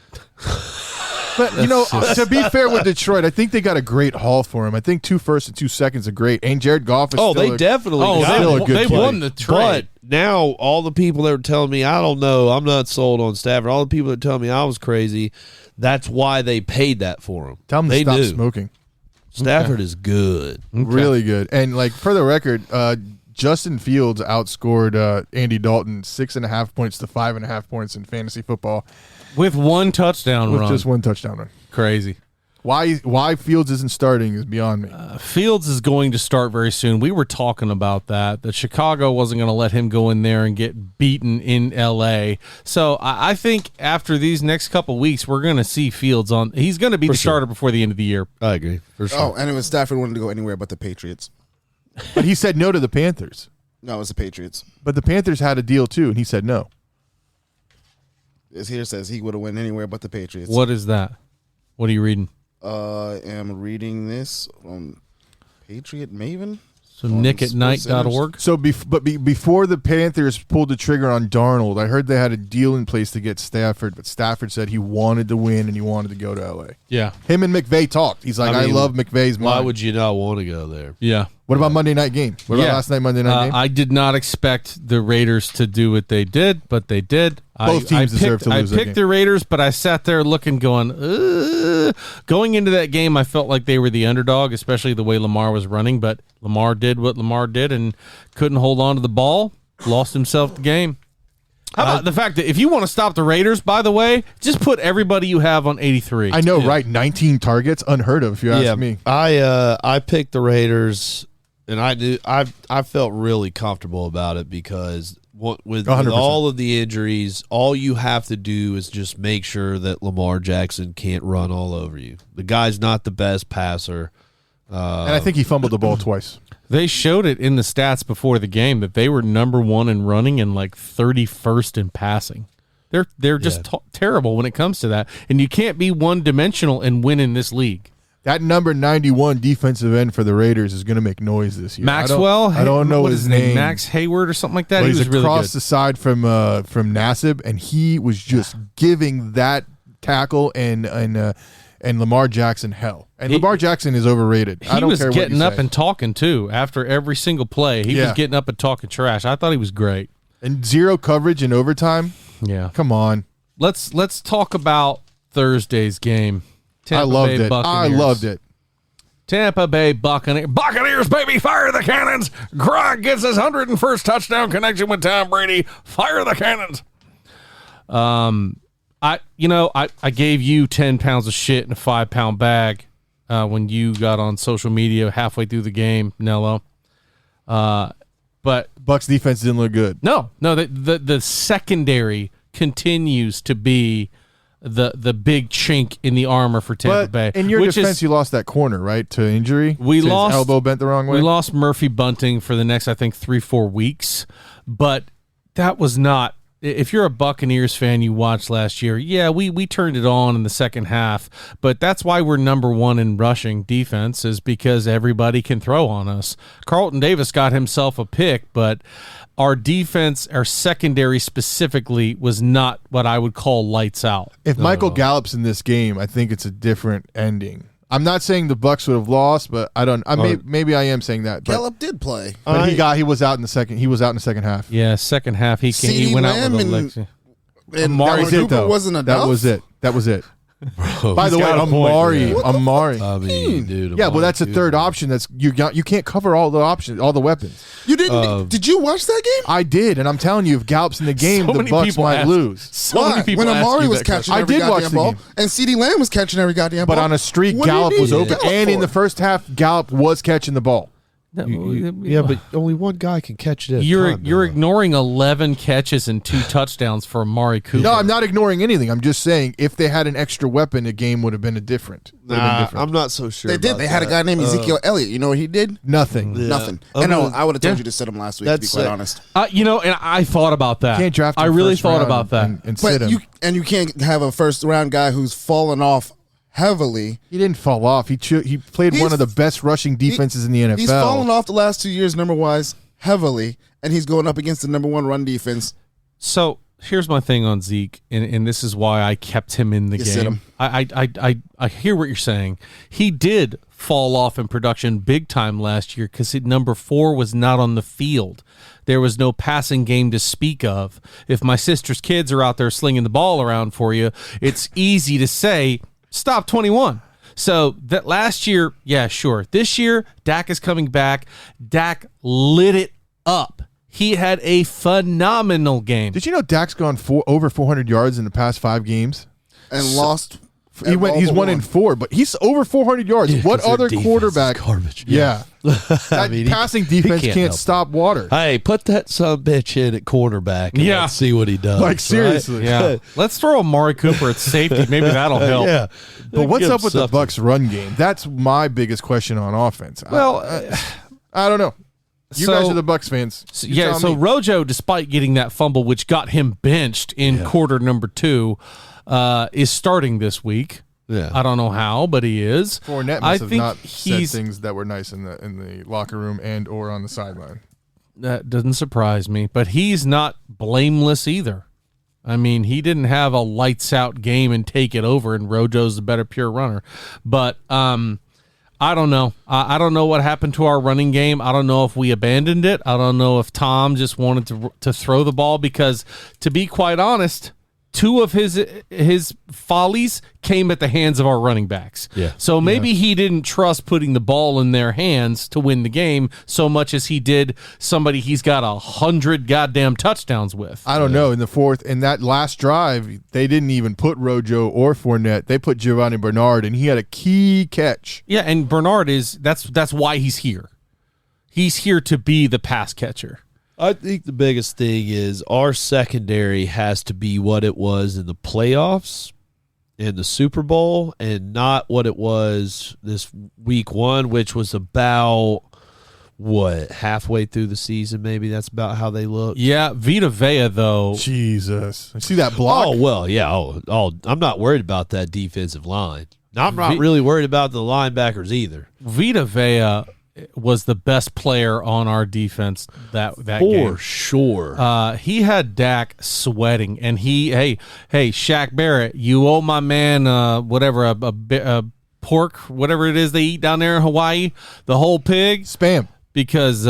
But you know, to be fair with Detroit, I think they got a great haul for him. I think 2 firsts and 2 seconds are great, and Jared Goff is. Oh, still they definitely Oh, got still it. a good they play. won the trade. But now all the people that were telling me, I don't know, I'm not sold on Stafford. All the people that tell me I was crazy, that's why they paid that for him. Tell him they to stop knew. smoking. Stafford is good. Really good. And like for the record, Justin Fields outscored Andy Dalton 6.5 points to 5.5 points in fantasy football with one touchdown with run. just one touchdown run. Crazy. Why Fields isn't starting is beyond me. Fields is going to start very soon. We were talking about that Chicago wasn't going to let him go in there and get beaten in L.A. So I think after these next couple weeks, we're going to see Fields on. He's going to be the starter before the end of the year. I agree. For sure. Oh, and it was Stafford wanted to go anywhere but the Patriots. But he said no to the Panthers. No, it was the Patriots. But the Panthers had a deal too, and he said no. This here says he would have went anywhere but the Patriots. What is that? What are you reading? I am reading this on Patriot Maven. So nickatnight.org. So, before the Panthers pulled the trigger on Darnold, I heard they had a deal in place to get Stafford, but Stafford said he wanted to win and he wanted to go to L.A. Yeah. Him and McVay talked. He's like, I love McVay's mind. Why would you not want to go there? Yeah. What about Monday night game? What about last night Monday night game? I did not expect the Raiders to do what they did, but they did. Both teams deserve to lose that I picked game. the Raiders, but I sat there looking, going, ugh. Going into that game, I felt like they were the underdog, especially the way Lamar was running, but Lamar did what Lamar did and couldn't hold on to the ball, lost himself the game. How about the fact that if you want to stop the Raiders, by the way, just put everybody you have on 83. I know, right? 19 targets, unheard of, if you ask me. I picked the Raiders, and I felt really comfortable about it because with all of the injuries, all you have to do is just make sure that Lamar Jackson can't run all over you. The guy's not the best passer. And I think he fumbled the ball twice. They showed it in the stats before the game that they were number 1 in running and like 31st in passing. They're just terrible when it comes to that. And you can't be one-dimensional and win in this league. That number 91 defensive end for the Raiders is going to make noise this year. Maxwell? I don't know what his is name. Max Hayward or something like that? But He he's was really across good. the side from Nassib, and he was just giving that tackle and Lamar Jackson hell. And Lamar Jackson is overrated. I don't care what you say. He was getting up and talking, too, after every single play. He was getting up and talking trash. I thought he was great. And zero coverage in overtime? Yeah. Come on. Let's talk about Thursday's game. I loved it. Tampa Bay Buccaneers, baby, fire the cannons. Gronk gets his 101st touchdown connection with Tom Brady. Fire the cannons. I gave you 10 pounds of shit in a 5-pound bag when you got on social media halfway through the game, Nello. But Bucs defense didn't look good. No, the secondary continues to be the big chink in the armor for Tampa Bay. In your defense, you lost that corner, right, to injury? His elbow bent the wrong way? We lost Murphy Bunting for the next, I think, 3-4 weeks. But that was not... If you're a Buccaneers fan, you watched last year, we turned it on in the second half. But that's why we're number 1 in rushing defense, is because everybody can throw on us. Carlton Davis got himself a pick, but... Our defense, our secondary specifically, was not what I would call lights out. If Michael Gallup's in this game, I think it's a different ending. I'm not saying the Bucs would have lost, but I don't. Maybe I am saying that. But, Gallup did play, but he was out in the second. He was out in the second half. Yeah, second half he went out with a leg. And Cooper wasn't enough. That was it. Bro, by the way, Amari. I mean, dude. Yeah, well, that's a third option. That's you can't cover all the options, all the weapons. You didn't? Did you watch that game? I did, and I'm telling you, if Gallup's in the game, the Bucs might lose. Why? When Amari was catching every goddamn ball, and CeeDee Lamb was catching every goddamn ball. But on a streak, Gallup was open, and in the first half, Gallup was catching the ball. Yeah, but only one guy can catch it. You're ignoring 11 catches and 2 touchdowns for Amari Cooper. No, I'm not ignoring anything. I'm just saying if they had an extra weapon, the game would have been different. I'm not so sure. They did. They had a guy named Ezekiel Elliott. You know what he did? Nothing. Yeah. Nothing. And I would have told you to sit him last week. To be quite honest. And I thought about that. You can't draft him I really first thought round about that. and sit him. You can't have a first round guy who's fallen off heavily. He didn't fall off. He played one of the best rushing defenses in the NFL. He's fallen off the last 2 years number-wise heavily, and he's going up against the number 1 run defense. So here's my thing on Zeke, and this is why I kept him in the game. Sit him. I hear what you're saying. He did fall off in production big time last year because number 4 was not on the field. There was no passing game to speak of. If my sister's kids are out there slinging the ball around for you, it's easy to say, stop 21. So that last year, yeah, sure. This year, Dak is coming back. Dak lit it up. He had a phenomenal game. Did you know Dak's gone over 400 yards in the past 5 games? And lost. He's 1-4, but he's over 400 yards. Yeah, what 'cause their other defense quarterback? is garbage. Yeah. That mean, passing he defense can't can't help stop water. Hey, put that son-bitch in at cornerback and Yeah. let's see what he does. Like, seriously. Yeah. Let's throw Amari Cooper at safety. Maybe that'll help. Yeah. But what's Give up with the something. Bucks run game? That's my biggest question on offense. Well, I don't know. You so- guys are the Bucks fans. You yeah, tell so me. Rojo, despite getting that fumble, which got him benched in quarter number 2, is starting this week. Yeah. I don't know how, but he is. Fournette I must have think not said he's things that were nice in the locker room and or on the sideline. that doesn't surprise me, but he's not blameless either. I mean, he didn't have a lights out game and take it over, and Rojo's the better pure runner. But I don't know. I don't know what happened to our running game. I don't know if we abandoned it. I don't know if Tom just wanted to throw the ball because, to be quite honest, 2 of his follies came at the hands of our running backs. Yeah. So maybe he didn't trust putting the ball in their hands to win the game so much as he did somebody he's got 100 goddamn touchdowns with. I don't know. In the fourth, in that last drive, they didn't even put Rojo or Fournette. They put Giovanni Bernard, and he had a key catch. Yeah, and Bernard that's why he's here. He's here to be the pass catcher. I think the biggest thing is our secondary has to be what it was in the playoffs, in the Super Bowl, and not what it was this week 1, which was about, halfway through the season maybe. That's about how they look. Yeah, Vita Vea, though. Jesus. See that block? Oh, well, yeah. I'm not worried about that defensive line. I'm not really worried about the linebackers either. Vita Vea was the best player on our defense that game. For sure. He had Dak sweating, and hey, Shaq Barrett, you owe my man whatever a pork, whatever it is they eat down there in Hawaii, the whole pig. Spam. Because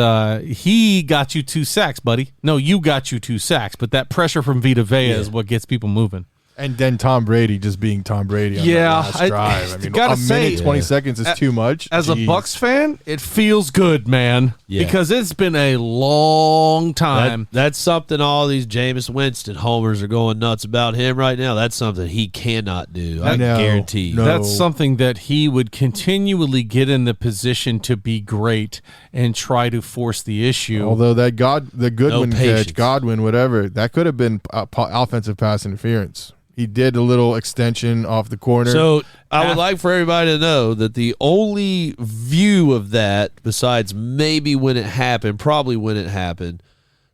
he got you 2 sacks, buddy. No, you got you 2 sacks, but that pressure from Vita Vea is what gets people moving. And then Tom Brady just being Tom Brady on that last drive. I mean, gotta a minute, say, 20 seconds is too much. As a Jeez. Bucks fan, it feels good, man. Yeah. Because it's been a long time. That's something all these Jameis Winston homers are going nuts about him right now. That's something he cannot do. I No, guarantee. no. That's something that he would continually get in the position to be great and try to force the issue. Although the Goodwin patience. catch, Godwin, whatever, that could have been offensive pass interference. He did a little extension off the corner. So I would like for everybody to know that the only view of that, besides maybe when it happened, probably when it happened,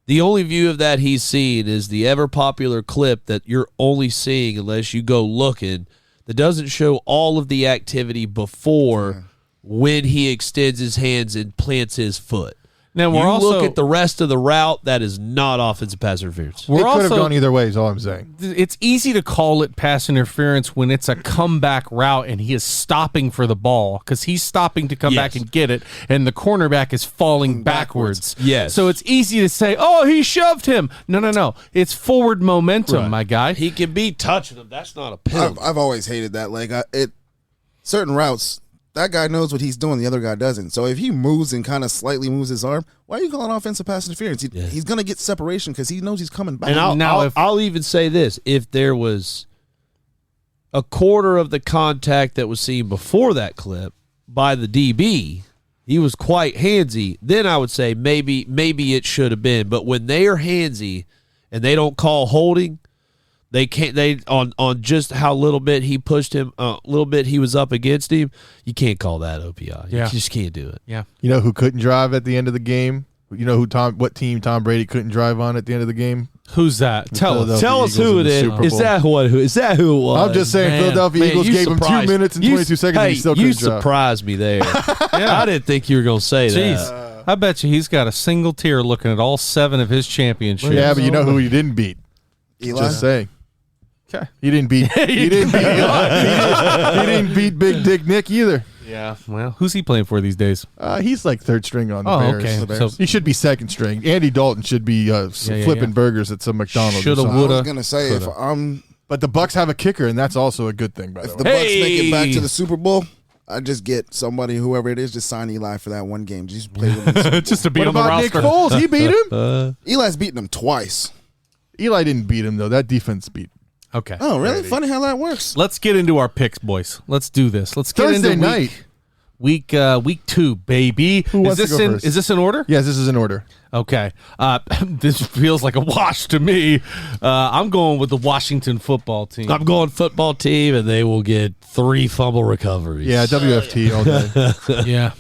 the only view of that he's seen is the ever popular clip that you're only seeing unless you go looking, that doesn't show all of the activity before when he extends his hands and plants his foot. Now You look at the rest of the route, that is not offensive pass interference. it could have gone either way is all I'm saying. It's easy to call it pass interference when it's a comeback route and he is stopping for the ball because he's stopping to come back and get it, and the cornerback is falling backwards. Yes. So it's easy to say, oh, he shoved him. No. It's forward momentum, my guy. He can be touching him. That's not a penalty. I've always hated that. Like certain routes, that guy knows what he's doing, the other guy doesn't. So if he moves and kind of slightly moves his arm, why are you calling offensive pass interference? He's going to get separation because he knows he's coming back. And I'll even say this. If there was a quarter of the contact that was seen before that clip by the DB, he was quite handsy, then I would say maybe it should have been. But when they are handsy and they don't call holding, they can't. They on just how little bit he pushed him, little bit he was up against him. You can't call that OPI. You just can't do it. Yeah. You know who couldn't drive at the end of the game? You know what team Tom Brady couldn't drive on at the end of the game? Who's that? Tell us. Tell us who it is. Is that who it was? I'm just saying, Man. Philadelphia Eagles you gave him 2 surprised- minutes and you- 22 seconds. And he still you couldn't drive. surprised me there. I didn't think you were going to say that. Jeez. I bet you he's got a single tear looking at all 7 of his championships. Yeah, but you know who he didn't beat? Eli? Just saying. Okay. He didn't beat. He didn't beat. He didn't beat Big Dick Nick either. Yeah. Well, who's he playing for these days? He's like third string on the Bears. okay. The Bears. So- he should be second string. Andy Dalton should be flipping burgers at some McDonald's. Shoulda, or something. I woulda, was going to say, if But the Bucks have a kicker, and that's also a good thing. By the the way, Bucks make it back to the Super Bowl, I just get somebody, whoever it is, just sign Eli for that one game. Just play with him. Just to be What on the about roster. Nick Foles? He beat him. Eli's beaten him twice. Eli didn't beat him though. That defense beat. Okay. Oh, really? Funny how that works. Let's get into our picks, boys. Let's do this. Let's get Thursday into night. Week 2, baby. Who wants to go first? Is this in order? Yes, this is in order. Okay. This feels like a wash to me. I'm going with the Washington football team. I'm going football team, and they will get 3 fumble recoveries. Yeah, WFT all day. Yeah.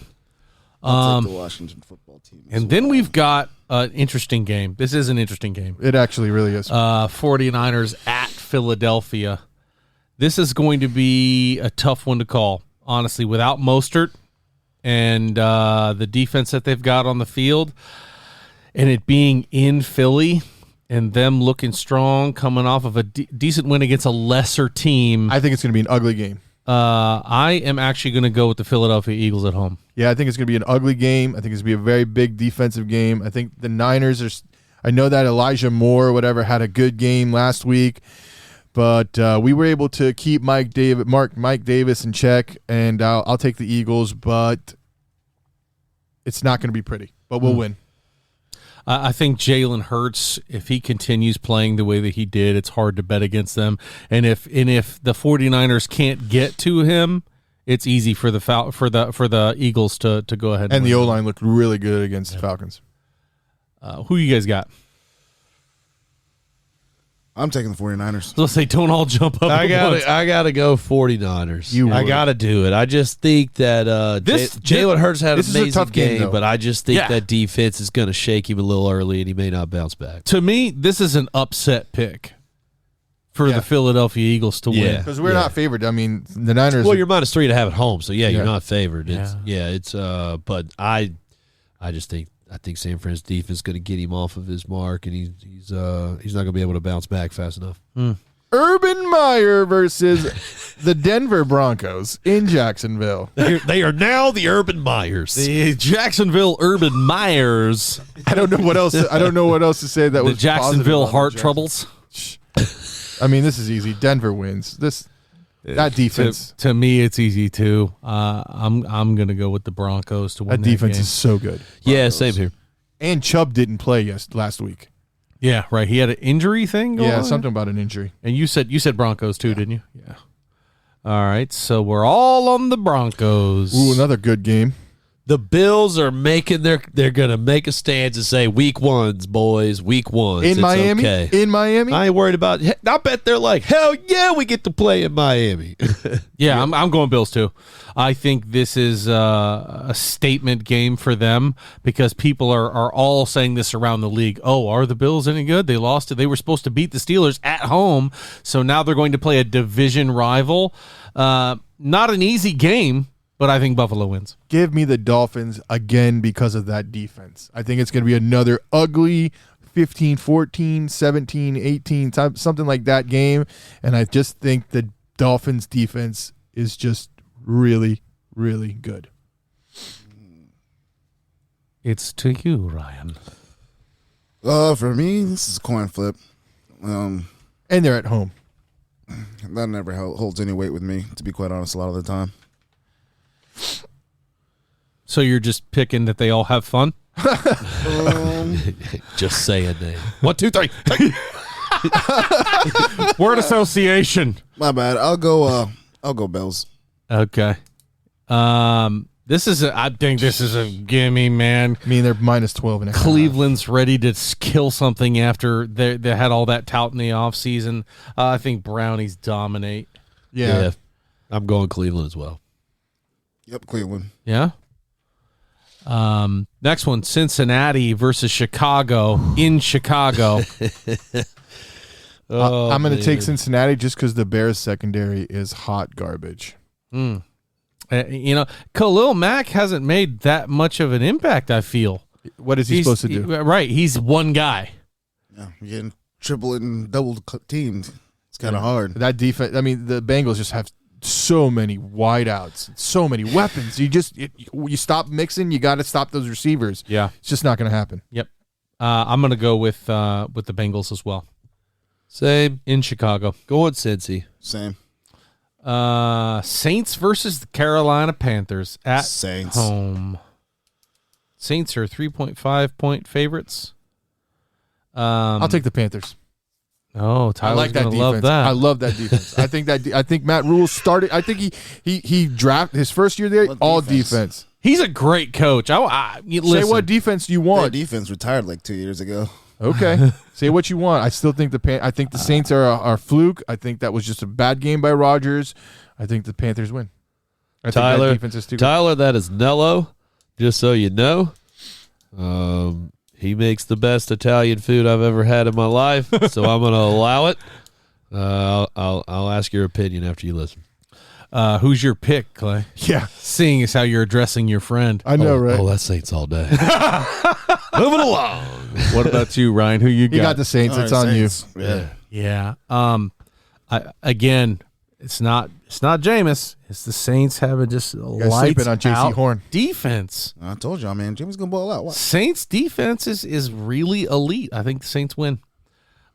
I'll take the Washington football team. And then we've got an interesting game. This is an interesting game. It actually really is. 49ers at Philadelphia. This is going to be a tough one to call, honestly, without Mostert and the defense that they've got on the field, and it being in Philly and them looking strong, coming off of a decent win against a lesser team. I think it's going to be an ugly game. I am actually going to go with the Philadelphia Eagles at home. Yeah, I think it's going to be an ugly game. I think it's going to be a very big defensive game. I think the Niners are – I know that Elijah Moore or whatever had a good game last week, but we were able to keep Mike Davis in check, and I'll take the Eagles, but it's not going to be pretty. But we'll win. I think Jalen Hurts, if he continues playing the way that he did, it's hard to bet against them. And if the 49ers can't get to him, it's easy for the Eagles to go ahead. And win. the O-line looked really good against the Falcons. Who you guys got? I'm taking the 49ers. Let's say don't all jump up. I at once. gotta go 49ers. I would. gotta do it. I just think that Jalen Hurts had an this is a amazing tough game, though. but I just think Yeah. that defense is going to shake him a little early, and he may not bounce back. To me, this is an upset pick for the Philadelphia Eagles to win. Because we're not favored. I mean, the Niners. Well, you're -3 to have at home, so yeah, Yeah. you're not favored. It's but I just think San Fran's defense is going to get him off of his mark, and he's not going to be able to bounce back fast enough. Urban Meyer versus the Denver Broncos in Jacksonville. They are now the Urban Meyers. The Jacksonville Urban Myers. I don't know what else. I don't know what else to say. That The was Jacksonville positive Heart about Troubles. I mean, this is easy. Denver wins. That defense. To me, it's easy too. I'm gonna go with the Broncos to win That defense game. is so good. Yeah, same here. And Chubb didn't play last week. Yeah, right. He had an injury thing going Yeah, on? something about an injury. And you said Broncos too, didn't you? Yeah. All right, so we're all on the Broncos. Ooh, another good game. The Bills are they're going to make a stance and say, week ones, boys, week ones. In It's Miami? okay. In Miami? I ain't worried about it. I bet they're like, hell yeah, we get to play in Miami. Yeah, I'm going Bills too. I think this is a statement game for them because people are all saying this around the league. Oh, are the Bills any good? They lost it. They were supposed to beat the Steelers at home, so now they're going to play a division rival. Not an easy game, but I think Buffalo wins. Give me the Dolphins again because of that defense. I think it's going to be another ugly 15-14, 17-18, something like that game. And I just think the Dolphins defense is just really, really good. It's to you, Ryan. For me, this is a coin flip. And they're at home. That never holds any weight with me, to be quite honest, a lot of the time. So you're just picking that they all have fun? Just saying name. 1, 2, 3. Word association. My bad. I'll go Bills. Okay. I think this is a gimme, man. I mean, they're -12.5. Cleveland's ready to kill something after they had all that tout in the offseason. I think Brownies dominate. Yeah. I'm going Cleveland as well. Yep, Cleveland. Yeah. Next one, Cincinnati versus Chicago in Chicago. I'm going to take Cincinnati just because the Bears secondary is hot garbage. Khalil Mack hasn't made that much of an impact, I feel. What is he supposed to do? Right. He's one guy. Yeah, you're getting triple and double teamed. It's kind of hard. That defense, I mean, the Bengals just have so many wideouts, so many weapons. You stop mixing, you got to stop those receivers. Yeah. It's just not going to happen. Yep. I'm going to go with the Bengals as well. Same. In Chicago. Going Cincy. Same. Saints versus the Carolina Panthers at Saints. home. Saints are 3.5-point favorites. I'll take the Panthers. Oh, I Tyler's like that gonna defense. love that. I love that defense. I think Matt Rule started. I think he drafted his first year there. What All defense? defense. He's a great coach. Say what defense you Their want. defense retired like 2 years ago. Okay. Say what you want. I still think I think the Saints are a fluke. I think that was just a bad game by Rodgers. I think the Panthers win. I think Tyler, that defense is too good. Tyler, that is Nello. Just so you know, he makes the best Italian food I've ever had in my life. So I'm going to allow it. I'll ask your opinion after you listen. Who's your pick, Clay? Yeah, Seeing as how you're addressing your friend. I know, right? Oh, that's Saints all day. Moving along. What about you, Ryan? Who you got? You got the Saints. All It's right, on you. Saints. Yeah. Yeah. Again, it's not Jameis. It's the Saints having just guys lights sleeping on J.C. out Horn. defense. I told y'all, man. Jimmy's going to ball out. What? Saints defense is really elite. I think the Saints win.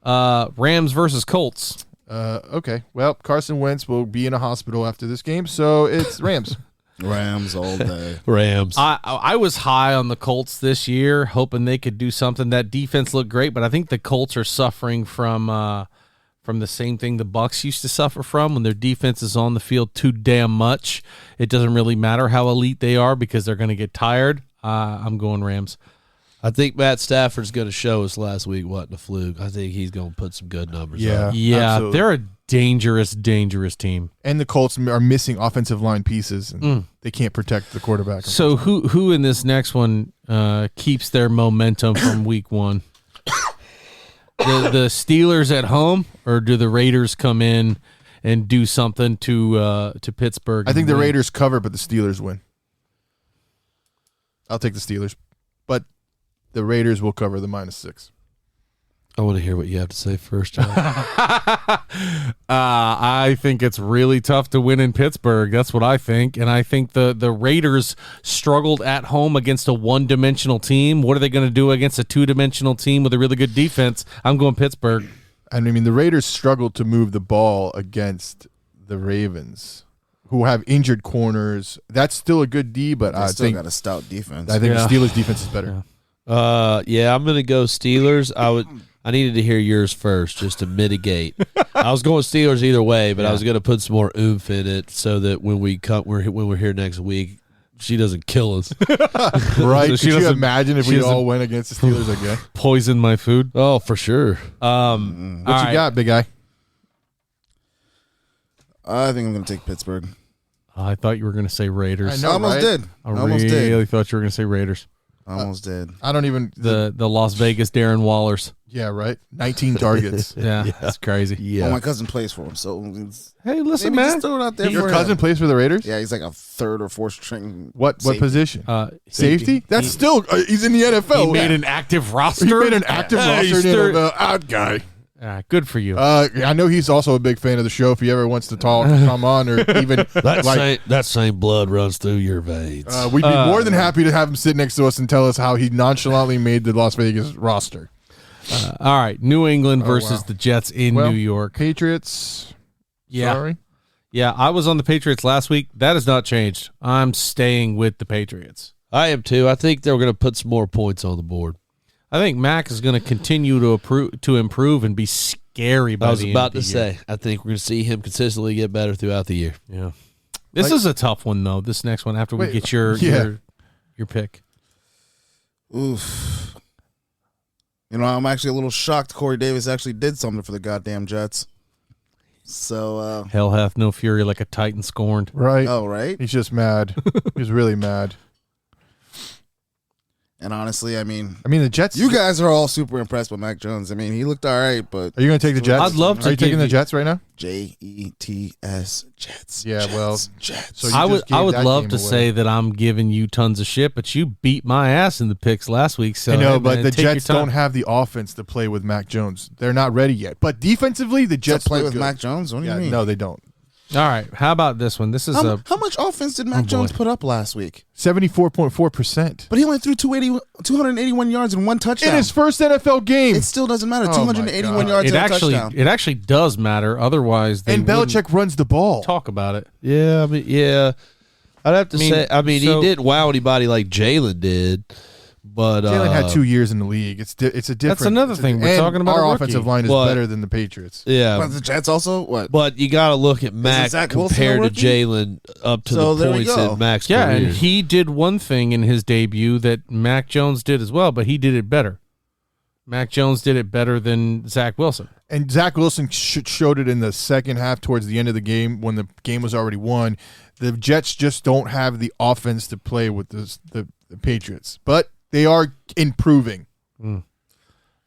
Rams versus Colts. Okay. Well, Carson Wentz will be in a hospital after this game, so it's Rams. Rams all day. Rams. I was high on the Colts this year, hoping they could do something. That defense looked great, but I think the Colts are suffering from the same thing the Bucs used to suffer from when their defense is on the field too damn much. It doesn't really matter how elite they are because they're going to get tired. I'm going Rams. I think Matt Stafford's going to show us last week wasn't a fluke. I think he's going to put some good numbers Yeah. up. Yeah, absolutely. they're a dangerous team. And the Colts are missing offensive line pieces, and they can't protect the quarterback. So who in this next one keeps their momentum from week one? The Steelers at home, or do the Raiders come in and do something to Pittsburgh? I think and the win? Raiders cover, but the Steelers win. I'll take the Steelers, but the Raiders will cover the -6. I want to hear what you have to say first, John. I think it's really tough to win in Pittsburgh. That's what I think. And I think the Raiders struggled at home against a one-dimensional team. What are they going to do against a two-dimensional team with a really good defense? I'm going Pittsburgh. And I mean, the Raiders struggled to move the ball against the Ravens, who have injured corners. That's still a good D, but They I still think got a stout defense. the Yeah. Steelers' defense is better. Yeah, I'm going to go Steelers. I needed to hear yours first just to mitigate. I was going Steelers either way, but I was going to put some more oomph in it so that when we're here next week, she doesn't kill us. Right? So she Could you doesn't- imagine if she we doesn't- all went against the Steelers again? Poison my food. Oh, for sure. What you got, big guy? I think I'm going to take Pittsburgh. I thought you were going to say Raiders. I know, Almost right? did. I Almost really did. thought you were going to say Raiders. Almost did. I don't even. The Las Vegas Darren Wallers. Yeah, right. 19 targets. Yeah, that's crazy. Yeah. Well, my cousin plays for him, so Hey, listen, maybe man. just throw it out there Your for cousin him. plays for the Raiders. Yeah, he's like a third or fourth string. What safety. position? Safety? Safety? That's still. He's in the NFL. He made an active roster. He made an active roster he's in third- the out guy. Good for you. I know he's also a big fan of the show. If he ever wants to talk, come on, or even That same blood runs through your veins. we'd be more than happy to have him sit next to us and tell us how he nonchalantly made the Las Vegas roster. All right, New England versus wow. the Jets in Well, New York. Patriots. Yeah. Sorry. Yeah, I was on the Patriots last week. That has not changed. I'm staying with the Patriots. I am too. I think they're going to put some more points on the board. I think Mac is going to continue to improve and be scary by I was the about end to of the year. say, I think we're going to see him consistently get better throughout the year. Yeah. This is a tough one, though, this next one, after we Wait, get your pick. Oof. You know, I'm actually a little shocked Corey Davis actually did something for the goddamn Jets. So, Hell hath no fury like a Titan scorned. Right. oh, right? He's just mad. He's really mad. And honestly, I mean, The Jets. you guys are all super impressed with Mac Jones. I mean, he looked all right, but Are you going to take the Jets? I'd love to Are you taking give the you- Jets right now? Jets, Jets. Yeah, Jets, well, Jets. so you I just would gave that love game to away. say that I'm giving you tons of shit, but you beat my ass in the picks last week. So I know, hey, but man, the take your Jets time. don't have the offense to play with Mac Jones. They're not ready yet. But defensively, the Jets to play look with good. Mac Jones? What do Yeah, you mean? no, they don't. All right. How about this one? This is how much offense did Mac Jones put up last week? 74.4%. But he only threw 281 yards and 1 touchdown. In his first NFL game. It still doesn't matter. Oh 281 yards and a touchdown. It actually does matter. Otherwise, they and Belichick runs the ball. talk about it. Yeah, I mean, yeah. I'd have to say, he didn't wow anybody like Jalen did. But Jalen had 2 years in the league. It's a different. That's another thing. We're talking about our a offensive rookie. line is But- better than the Patriots. Yeah. But the Jets also, what? But you got to look at Mac Zach Wilson compared a to rookie? Jalen up to So the there we points go. in Mac's Yeah, career. and he did one thing in his debut that Mac Jones did as well, but he did it better. Mac Jones did it better than Zach Wilson. And Zach Wilson showed it in the second half towards the end of the game when the game was already won. The Jets just don't have the offense to play with the Patriots. But they are improving.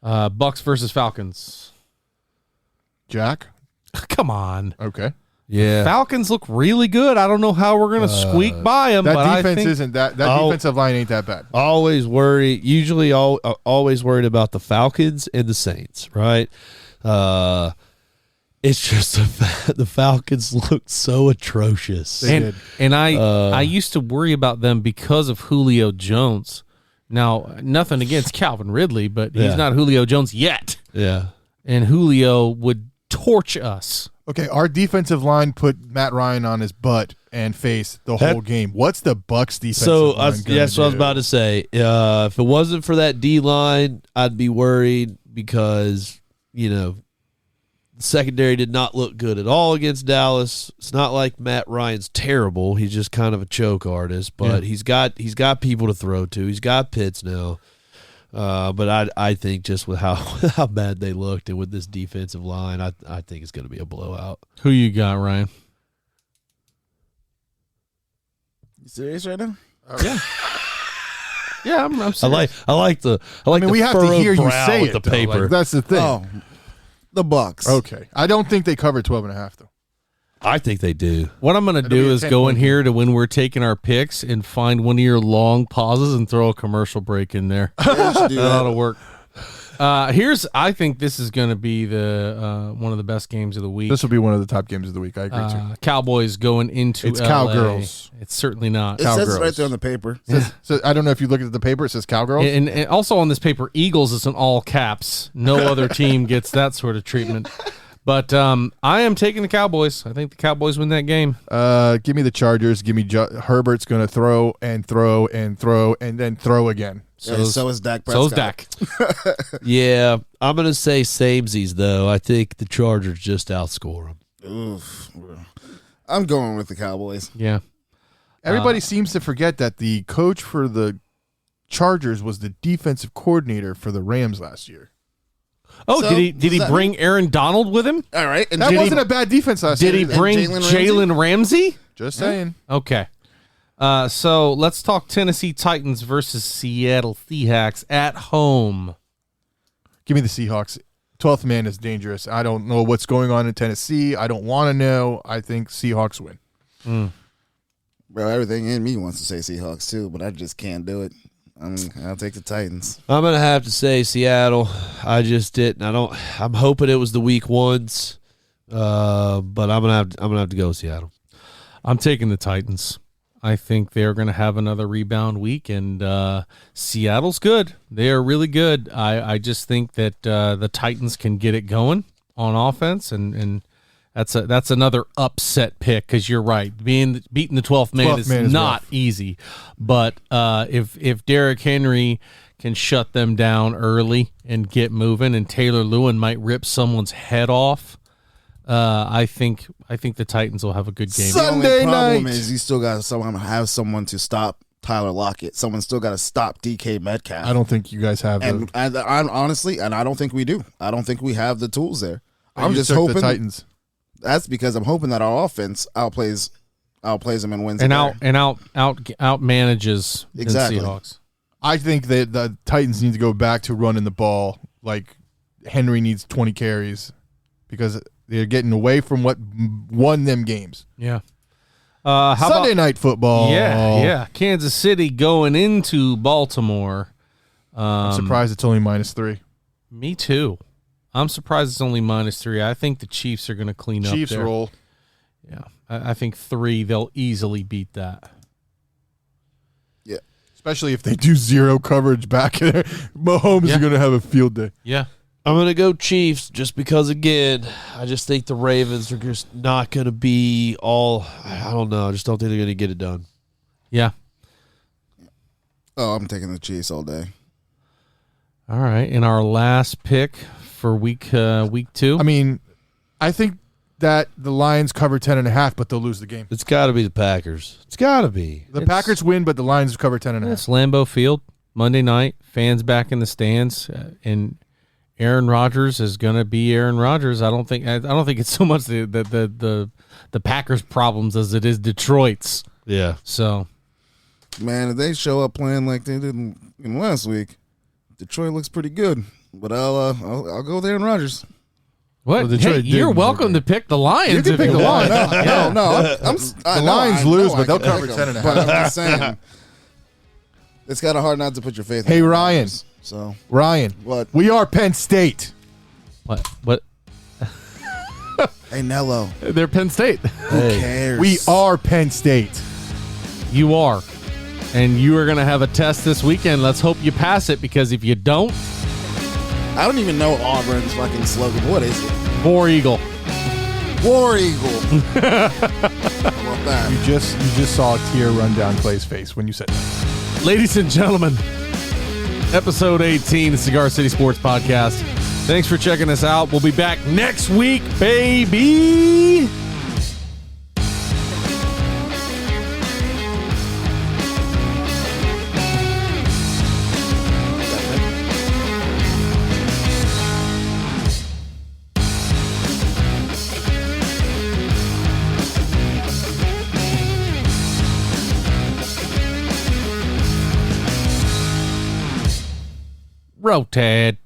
Bucks versus Falcons. Jack? Come on. Okay. yeah. Falcons look really good. I don't know how we're going to squeak by them, That but I defense think isn't that defensive line ain't that bad. Always worried about the Falcons and the Saints, right? It's just the Falcons looked so atrocious. They did. And I used to worry about them because of Julio Jones. Now, nothing against Calvin Ridley, but he's Yeah. not Julio Jones yet. Yeah. And Julio would torch us. Okay, our defensive line put Matt Ryan on his butt and face the whole game. What's the Bucks defensive So line gonna that's what I was do? about to say. If it wasn't for that D line, I'd be worried because the secondary did not look good at all against Dallas. It's not like Matt Ryan's terrible. He's just kind of a choke artist, but he's got people to throw to. He's got Pitts now. But I think just with how bad they looked and with this defensive line, I think it's going to be a blowout. Who you got, Ryan? You serious right now? Yeah, I'm serious. I like the we have to furrowed hear you brow say with it, the though. paper. Like, that's the thing. Oh, the Bucks. Okay. I don't think they covered 12.5, though. I think they do. What I'm going to It'll be do a is 10 go in point here to when we're taking our picks and find one of your long pauses and throw a commercial break in there. Yeah, you should do That ought to that. work. I think this is going to be the one of the best games of the week. This will be one of the top games of the week. I agree, too. Cowboys going into It's LA. Cowgirls. It's certainly not. It says it Cowgirls. right there on the paper. So I don't know if you look at the paper. It says Cowgirls. And also on this paper, Eagles is in all caps. No other team gets that sort of treatment. But I am taking the Cowboys. I think the Cowboys win that game. Give me the Chargers. Give me Herbert's going to throw and throw and throw and then throw again. So is Dak Prescott. So's Dak. Yeah, I'm going to say samesies, though. I think the Chargers just outscore them. Oof. I'm going with the Cowboys. Yeah. Everybody seems to forget that the coach for the Chargers was the defensive coordinator for the Rams last year. Oh, So, did he does that bring Aaron Donald with him? All right. And That did wasn't a bad defense last Did year. he bring Jalen Ramsey? Jalen Ramsey? Just saying. Okay. So let's talk Tennessee Titans versus Seattle Seahawks at home. Give me the Seahawks. 12th man is dangerous. I don't know what's going on in Tennessee. I don't want to know. I think Seahawks win. Bro, everything in me wants to say Seahawks too, but I just can't do it. I'll take the Titans. I'm going to have to say Seattle. I just didn't. I'm hoping it was the week ones, but I'm going to have to go with Seattle. I'm taking the Titans. I think they're going to have another rebound week, and Seattle's good. They are really good. I just think that the Titans can get it going on offense, and that's another upset pick because you're right. Beating the 12th man is not rough. easy, but if Derrick Henry can shut them down early and get moving, and Taylor Lewin might rip someone's head off. I think the Titans will have a good game. The only Sunday problem night. is you still got to have someone to stop Tyler Lockett. Someone still got to stop DK Metcalf. I don't think you guys have And the. I'm honestly, and I don't think we do. I don't think we have the tools there. I'm You just took hoping the Titans. That's because I'm hoping that our offense outplays them and wins. And the out manages Exactly. the Seahawks. I think that the Titans need to go back to running the ball. Like Henry needs 20 carries because they're getting away from what won them games. Yeah. How Sunday about, night football. Yeah. Kansas City going into Baltimore. I'm surprised it's only -3. Me too. I'm surprised it's only -3. I think the Chiefs are going to clean up Chiefs there. roll. Yeah, I think 3, they'll easily beat that. Yeah. Especially if they do zero coverage back there. Mahomes is going to have a field day. Yeah. I'm going to go Chiefs just because, again, I just think the Ravens are just not going to be all – I don't know. I just don't think they're going to get it done. Yeah. Oh, I'm taking the Chiefs all day. All right. And our last pick for week 2. I mean, I think that the Lions cover 10.5, but they'll lose the game. It's got to be the Packers. It's got to be. The Packers win, but the Lions cover 10.5. It's Lambeau Field, Monday night. Fans back in the stands, and Aaron Rodgers is going to be Aaron Rodgers. I don't think it's so much the Packers' problems as it is Detroit's. Yeah. So, man, if they show up playing like they did in last week, Detroit looks pretty good. But I'll go with Aaron Rodgers. What? Well, hey, you're welcome to pick the Lions. You can if pick you the want. Lions. No, the Lions lose, but they'll cover 10.5. But I'm just saying, it's kind of hard not to put your faith. Hey, in Ryan. So Ryan, what? We are Penn State. What? Hey, Nello. They're Penn State. Who cares? We are Penn State. You are. And you are going to have a test this weekend. Let's hope you pass it, because if you don't, I don't even know Auburn's fucking slogan. What is it? War Eagle. War Eagle. How about that? You just saw a tear run down Clay's face when you said that. Ladies and gentlemen, episode 18 of Cigar City Sports Podcast. Thanks for checking us out. We'll be back next week, baby. Rotate.